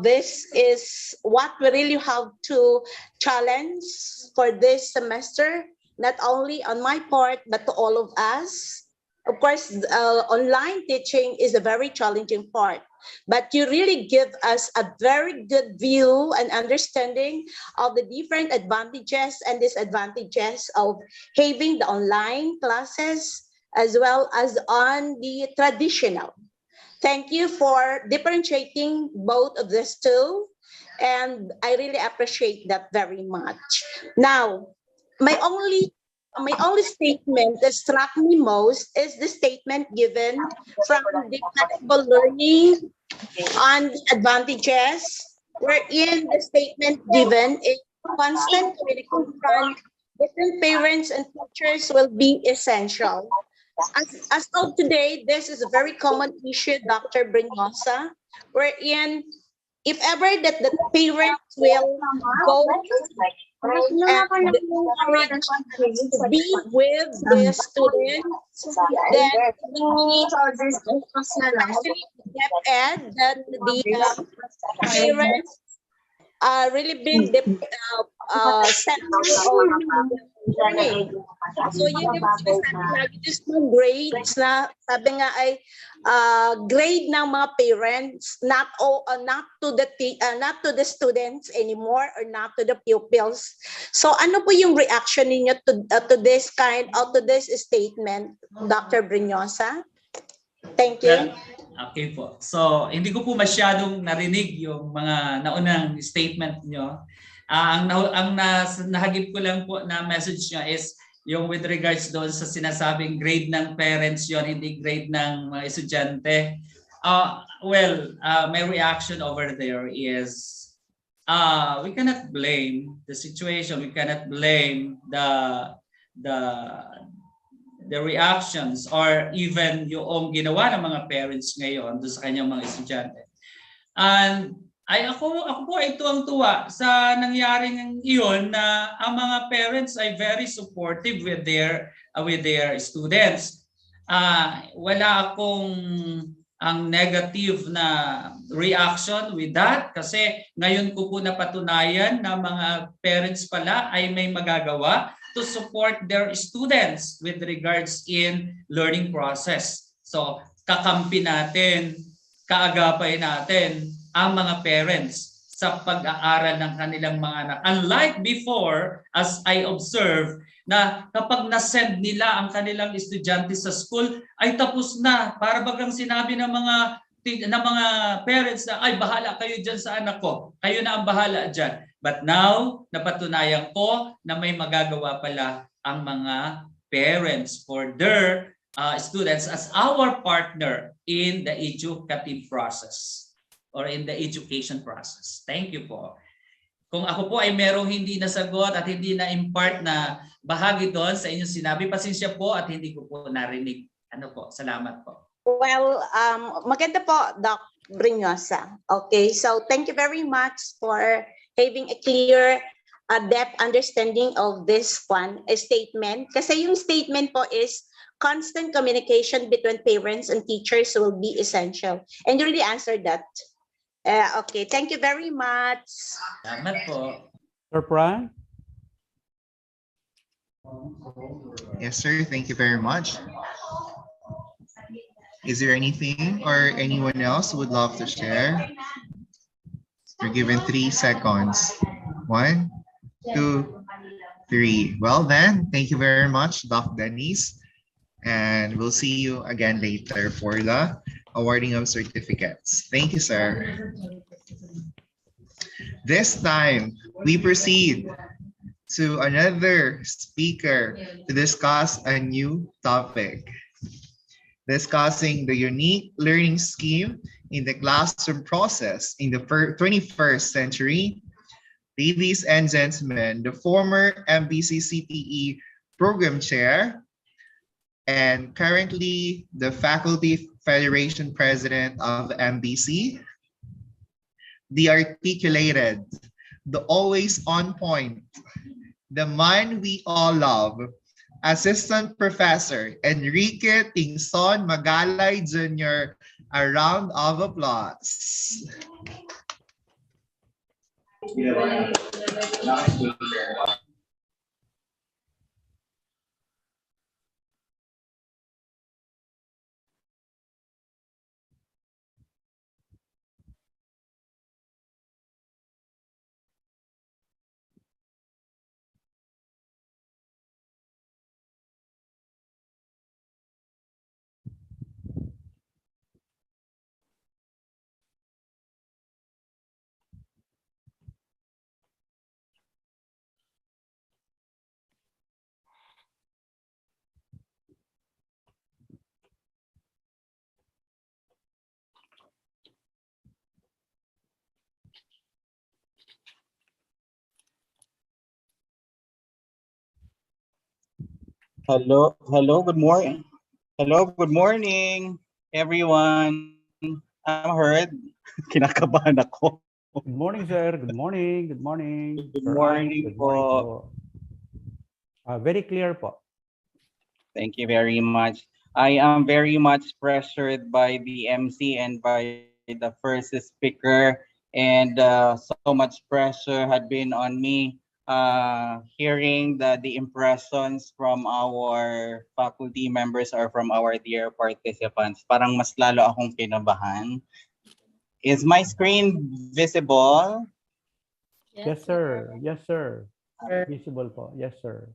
this is what we really have to challenge for this semester, not only on my part, but to all of us. Of course, online teaching is a very challenging part, but you really give us a very good view and understanding of the different advantages and disadvantages of having the online classes as well as on the traditional. Thank you for differentiating both of these two, and I really appreciate that very much. Now, my only statement that struck me most is the statement given from the flexible learning on the advantages, wherein the statement given is constant communication from different parents and teachers will be essential. As of today, this is a very common issue, Dr. Breñosa, wherein if ever that the parents will go and to be with the students, then we actually get that the parents really been the center of learning. So yun yung sinasabi lagi just ng grades na sabi nga ay grade ng mga parents, not to the students anymore or not to the pupils. So ano po yung reaction ninyo to this statement, Dr. Breñosa? Thank you. Okay po. So hindi ko po masyadong narinig yung mga naunang statement nyo. Nahagip ko lang po na message niya is yung with regards doon sa sinasabing grade ng parents yon, hindi grade ng mga estudyante. My reaction over there is we cannot blame the situation. We cannot blame the reactions or even yung ginawa ng mga parents ngayon doon sa kanyang mga estudyante. And ako po ay tuwang-tuwa sa nangyaring iyon na ang mga parents ay very supportive with their students. Wala akong ang negative na reaction with that kasi ngayon ko po napatunayan na mga parents pala ay may magagawa to support their students with regards in learning process. So kakampi natin, kaagapay natin ang mga parents sa pag-aaral ng kanilang mga anak. Unlike before, as I observe, na kapag na-send nila ang kanilang estudyante sa school, ay tapos na. Para bagang sinabi ng mga parents na, ay bahala kayo dyan sa anak ko. Kayo na ang bahala dyan. But now, napatunayan ko na may magagawa pala ang mga parents for their students as our partner in the educative process or in the education process. Thank you po. Kung ako po ay merong hindi nasagot at hindi na-impart na bahagi doon sa inyong sinabi, pasensya po at hindi ko po narinig. Salamat po. Well, maganda po, Doc Brinyosa. Okay, so thank you very much for having a clear, depth understanding of this statement. Kasi yung statement po is constant communication between parents and teachers will be essential. And you really answered that. Okay, thank you very much. Salamat po. Sir Pran? Yes, sir. Thank you very much. Is there anything or anyone else who would love to share? You're given 3 seconds. 1, 2, 3. Well then, thank you very much, Doc Denise. And we'll see you again later for the awarding of certificates. Thank you, sir. This time, we proceed to another speaker to discuss a new topic, discussing the unique learning scheme in the classroom process in the 21st century. Ladies and gentlemen, the former MBC CTE program chair and currently the Faculty Federation President of the MBC, the articulated, the always on point, the man we all love, Assistant Professor Enrique Tingson Magalay Jr. A round of applause. Hello, good morning. Hello, good morning, everyone. I'm heard. Kinakabahan ako. Good morning, sir. Good morning. Good morning. Good Sir morning Good morning po. po. Very clear po. Thank you very much. I am very much pressured by the MC and by the first speaker, and so much pressure had been on me hearing the impressions from our faculty members or from our dear participants. Parang mas lalo akong kinabahan. Is my screen visible? Yes, sir. Yes, sir. Visible po. Yes, sir.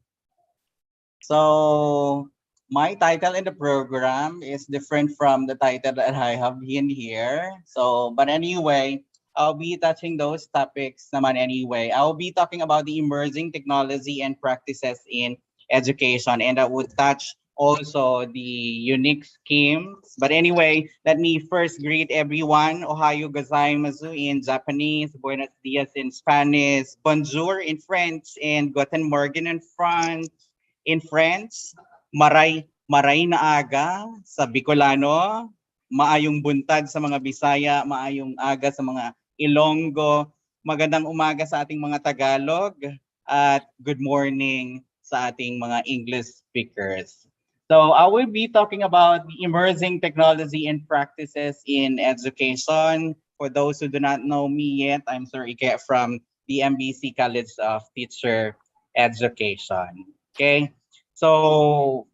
So my title in the program is different from the title that I have in here. So, but anyway, I'll be touching those topics naman anyway. I'll be talking about the emerging technology and practices in education, and I would touch also the unique schemes. But anyway, let me first greet everyone. Ohayo gozaimasu in Japanese, buenos dias in Spanish, bonjour in French, and guten morgen in France. In French, maray na aga sa Bicolano, maayong buntag sa mga Bisaya, maayong aga sa mga Ilonggo, magandang umaga sa ating mga Tagalog, at good morning sa ating mga English speakers. So I will be talking about the emerging technology and practices in education. For those who do not know me yet, I'm Sir Ike from the MBC College of Teacher Education. Okay, so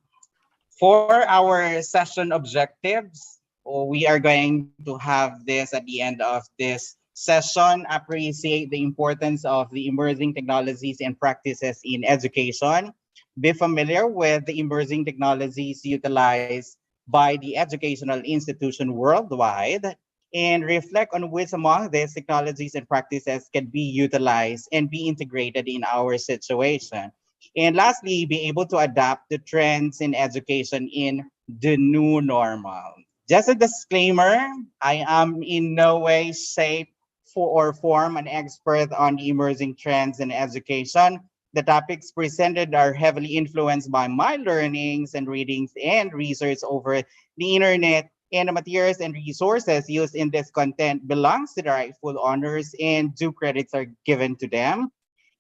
for our session objectives, we are going to have this at the end of this session. Appreciate the importance of the emerging technologies and practices in education. Be familiar with the emerging technologies utilized by the educational institution worldwide, and reflect on which among these technologies and practices can be utilized and be integrated in our situation. And lastly, be able to adapt the trends in education in the new normal. Just a disclaimer, I am in no way, shape, or form an expert on the emerging trends in education. The topics presented are heavily influenced by my learnings and readings and research over the internet, and the materials and resources used in this content belongs to the rightful owners and due credits are given to them.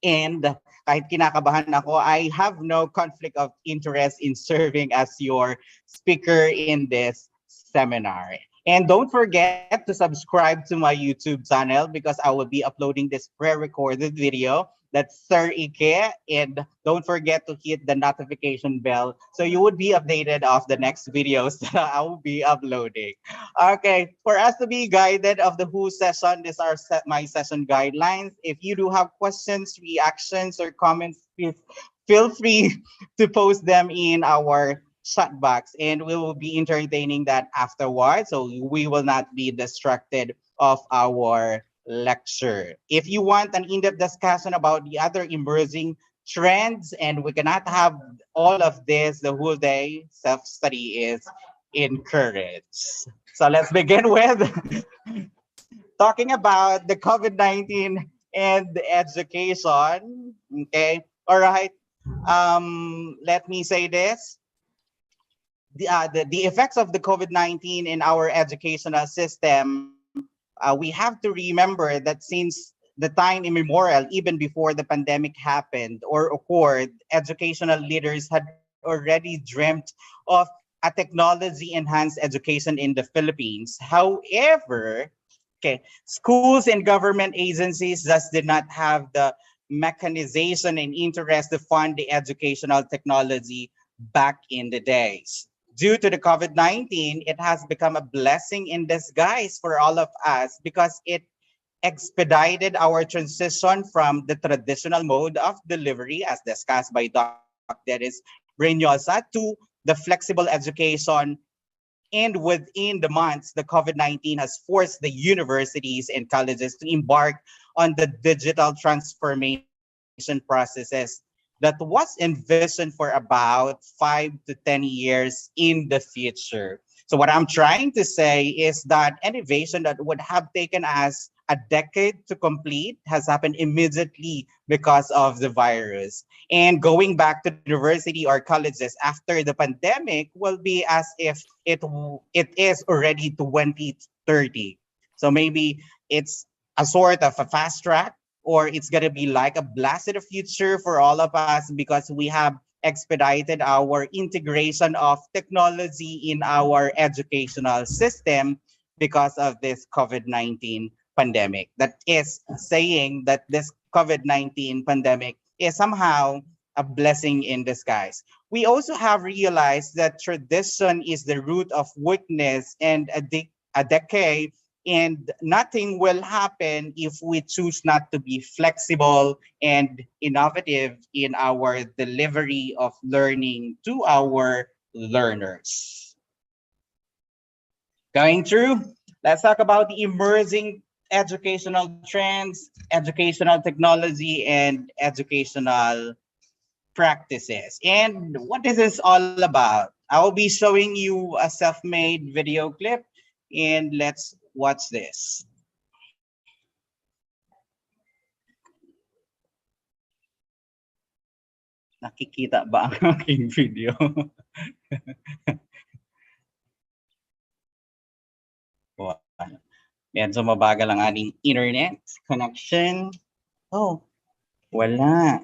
And kahit kinakabahan ako, I have no conflict of interest in serving as your speaker in this seminar. And don't forget to subscribe to my YouTube channel because I will be uploading this pre-recorded video. That's Sir Ike. And don't forget to hit the notification bell so you would be updated of the next videos that I will be uploading. Okay, for us to be guided of the who session, these are my session guidelines. If you do have questions, reactions, or comments, please feel free to post them in our chat box, and we will be entertaining that afterwards. So we will not be distracted of our lecture. If you want an in-depth discussion about the other emerging trends, and we cannot have all of this the whole day, self-study is encouraged. So let's begin with talking about the COVID-19 and the education. Okay, all right. Let me say this. The effects of the COVID-19 in our educational system, we have to remember that since the time immemorial, even before the pandemic happened or occurred, educational leaders had already dreamt of a technology-enhanced education in the Philippines. However, okay, schools and government agencies just did not have the mechanization and interest to fund the educational technology back in the days. Due to the COVID-19, it has become a blessing in disguise for all of us because it expedited our transition from the traditional mode of delivery, as discussed by Dr. Brignosa, to the flexible education. And within the months, the COVID-19 has forced the universities and colleges to embark on the digital transformation processes that was envisioned for about 5 to 10 years in the future. So what I'm trying to say is that innovation that would have taken us a decade to complete has happened immediately because of the virus. And going back to university or colleges after the pandemic will be as if it is already 2030. So maybe it's a sort of a fast track, or it's going to be like a blast of the future for all of us because we have expedited our integration of technology in our educational system because of this COVID-19 pandemic. That is saying that this COVID-19 pandemic is somehow a blessing in disguise. We also have realized that tradition is the root of weakness and a decay, and nothing will happen if we choose not to be flexible and innovative in our delivery of learning to our learners. Going through, let's talk about the emerging educational trends, educational technology, and educational practices. And what this is all about, I will be showing you a self-made video clip, and let's watch this. Nakikita ba ang aking video? Wow. Medyo mabagal ang ating internet connection. Oh, wala.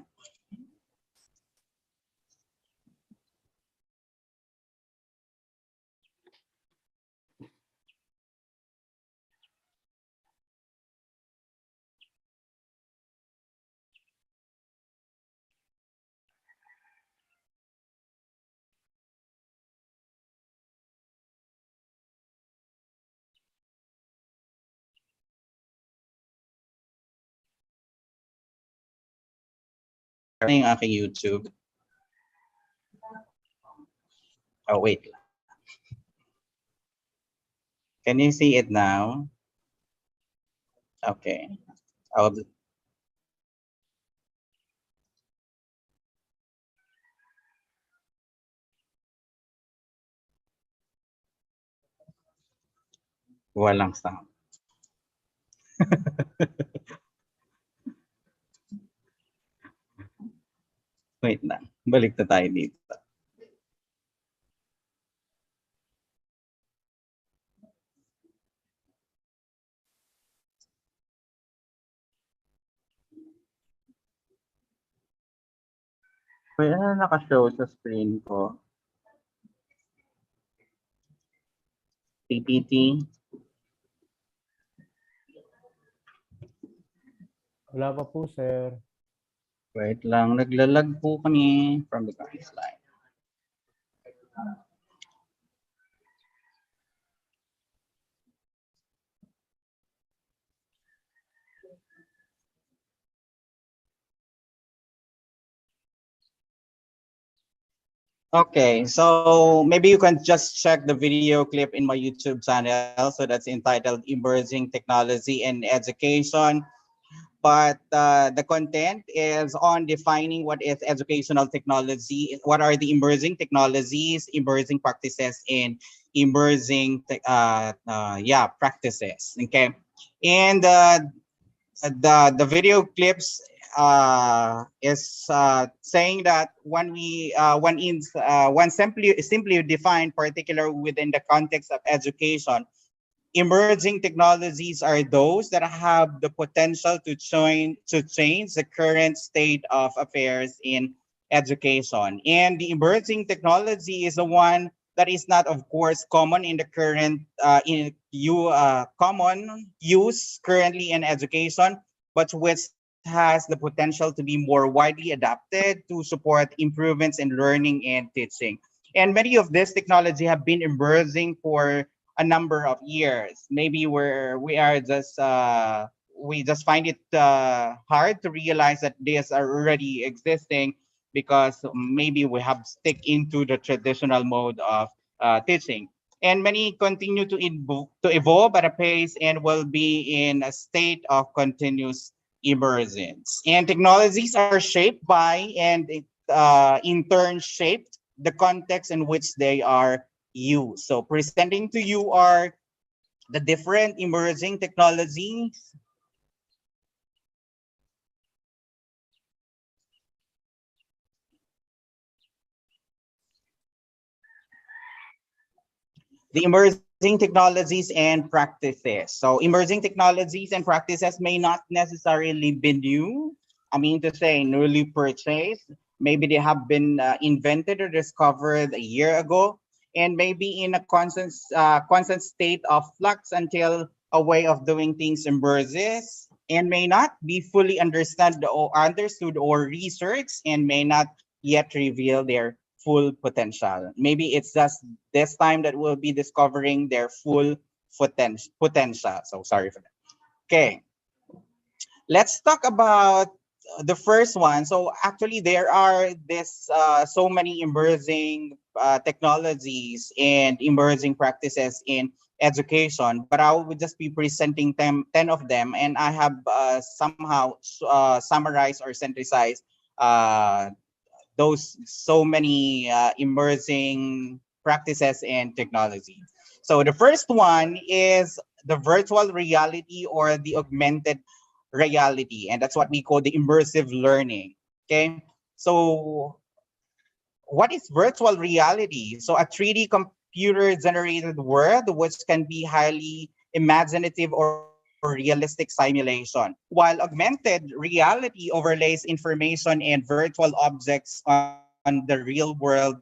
Ano yung aking YouTube? Oh, wait. Can you see it now? Okay. I'll walang sound. Wait lang. Balik na tayo dito. Wait, ano naka-show sa screen ko? PPT. Wala pa po, sir. Wait lang, naglalag po kami from the current slide. Okay, so maybe you can just check the video clip in my YouTube channel. So that's entitled Emerging Technology and Education. But the content is on defining what is educational technology, what are the emerging technologies, emerging practices, and emerging practices. Okay, and the video clips is saying that when simply defined, particular within the context of education, emerging technologies are those that have the potential to change the current state of affairs in education. And the emerging technology is the one that is not, of course, common in the current common use currently in education, but which has the potential to be more widely adapted to support improvements in learning and teaching. And many of this technology have been emerging for a number of years. Maybe we just find it hard to realize that these are already existing because maybe we have stick into the traditional mode of teaching. And many continue to evolve at a pace and will be in a state of continuous emergence. And technologies are shaped by and in turn shaped the context in which they are used. So presenting to you are the different emerging technologies. The emerging technologies and practices. So emerging technologies and practices may not necessarily be new. I mean to say newly purchased. Maybe they have been invented or discovered a year ago, and maybe in a constant state of flux until a way of doing things emerges, and may not be fully understood or researched, and may not yet reveal their full potential. Maybe it's just this time that we'll be discovering their full potential. So sorry for that. Okay, let's talk about the first one. So actually there are so many emerging technologies and emerging practices in education, but I would just be presenting 10 of them, and I have somehow summarized or synthesized those so many emerging practices and technology. So the first one is the virtual reality or the augmented reality, and that's what we call the immersive learning. Okay, so what is virtual reality? So a 3D computer generated world which can be highly imaginative or realistic simulation, while augmented reality overlays information and virtual objects on the real world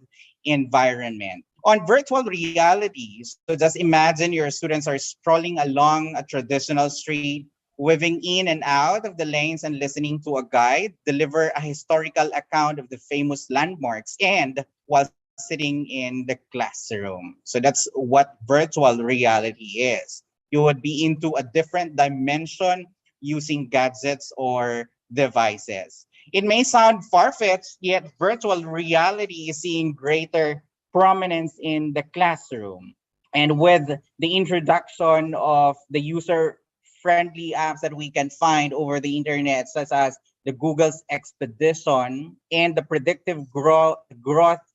environment. On virtual reality, so just imagine your students are strolling along a traditional street, weaving in and out of the lanes and listening to a guide deliver a historical account of the famous landmarks, and while sitting in the classroom. So that's what virtual reality is. You would be into a different dimension using gadgets or devices. It may sound far-fetched, yet virtual reality is seeing greater prominence in the classroom. And with the introduction of the user-friendly apps that we can find over the internet, such as the Google's Expedition and the predictive growth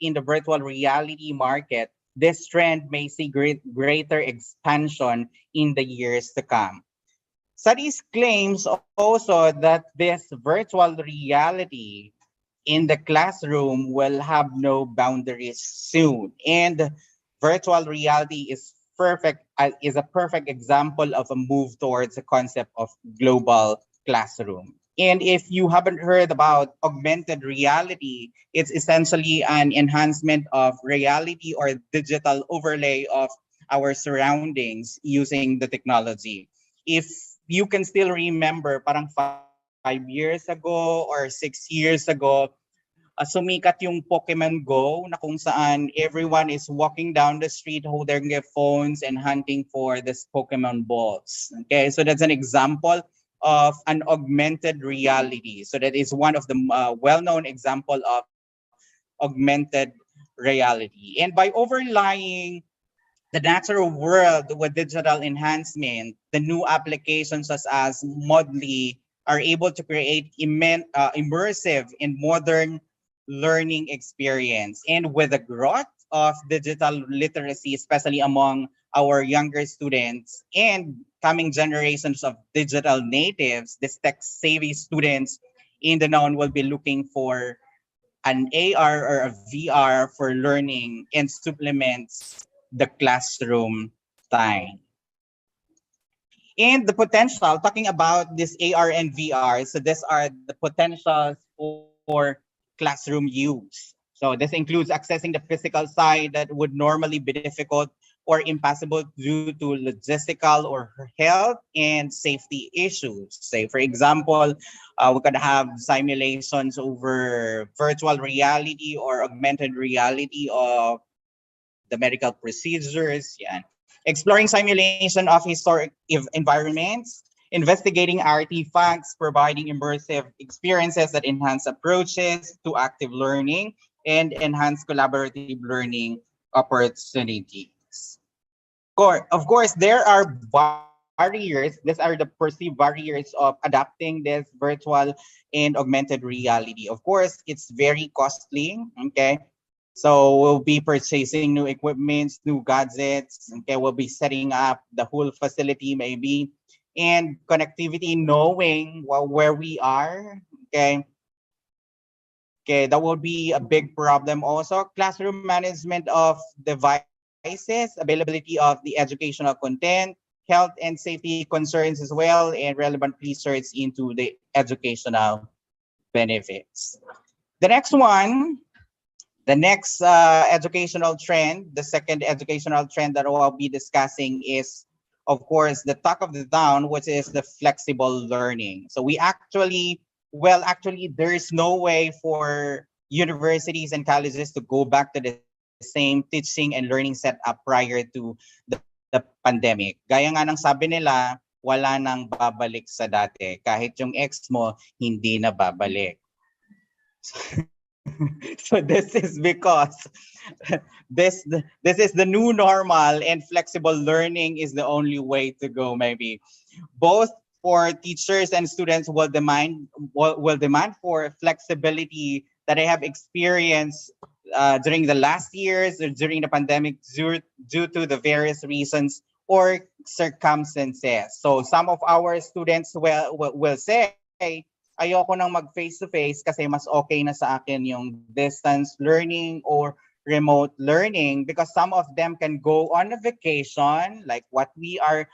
in the virtual reality market, this trend may see greater expansion in the years to come. Studies claims also that this virtual reality in the classroom will have no boundaries soon, and virtual reality is a perfect example of a move towards the concept of global classroom. And if you haven't heard about augmented reality, it's essentially an enhancement of reality or digital overlay of our surroundings using the technology. If you can still remember, parang 5 years ago or 6 years ago, sumikat yung Pokemon Go na kung saan everyone is walking down the street holding their phones and hunting for this Pokemon balls. Okay, so that's an example of an augmented reality. So that is one of the well-known example of augmented reality. And by overlying the natural world with digital enhancement, the new applications such as Modly are able to create immersive and modern learning experience. And with the growth of digital literacy, especially among our younger students and coming generations of digital natives, these tech-savvy students in the known will be looking for an AR or a VR for learning and supplements the classroom time. And the potential, talking about this AR and VR, so these are the potentials for classroom use. So this includes accessing the physical side that would normally be difficult or impossible due to logistical or health and safety issues. Say, for example, we could have simulations over virtual reality or augmented reality of the medical procedures, yeah. Exploring simulation of historic environments, investigating artifacts, providing immersive experiences that enhance approaches to active learning and enhance collaborative learning opportunities. Of course, there are barriers. These are the perceived barriers of adapting this virtual and augmented reality. Of course, it's very costly. Okay. So we'll be purchasing new equipments, new gadgets. Okay, we'll be setting up the whole facility maybe, and connectivity, knowing where we are. Okay, okay, that will be a big problem. Also, classroom management of devices, availability of the educational content, health and safety concerns as well, and relevant research into the educational benefits. The next one. The next educational trend, the second educational trend that I'll be discussing is, of course, the talk of the town, which is the flexible learning. So we actually, there is no way for universities and colleges to go back to the same teaching and learning setup prior to the pandemic. Gaya nga ng sabi nila, wala nang babalik sa dati. Kahit yung ex mo, hindi na babalik. So this is because this this is the new normal, and flexible learning is the only way to go. Maybe both for teachers and students will demand for flexibility that I have experienced during the last years or during the pandemic due to the various reasons or circumstances. So some of our students will say, ayoko nang mag face-to-face kasi mas okay na sa akin yung distance learning or remote learning, because some of them can go on a vacation, like what we are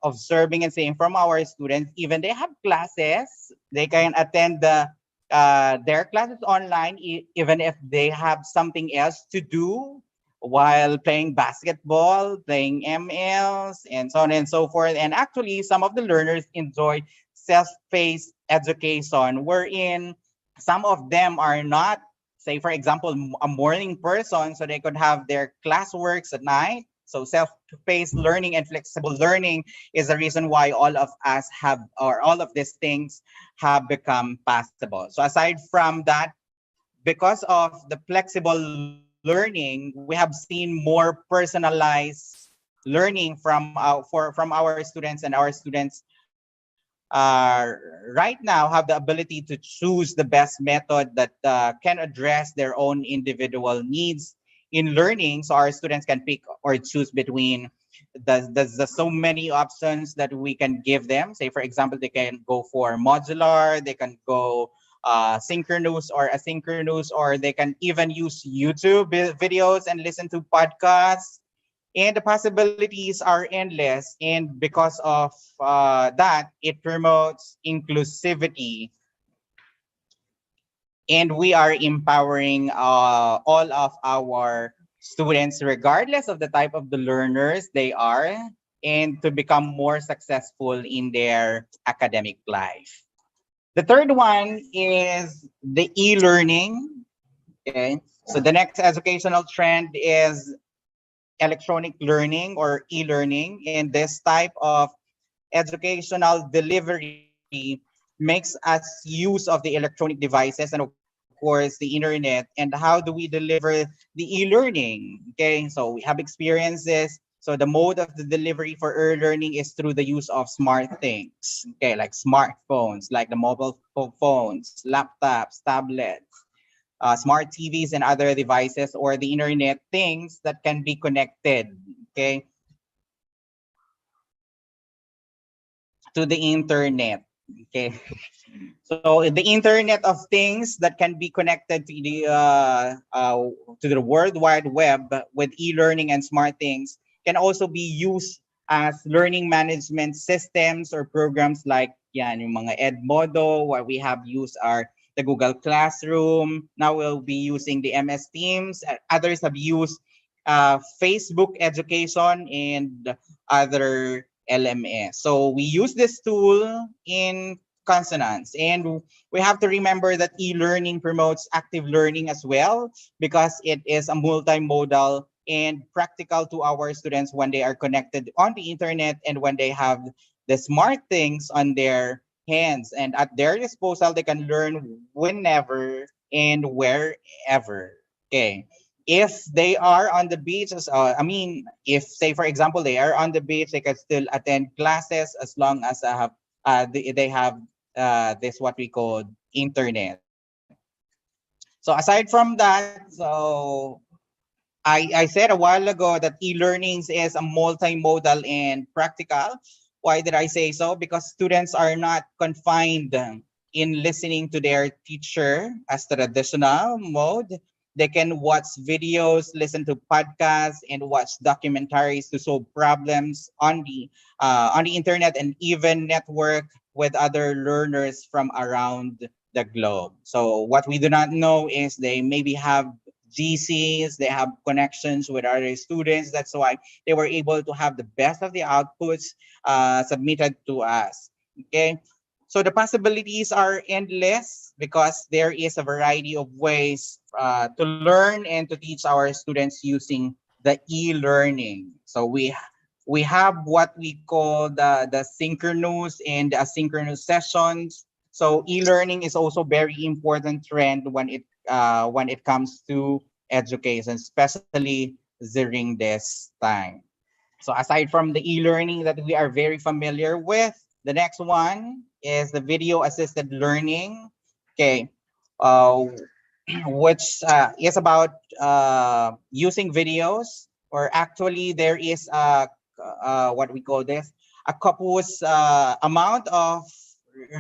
observing and seeing from our students. Even they have classes, they can attend their classes online, even if they have something else to do while playing basketball, playing MLs, and so on and so forth. And actually, some of the learners enjoy self-paced education, wherein some of them are not, say, for example, a morning person, so they could have their classworks at night. So self-paced learning and flexible learning is the reason why all of us have, or all of these things have become possible. So aside from that, because of the flexible learning, we have seen more personalized learning from our students, and our students right now have the ability to choose the best method that can address their own individual needs in learning. So our students can pick or choose between the so many options that we can give them. Say, for example, they can go for modular, they can go synchronous or asynchronous, or they can even use YouTube videos and listen to podcasts, and the possibilities are endless. And because of that, it promotes inclusivity, and we are empowering all of our students, regardless of the type of the learners they are, and to become more successful in their academic life. The third one is the e-learning. Okay, so the next educational trend is electronic learning or e-learning, and this type of educational delivery makes us use of the electronic devices and of course the internet. And how do we deliver the e-learning? Okay, so we have experiences. So the mode of the delivery for e-learning is through the use of smart things, okay, like smartphones, like the mobile phones, laptops, tablets, smart TVs, and other devices, or the internet things that can be connected, okay, to the internet. Okay. So the internet of things that can be connected to the World Wide Web with e-learning and smart things can also be used as learning management systems or programs like yan, yung mga Edmodo. What we have used are the Google Classroom. Now we'll be using the MS Teams. Others have used Facebook Education and other LMS. So we use this tool in consonants, and we have to remember that e-learning promotes active learning as well, because it is a multimodal and practical to our students when they are connected on the internet and when they have the smart things on their hands and at their disposal. They can learn whenever and wherever. Okay, if they are on the beach, if say for example they are on the beach, they can still attend classes as long as they have this what we call internet. So aside from that, so I said a while ago that e-learnings is a multimodal and practical. Why did I say so? Because students are not confined in listening to their teacher as traditional mode. They can watch videos, listen to podcasts, and watch documentaries to solve problems on the internet, and even network with other learners from around the globe. So what we do not know is they maybe have GCs, they have connections with other students. That's why they were able to have the best of the outputs submitted to us. Okay, so the possibilities are endless because there is a variety of ways to learn and to teach our students using the e-learning. So we have what we call the synchronous and the asynchronous sessions. So e-learning is also very important trend when it comes to education, especially during this time. So aside from the e-learning that we are very familiar with, the next one is the video assisted learning. Okay. Uh, which is about using videos, or actually there is what we call this, a copious amount of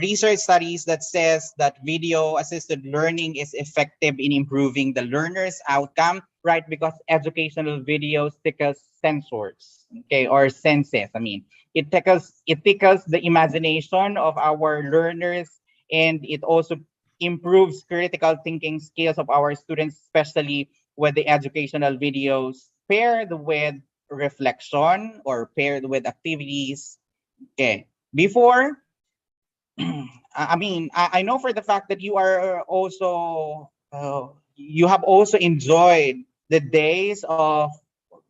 research studies that says that video assisted learning is effective in improving the learner's outcome, right? Because educational videos tickles sensors, okay, or senses. I mean, it tickles the imagination of our learners, and it also improves critical thinking skills of our students, especially with the educational videos paired with reflection or paired with activities. Okay. Before, I know for the fact that you are also, you have also enjoyed the days of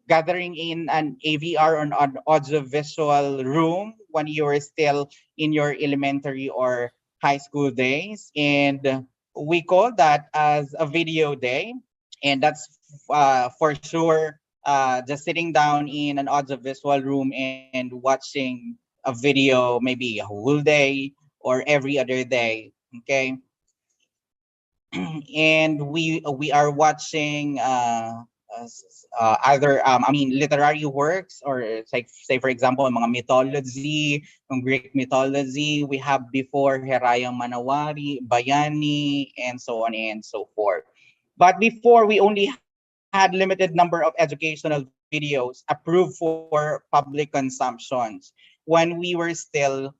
gathering in an AVR or an audiovisual room when you were still in your elementary or high school days. And we call that as a video day. And that's for sure just sitting down in an audiovisual room and watching a video maybe a whole day or every other day. Okay. And we are watching either literary works, or it's like, say for example, mga mythology, yung Greek mythology. We have before Herayang Manawari, Bayani, and so on and so forth. But before, we only had limited number of educational videos approved for public consumptions when we were still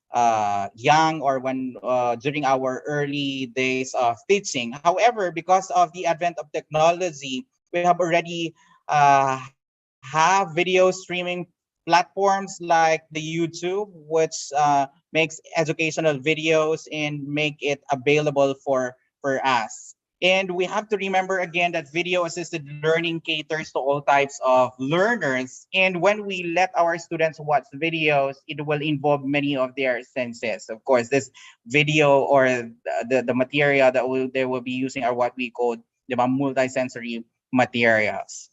young, or when during our early days of teaching. However, because of the advent of technology, we have already have video streaming platforms like the YouTube, which makes educational videos and make it available for us. And we have to remember again that video assisted learning caters to all types of learners. And when we let our students watch videos, it will involve many of their senses. Of course, this video or the material that they will be using are what we call the multisensory materials.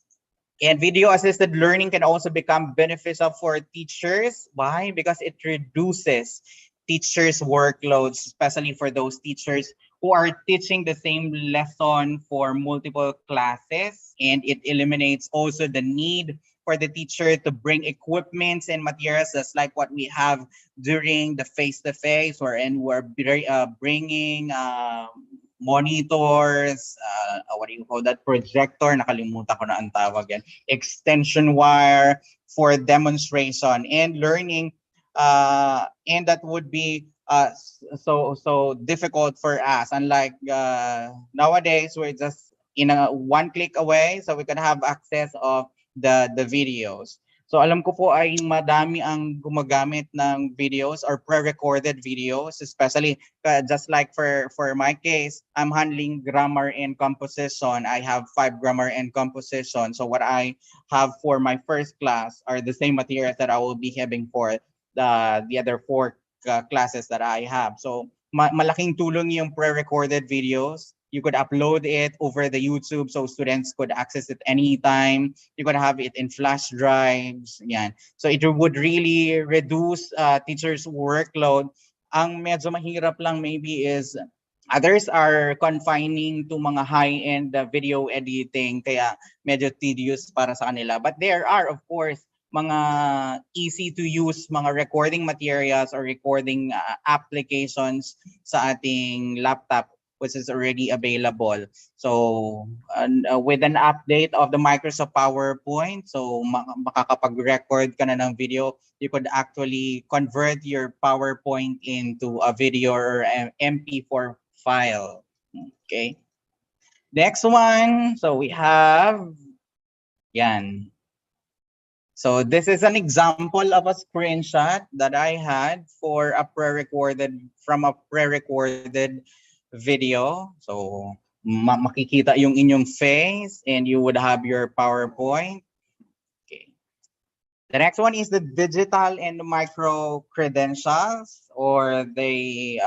And video assisted learning can also become beneficial for teachers. Why? Because it reduces teachers' workloads, especially for those teachers who are teaching the same lesson for multiple classes. And it eliminates also the need for the teacher to bring equipments and materials, just like what we have during the face-to-face, wherein we're bringing monitors, what do you call that, projector, nakalimutan ko na ang tawag yan, extension wire for demonstration and learning, and that would be so difficult for us, unlike nowadays we're just in a one click away, so we can have access of the videos. So alam ko po ay madami ang gumagamit ng videos or pre-recorded videos, especially just like for my case, I'm handling grammar and composition. I have 5 grammar and composition. So what I have for my first class are the same materials that I will be having for the other 4 classes that I have. So malaking tulong yung pre-recorded videos. You could upload it over the YouTube so students could access it anytime. You could have it in flash drives. Yan. So it would really reduce teachers' workload. Ang medyo mahirap lang maybe is others are confining to mga high-end video editing, kaya medyo tedious para sa kanila. But there are, of course, mga easy to use mga recording materials or recording applications sa ating laptop, which is already available. So with an update of the Microsoft PowerPoint, so makakapag-record ka na ng video, you could actually convert your PowerPoint into a video or MP4 file. Okay. Next one. So we have yan. So this is an example of a screenshot that I had for a pre-recorded video. So makikita yung inyong face and you would have your PowerPoint. Okay. The next one is the digital and micro credentials, or the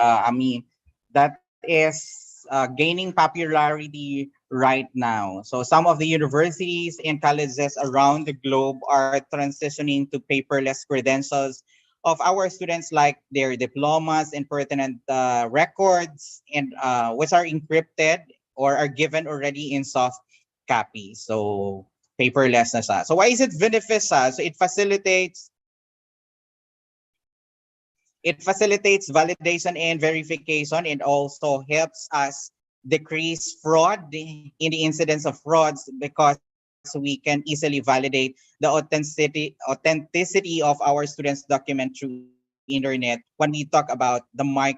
that is gaining popularity right now. So some of the universities and colleges around the globe are transitioning to paperless credentials of our students, like their diplomas and pertinent records, and which are encrypted or are given already in soft copy. So paperless na siya. So why is it beneficial? So it facilitates validation and verification, and also helps us decrease fraud in the incidence of frauds, because we can easily validate the authenticity of our students' document through internet when we talk about the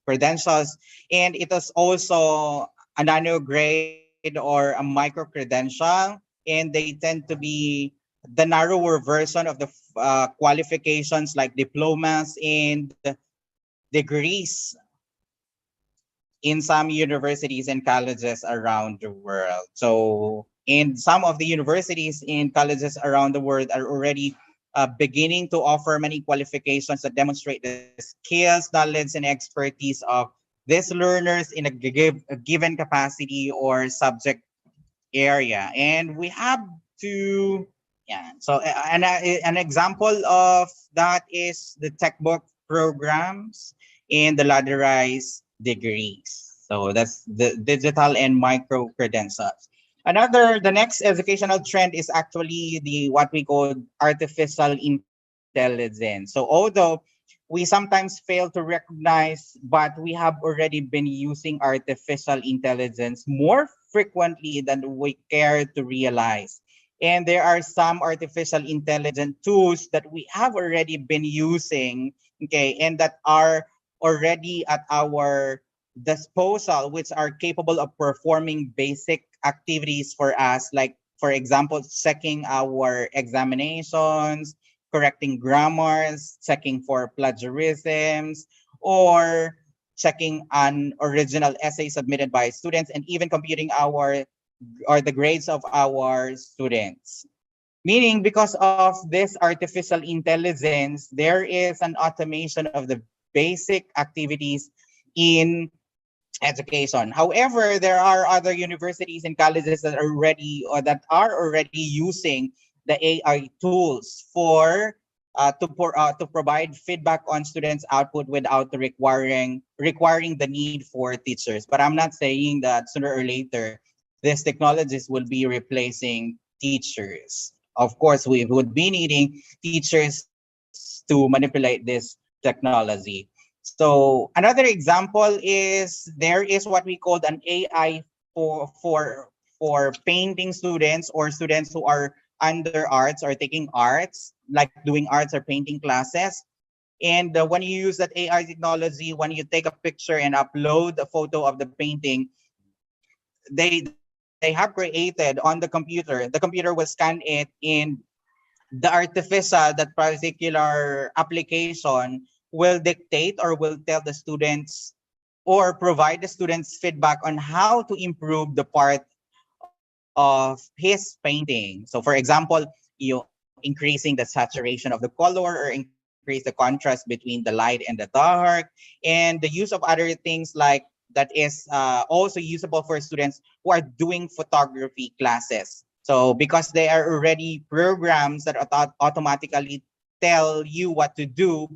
credentials. And it is also a nano grade or a micro credential, and they tend to be the narrower version of the qualifications like diplomas and degrees in some universities and colleges around the world. So, and some of the universities and colleges around the world are already beginning to offer many qualifications that demonstrate the skills, knowledge, and expertise of these learners in a given capacity or subject area. And we have to, yeah, so an example of that is the textbook programs and the ladderized degrees. So that's the digital and micro credentials. The next educational trend is actually the what we call artificial intelligence. So although we sometimes fail to recognize, but we have already been using artificial intelligence more frequently than we care to realize. And there are some artificial intelligence tools that we have already been using, okay, and that are already at our disposal, which are capable of performing basic activities for us, like, for example, checking our examinations, correcting grammars, checking for plagiarisms, or checking an original essay submitted by students, and even computing the grades of our students. Meaning, because of this artificial intelligence, there is an automation of the basic activities in education. However, there are other universities and colleges that are already using the AI tools to provide feedback on students' output without requiring the need for teachers. But I'm not saying that sooner or later these technologies will be replacing teachers. Of course, we would be needing teachers to manipulate this technology. So another example is there is what we called an AI for painting students, or students who are under arts or taking arts, like doing arts or painting classes. And when you use that AI technology, when you take a picture and upload a photo of the painting, they have created on the computer will scan it, and the artificial, that particular application will dictate or will tell the students or provide the students feedback on how to improve the part of his painting. So for example, you increasing the saturation of the color, or increase the contrast between the light and the dark, and the use of other things like that is also usable for students who are doing photography classes. So because they are already programs that automatically tell you what to do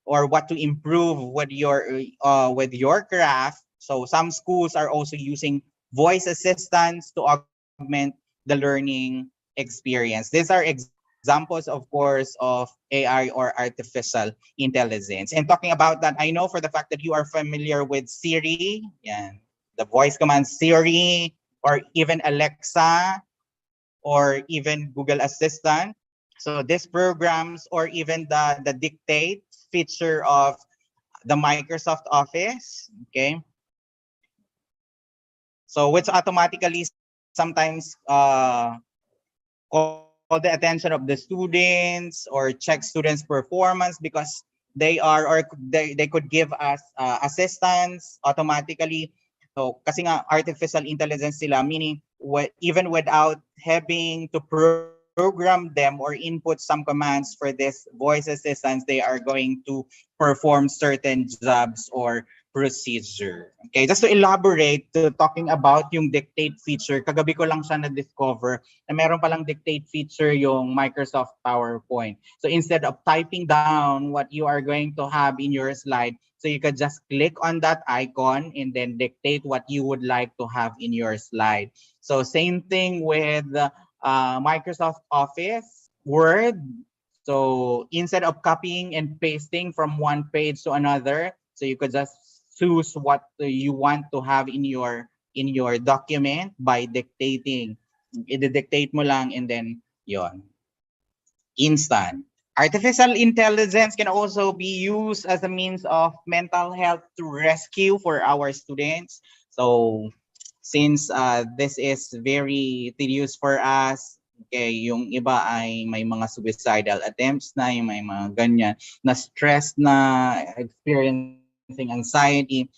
or what to improve with your craft. So some schools are also using voice assistants to augment the learning experience. These are examples, of course, of AI or artificial intelligence. And talking about that, I know for the fact that you are familiar with Siri, yeah, the voice command Siri, or even Alexa, or even Google Assistant. So these programs, or even the dictate feature of the Microsoft Office, okay? So which automatically sometimes call the attention of the students or check students' performance, because they could give us assistance automatically. So kasi nga artificial intelligence sila, meaning even without having to program program them or input some commands for this voice assistants, they are going to perform certain jobs or procedure. Okay, just to elaborate, talking about yung dictate feature, kagabi ko lang siya na-discover na meron palang dictate feature yung Microsoft PowerPoint. So instead of typing down what you are going to have in your slide, so you could just click on that icon and then dictate what you would like to have in your slide. So same thing with Microsoft Office, Word. So instead of copying and pasting from one page to another, so you could just choose what you want to have in your document by dictating. I-dictate mo lang and then yon. Instant. Artificial intelligence can also be used as a means of mental health to rescue for our students. So since this is very tedious for us, okay, yung iba ay may mga suicidal attempts na, yung may mga ganyan, na stress na, experiencing anxiety.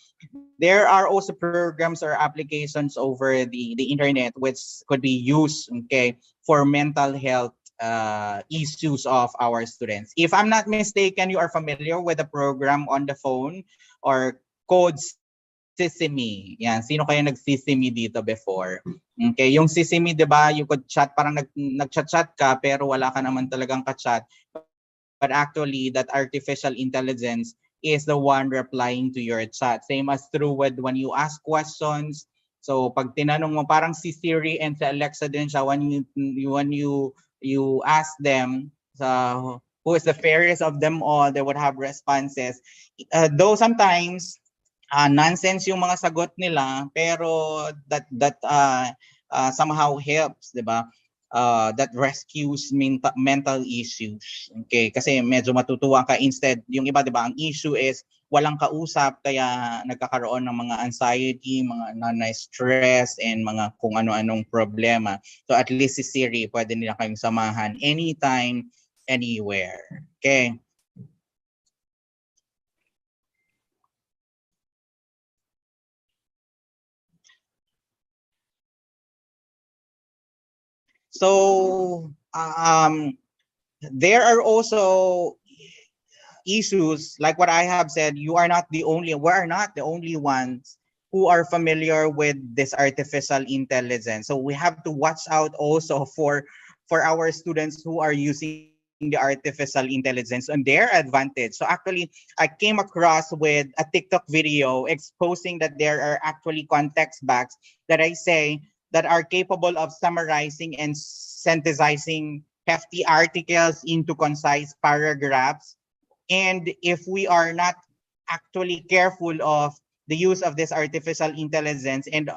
There are also programs or applications over the internet which could be used, okay, for mental health issues of our students. If I'm not mistaken, you are familiar with the program on the phone or code Sesame. Yan, sino kaya nag-Sesame dito before? Okay, yung Sesame, 'di ba? You could chat, parang nag-chat-chat ka pero wala ka naman talagang ka-chat. But actually that artificial intelligence is the one replying to your chat. Same as true with when you ask questions. So pag tinanong mo, parang si Siri and si Alexa din siya, when you ask them who is the fairest of them all, they would have responses. Though sometimes nonsense yung mga sagot nila, pero that somehow helps, 'di ba? That rescues mental issues. Okay, kasi medyo matutuwa ka instead yung iba, 'di ba? Ang issue is walang kausap kaya nagkakaroon ng mga anxiety, mga stress and mga kung ano-anong problema. So at least si Siri pwede nila kayong samahan anytime, anywhere. Okay? So there are also issues like what I have said. We're not the only ones who are familiar with this artificial intelligence. So we have to watch out also for our students who are using the artificial intelligence and their advantage. So actually, I came across with a TikTok video exposing that there are actually context box that I say that are capable of summarizing and synthesizing hefty articles into concise paragraphs. And if we are not actually careful of the use of this artificial intelligence, and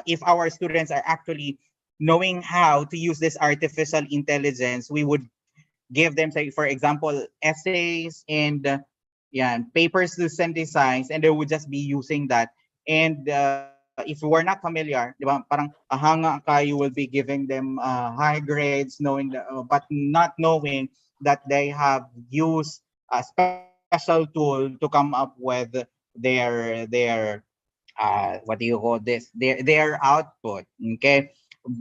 if our students are actually knowing how to use this artificial intelligence, we would give them, say, for example, essays and papers to synthesize, and they would just be using that. And if you were not familiar, di ba, parang hanga ka, you will be giving them high grades, knowing that, but not knowing that they have used a special tool to come up with their what do you call this, their output, okay,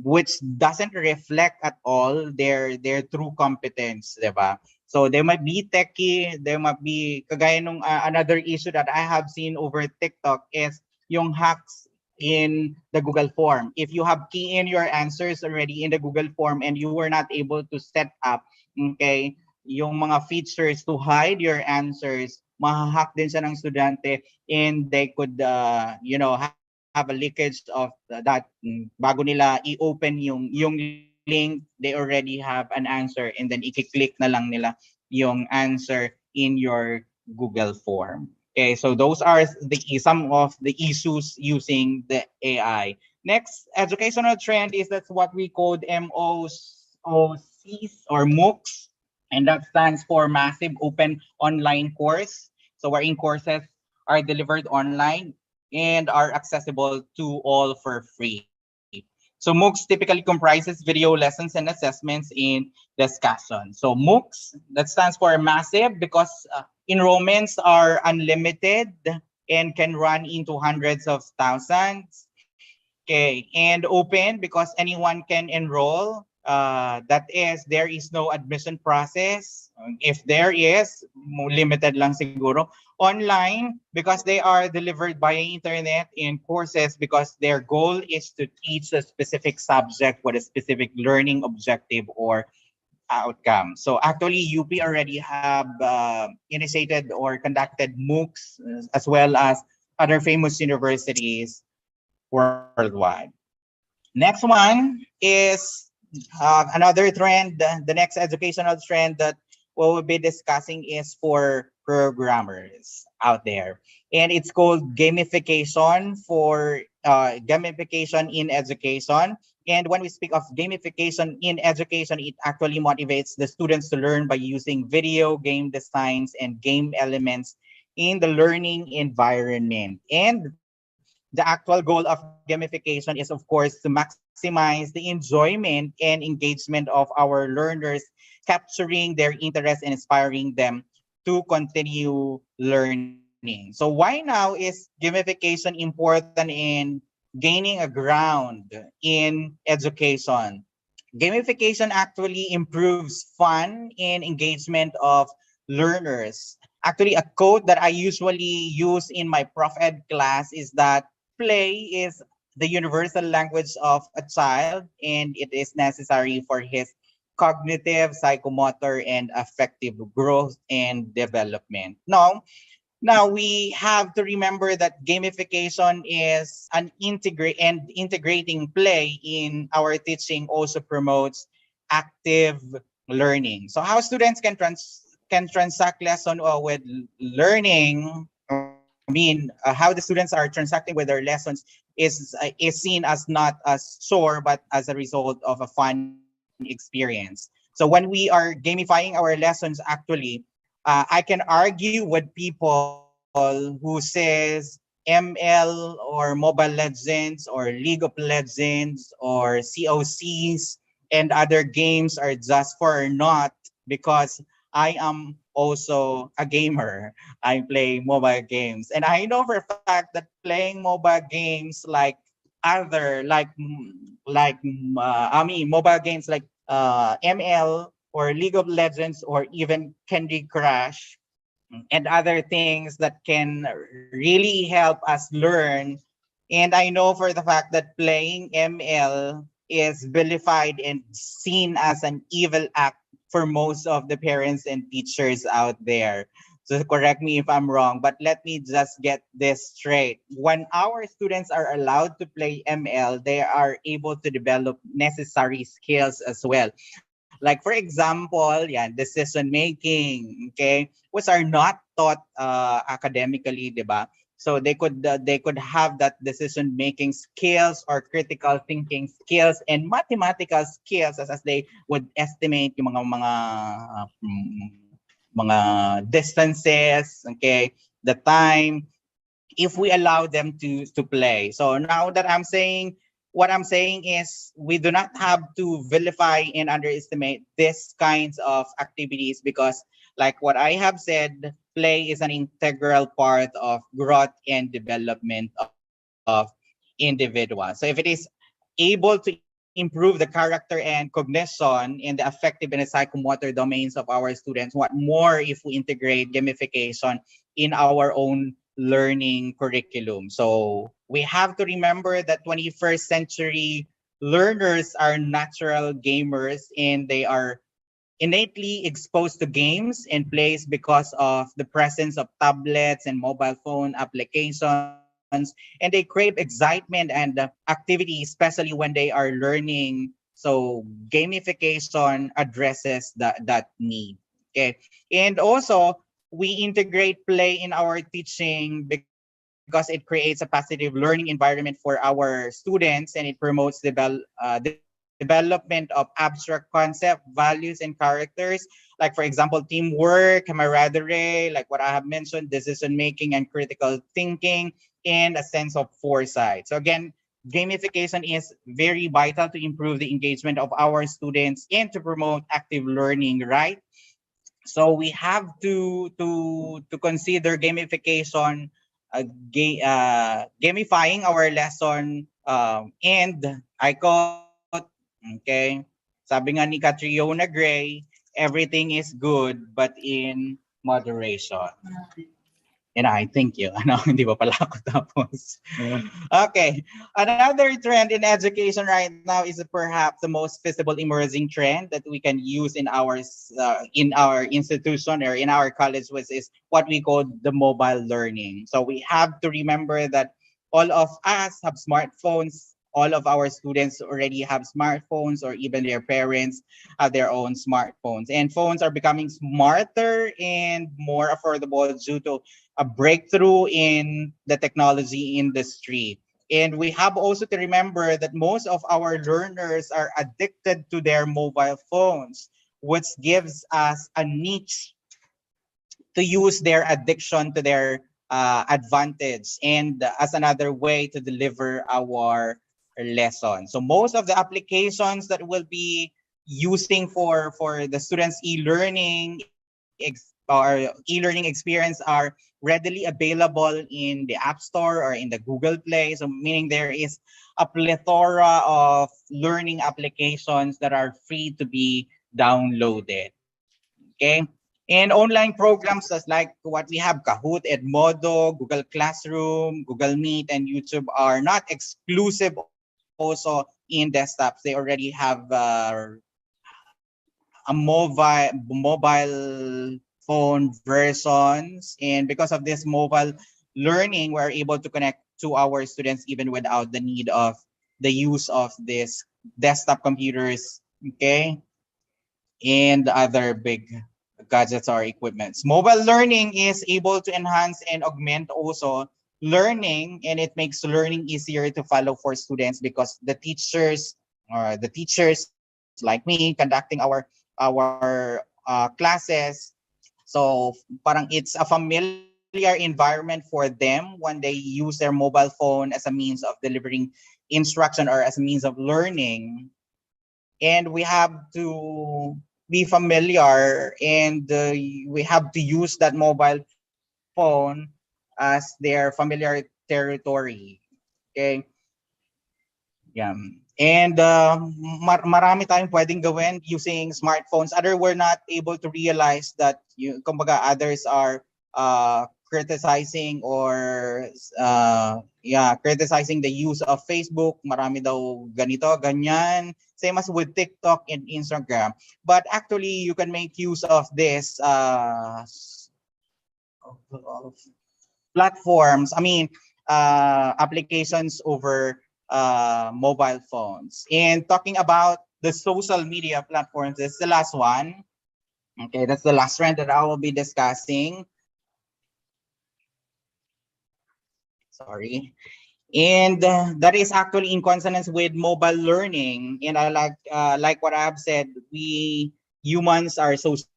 which doesn't reflect at all their true competence, diba? So they might be techie, they might be kagaya nung another issue that I have seen over TikTok is yung hacks in the Google form. If you have key in your answers already in the Google form and you were not able to set up, okay, yung mga features to hide your answers, mahahack din siya ng estudyante, and they could have a leakage of that. Bago nila i-open yung link, they already have an answer, and then i-click na lang nila yung answer in your Google form. Okay, so those are some of the issues using the AI. Next educational trend is that's what we call MOOCs or MOOCs, and that stands for Massive Open Online Course. So wherein courses are delivered online and are accessible to all for free. So MOOCs typically comprises video lessons and assessments in discussion. So MOOCs, that stands for massive because enrollments are unlimited and can run into hundreds of thousands. Okay, and open because anyone can enroll. That is, there is no admission process. If there is, limited lang siguro. Online, because they are delivered via internet, in courses because their goal is to teach a specific subject with a specific learning objective or outcome. So actually, UP already have initiated or conducted MOOCs as well as other famous universities worldwide. Next one is another trend. The next educational trend that we will be discussing is for programmers out there, and it's called gamification for gamification in education. And when we speak of gamification in education, it actually motivates the students to learn by using video game designs and game elements in the learning environment. And the actual goal of gamification is, of course, to maximize the enjoyment and engagement of our learners, capturing their interest and inspiring them to continue learning. So why now is gamification important in gaining a ground in education? Gamification actually improves fun and engagement of learners. Actually, a quote that I usually use in my prof ed class is that play is the universal language of a child, and it is necessary for his cognitive, psychomotor, and affective growth and development. Now we have to remember that gamification is an integrating play in our teaching also promotes active learning. So how students can transact lesson with learning. How the students are transacting with their lessons is seen as not as chore but as a result of a fun experience. So when we are gamifying our lessons, actually, I can argue with people who says ML or Mobile Legends or League of Legends or COCs and other games are just for naught because I am also a gamer. I play mobile games. And I know for a fact that playing mobile games like other mobile games like ML or League of Legends or even Candy Crush and other things that can really help us learn. And I know for the fact that playing ML is vilified and seen as an evil act for most of the parents and teachers out there. So correct me if I'm wrong, but let me just get this straight. When our students are allowed to play ML, they are able to develop necessary skills as well. Like for example, decision making, okay, which are not taught academically, diba? So they could have that decision making skills or critical thinking skills and mathematical skills as they would estimate yung mga distances, okay, the time, if we allow them to play. So now that I'm saying, what I'm saying is we do not have to vilify and underestimate this kinds of activities because like what I have said, play is an integral part of growth and development of individuals. So if it is able to improve the character and cognition and the affective and the psychomotor domains of our students, what more if we integrate gamification in our own learning curriculum? So we have to remember that 21st century learners are natural gamers and they are innately exposed to games and plays because of the presence of tablets and mobile phone applications, and they crave excitement and activity, especially when they are learning. So gamification addresses that need. Okay, and also we integrate play in our teaching because it creates a positive learning environment for our students and it promotes development of abstract concept, values, and characters. Like for example, teamwork, camaraderie, like what I have mentioned, decision making and critical thinking, and a sense of foresight. So again, gamification is very vital to improve the engagement of our students and to promote active learning, right? So we have to consider gamification, gamifying our lesson, and I quote, okay, Sabi nga ni Catriona Gray, everything is good but in moderation. And I thank you. Ano, hindi ba pala ako tapos? Okay. Another trend in education right now is perhaps the most visible emerging trend that we can use in our institution or in our college, which is what we call the mobile learning. So we have to remember that all of us have smartphones. All of our students already have smartphones, or even their parents have their own smartphones. And phones are becoming smarter and more affordable due to a breakthrough in the technology industry. And we have also to remember that most of our learners are addicted to their mobile phones, which gives us a niche to use their addiction to their advantage and as another way to deliver our lesson. So most of the applications that we'll be using for the students e-learning experience are readily available in the App Store or in the Google Play. So meaning there is a plethora of learning applications that are free to be downloaded. Okay. And online programs just like what we have, Kahoot, Edmodo, Google Classroom, Google Meet, and YouTube are not exclusive also in desktops. They already have a mobile phone versions. And because of this mobile learning, we're able to connect to our students even without the need of the use of this desktop computers, okay, and other big gadgets or equipments. Mobile learning is able to enhance and augment also learning, and it makes learning easier to follow for students because the teachers like me conducting our classes. So parang it's a familiar environment for them when they use their mobile phone as a means of delivering instruction or as a means of learning. And we have to be familiar, and we have to use that mobile phone as their familiar territory. Okay. Yeah. And marami tayong pwedeng gawin using smartphones. Other we're not able to realize that kumbaga others are criticizing or criticizing the use of Facebook. Marami daw ganito, ganyan. Same as with TikTok and Instagram. But actually you can make use of this platforms, applications over mobile phones. And talking about the social media platforms, this is the last one. Okay, that's the last trend that I will be discussing. Sorry. And that is actually in consonance with mobile learning. And I like what I've said, we humans are social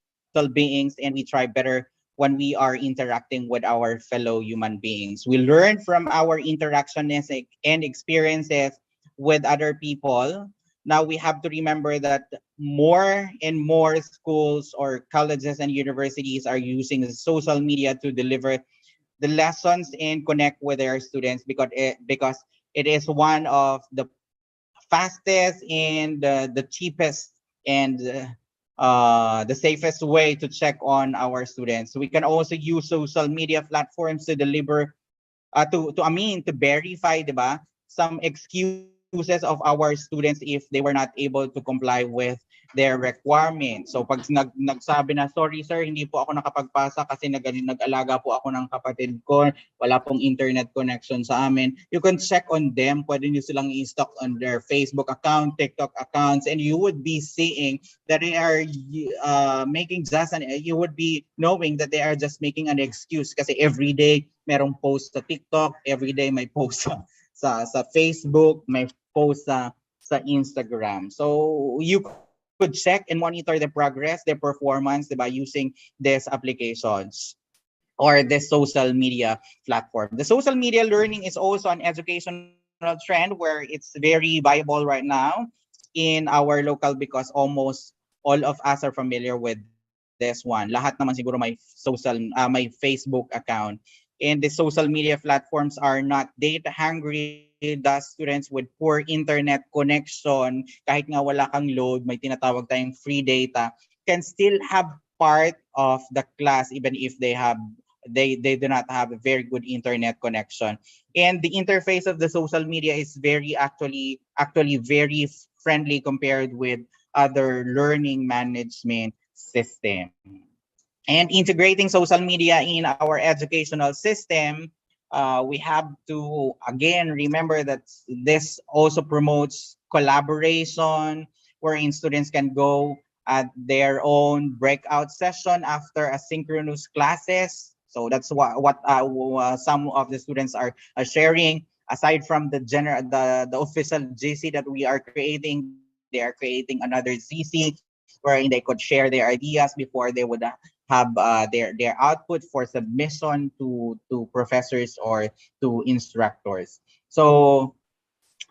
beings and we try better when we are interacting with our fellow human beings. We learn from our interactions and experiences with other people. Now we have to remember that more and more schools or colleges and universities are using social media to deliver the lessons and connect with their students because it is one of the fastest and the cheapest and the safest way to check on our students. We can also use social media platforms to deliver to verify, diba, some excuses of our students if they were not able to comply with their requirements. So pag nagsabi na, sorry sir, hindi po ako nakapagpasa kasi nag-alaga po ako ng kapatid ko, wala pong internet connection sa amin, you can check on them. Pwede nyo silang i-stalk on their Facebook account, TikTok accounts, and you would be seeing that they are you would be knowing that they are just making an excuse kasi everyday merong post sa TikTok, everyday may post sa Facebook, may post sa Instagram. So you could check and monitor the progress, the performance by using these applications or the social media platform. The social media learning is also an educational trend where it's very viable right now in our local because almost all of us are familiar with this one. Lahat naman siguro may may Facebook account. and the social media platforms are not data hungry, the students with poor internet connection, kahit nga wala kang load, may tinatawag tayong free data, can still have part of the class even if they do not have a very good internet connection. And the interface of the social media is very actually very friendly compared with other learning management system. And integrating social media in our educational system, we have to again remember that this also promotes collaboration, wherein students can go at their own breakout session after asynchronous classes. So that's what some of the students are sharing. Aside from the official GC that we are creating, they are creating another GC wherein they could share their ideas before they would have their output for submission to professors or to instructors. So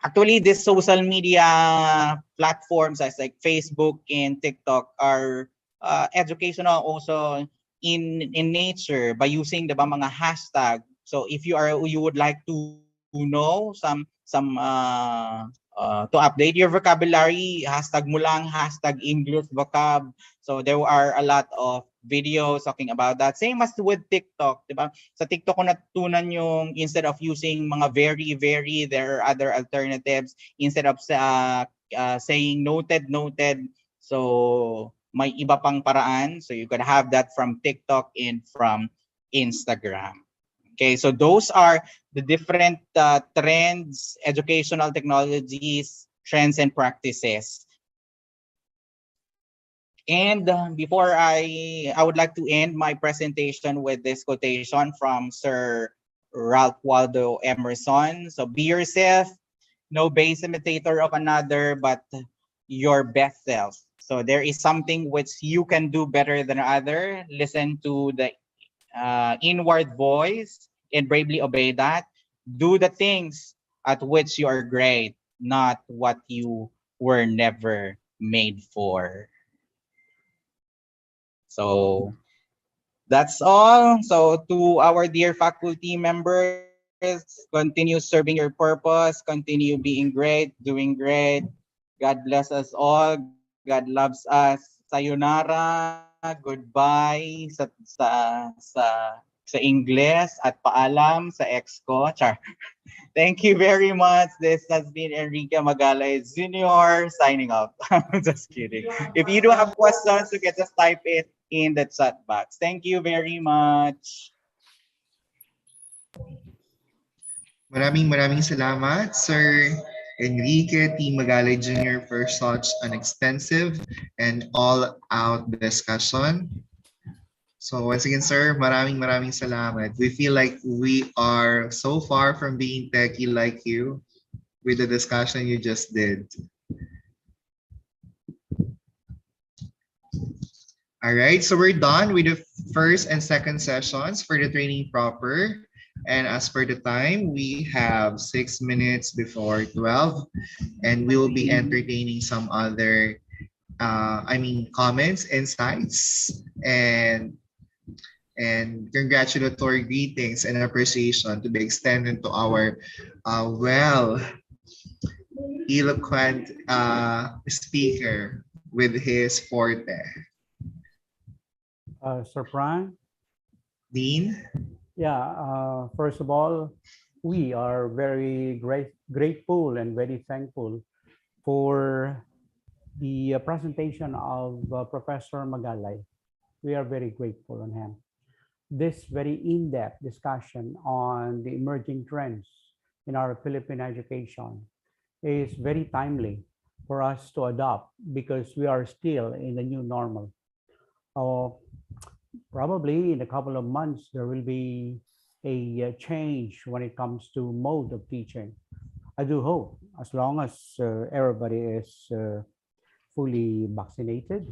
actually, these social media platforms as like Facebook and TikTok are educational also in nature by using the mga hashtag. So if you would like to know some to update your vocabulary, hashtag mo lang, hashtag English vocab. So there are a lot of videos talking about that. Same as with TikTok, di ba? Sa TikTok ko natutunan yung instead of using mga very, there are other alternatives. Instead of saying noted, so may iba pang paraan. So you could have that from TikTok and from Instagram. Okay, so those are the different trends, educational technologies, trends, and practices. And before I would like to end my presentation with this quotation from Sir Ralph Waldo Emerson. So be yourself, no base imitator of another, but your best self. So there is something which you can do better than other. Listen to the inward voice and bravely obey that. Do the things at which you are great, not what you were never made for. So that's all. So to our dear faculty members, continue serving your purpose, continue being great, doing great. God bless us all. God loves us. Sayonara, goodbye sa English at paalam sa ex ko. Char. Thank you very much. This has been Enrique Magalay Jr. signing off. Just kidding. If you do have questions, you can just type it in the chat box. Thank you very much. Maraming salamat, Sir Enrique T. Magalay Jr. for such an extensive and all-out discussion. So once again, sir, maraming salamat. We feel like we are so far from being techie like you with the discussion you just did. All right, so we're done with the first and second sessions for the training proper. And as per the time, we have 6 minutes before 12, and we will be entertaining some other, comments, insights, and congratulatory greetings and appreciation to be extended to our eloquent speaker with his forte. Sir Frank? Dean? Yeah, first of all, we are very grateful and very thankful for the presentation of Professor Magalay. We are very grateful on him. This very in-depth discussion on the emerging trends in our Philippine education is very timely for us to adopt because we are still in the new normal. Probably in a couple of months, there will be a change when it comes to mode of teaching. I do hope, as long as everybody is fully vaccinated,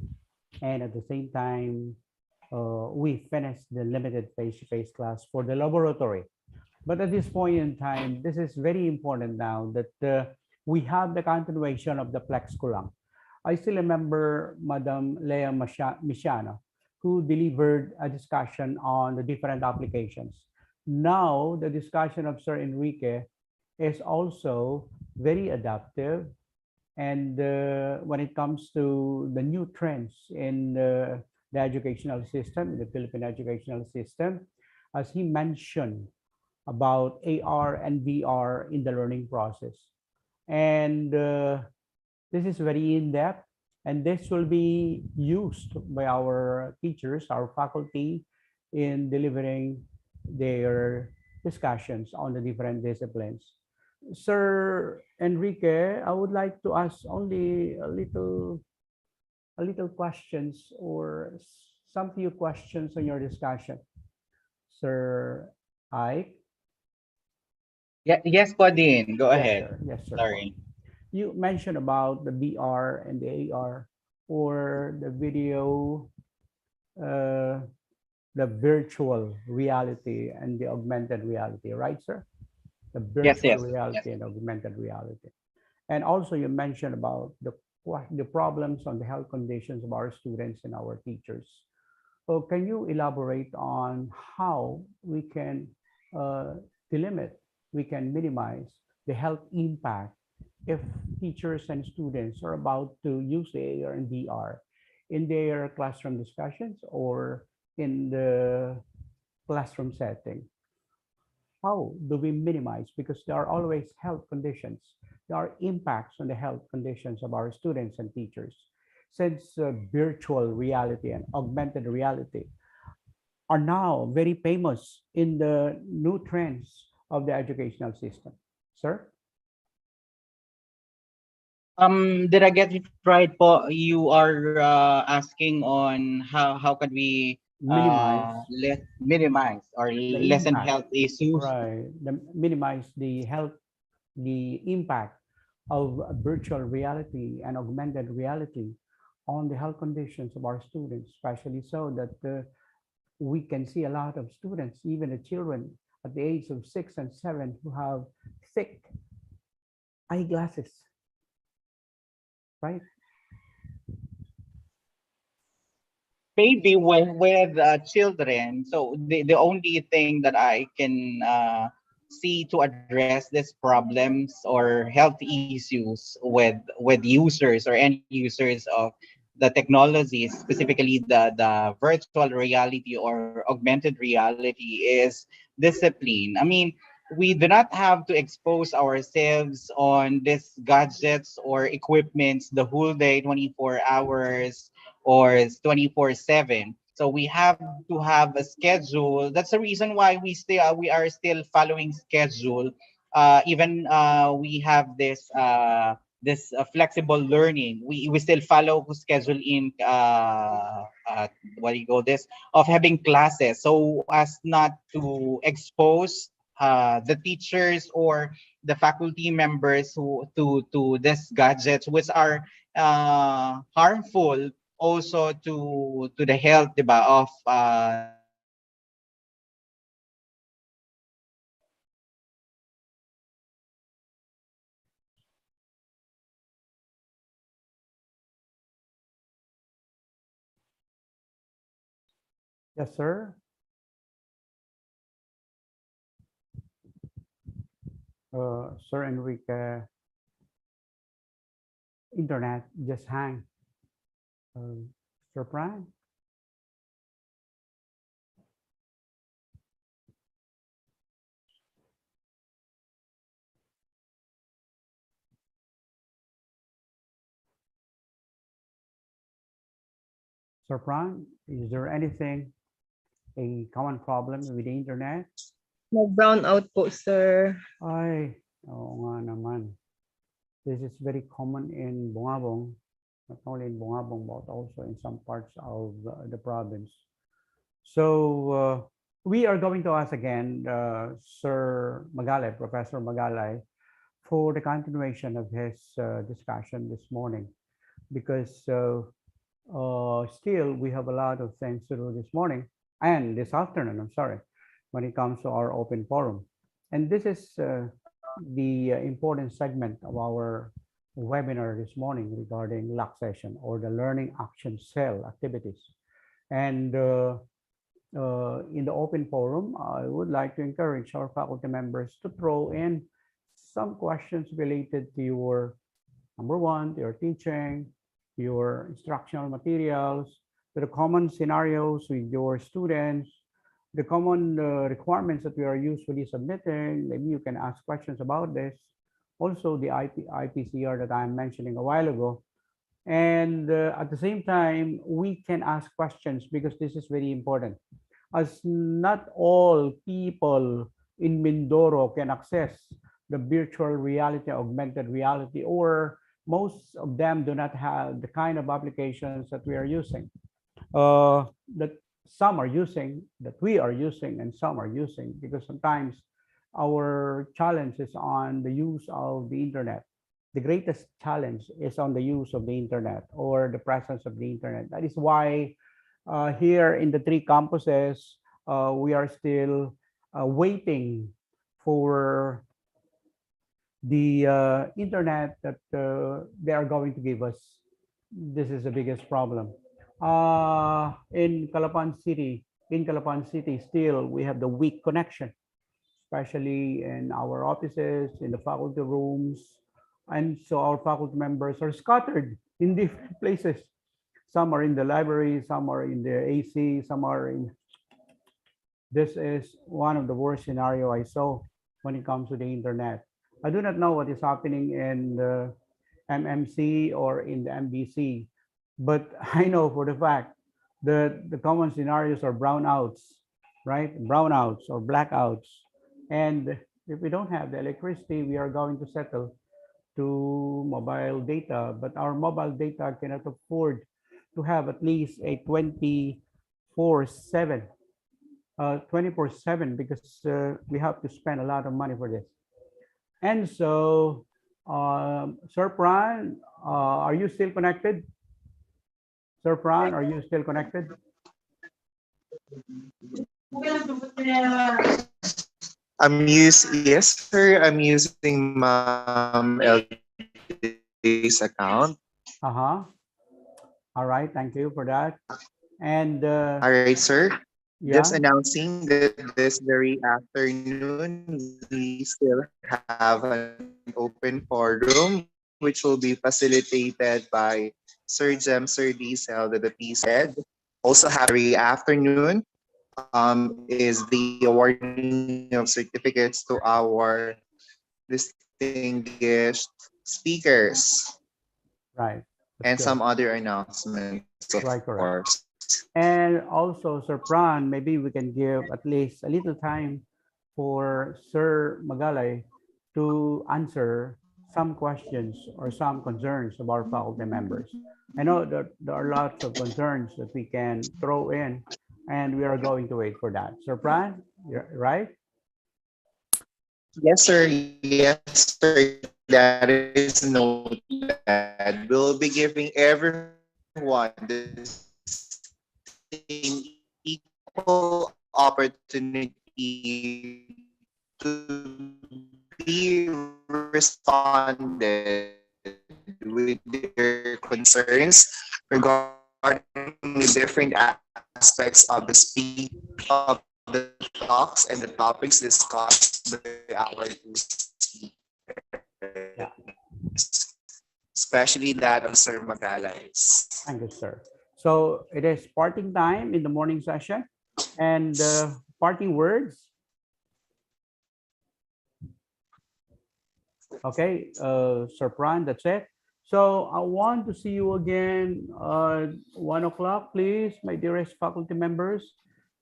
and at the same time, we finish the limited face-to-face class for the laboratory. But at this point in time, this is very important now that we have the continuation of the flex curriculum. I still remember Madam Lea Misiano, who delivered a discussion on the different applications. Now, the discussion of Sir Enrique is also very adaptive. And when it comes to the new trends in the educational system, the Philippine educational system, as he mentioned about AR and VR in the learning process. And this is very in-depth, and this will be used by our teachers, our faculty, in delivering their discussions on the different disciplines. Sir Enrique, I would like to ask only a little questions or some few questions on your discussion. Sir Ike? Yeah, yes po, Dean. Go Yes, ahead. sir. Yes, sir. Sorry. You mentioned about the VR and the AR or the video, uh, the virtual reality and the augmented reality, right, sir? The Yes, virtual yes, yes. reality and augmented reality. And also you mentioned about the problems on the health conditions of our students and our teachers. So can you elaborate on how we can delimit, we can minimize the health impact if teachers and students are about to use the AR and VR in their classroom discussions or in the classroom setting? How do we minimize? Because there are always health conditions. There are impacts on the health conditions of our students and teachers. Since virtual reality and augmented reality are now very famous in the new trends of the educational system. Sir? Did I get it right po? You are asking on how can we Minimize minimize or the lessen impact, health issues? right? Minimize the health, the impact of virtual reality and augmented reality on the health conditions of our students, especially so that we can see a lot of students, even the children at the age of 6 and 7 who have thick eyeglasses, right? Maybe with children. So the only thing that I can see to address these problems or health issues with users or end users of the technology, specifically the virtual reality or augmented reality, is discipline. I mean, we do not have to expose ourselves on these gadgets or equipments the whole day, 24 hours or 24/7. So we have to have a schedule. That's the reason why we are still following schedule. Even we have this flexible learning. We still follow schedule in what do you call this, of having classes, so as not to expose the teachers or the faculty members who to these gadgets, which are harmful also to the health, diba, of Yes, sir. Sir Enrique, internet just hang. Sir Prime? Sir Prime, is there anything, a common problem with the internet? Nag-brown out po, sir. Ay, oo nga naman. This is very common in Bungabong, not only in Bungabong, but also in some parts of the province. So we are going to ask again Sir Magalay, Professor Magalay, for the continuation of his discussion this morning, because still we have a lot of things to do this morning and this afternoon, I'm sorry, when it comes to our open forum. And this is the important segment of our webinar this morning regarding LAC session, or the Learning Action Cell activities. And in the open forum, I would like to encourage our faculty members to throw in some questions related to your, number one, to your teaching, your instructional materials, to the common scenarios with your students, the common requirements that we are usually submitting. Maybe you can ask questions about this. Also, the IPCR that I'm mentioning a while ago. And at the same time, we can ask questions because this is very important. As not all people in Mindoro can access the virtual reality, augmented reality, or most of them do not have the kind of applications that we are using, that some are using, that we are using, and some are using, because sometimes our challenge is on the use of the internet. The greatest challenge is on the use of the internet or the presence of the internet. That is why here in the three campuses, we are still waiting for the internet that they are going to give us. This is the biggest problem. In Calapan City, still we have the weak connection, especially in our offices, in the faculty rooms. And so our faculty members are scattered in different places. Some are in the library, some are in the AC, some are in. This is one of the worst scenario I saw when it comes to the internet. I do not know what is happening in the MMC or in the MBC, but I know for the fact that the common scenarios are brownouts, right? Brownouts or blackouts. And if we don't have the electricity, we are going to settle to mobile data, but our mobile data cannot afford to have at least a 24/7 because we have to spend a lot of money for this. And so, Sir Pran, are you still connected? Sir Pran, are you still connected? Yes, sir. I'm using LJ's account. Uh-huh. All right, thank you for that. And all right, sir. Yeah. Just announcing that this very afternoon, we still have an open forum, which will be facilitated by Sir Jem, Sir Diesel, the PCED. Also have very afternoon is the awarding of certificates to our distinguished speakers. Right. And some good. other announcements, of Right, correct. course. And also, Sir Pran, maybe we can give at least a little time for Sir Magalay to answer some questions or some concerns of our faculty members. I know that there are lots of concerns that we can throw in, and we are going to wait for that. Sir Pran, right? Yes, sir. Yes, sir. That is noted. We'll be giving everyone the same equal opportunity to be responded with their concerns regarding the different aspects of the talks and the topics discussed by our two speakers, especially that of Sir Magalay's. Thank you, sir. So it is parting time in the morning session, and parting words. Okay, Sir Pran, that's it. So I want to see you again 1 o'clock, please, my dearest faculty members.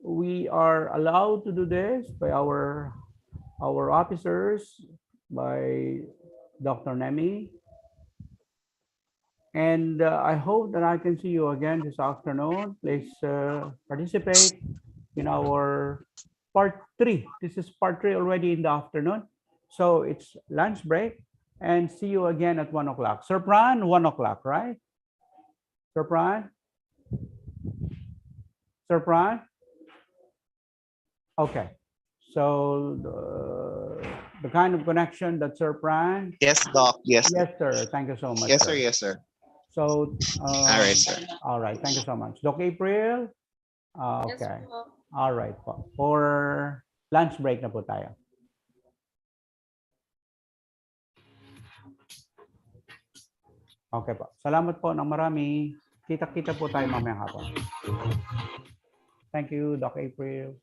We are allowed to do this by our officers, by Dr. Nemi. And I hope that I can see you again this afternoon. Please participate in our part 3. This is part 3 already in the afternoon. So it's lunch break, and see you again at 1 o'clock. Sir Pran, 1 o'clock, right? Sir Pran? Sir Pran? Okay. So the kind of connection that Sir Pran. Yes, Doc. Yes. Yes, sir. Thank you so much. Yes, sir. Yes, sir. So, all right, sir. All right. Thank you so much. Doc April. Okay. Yes, po. All right po. For lunch break na po tayo. Okay po. Salamat po ng marami. Kita-kita po tayo mamayang hapon. Thank you, Doc April.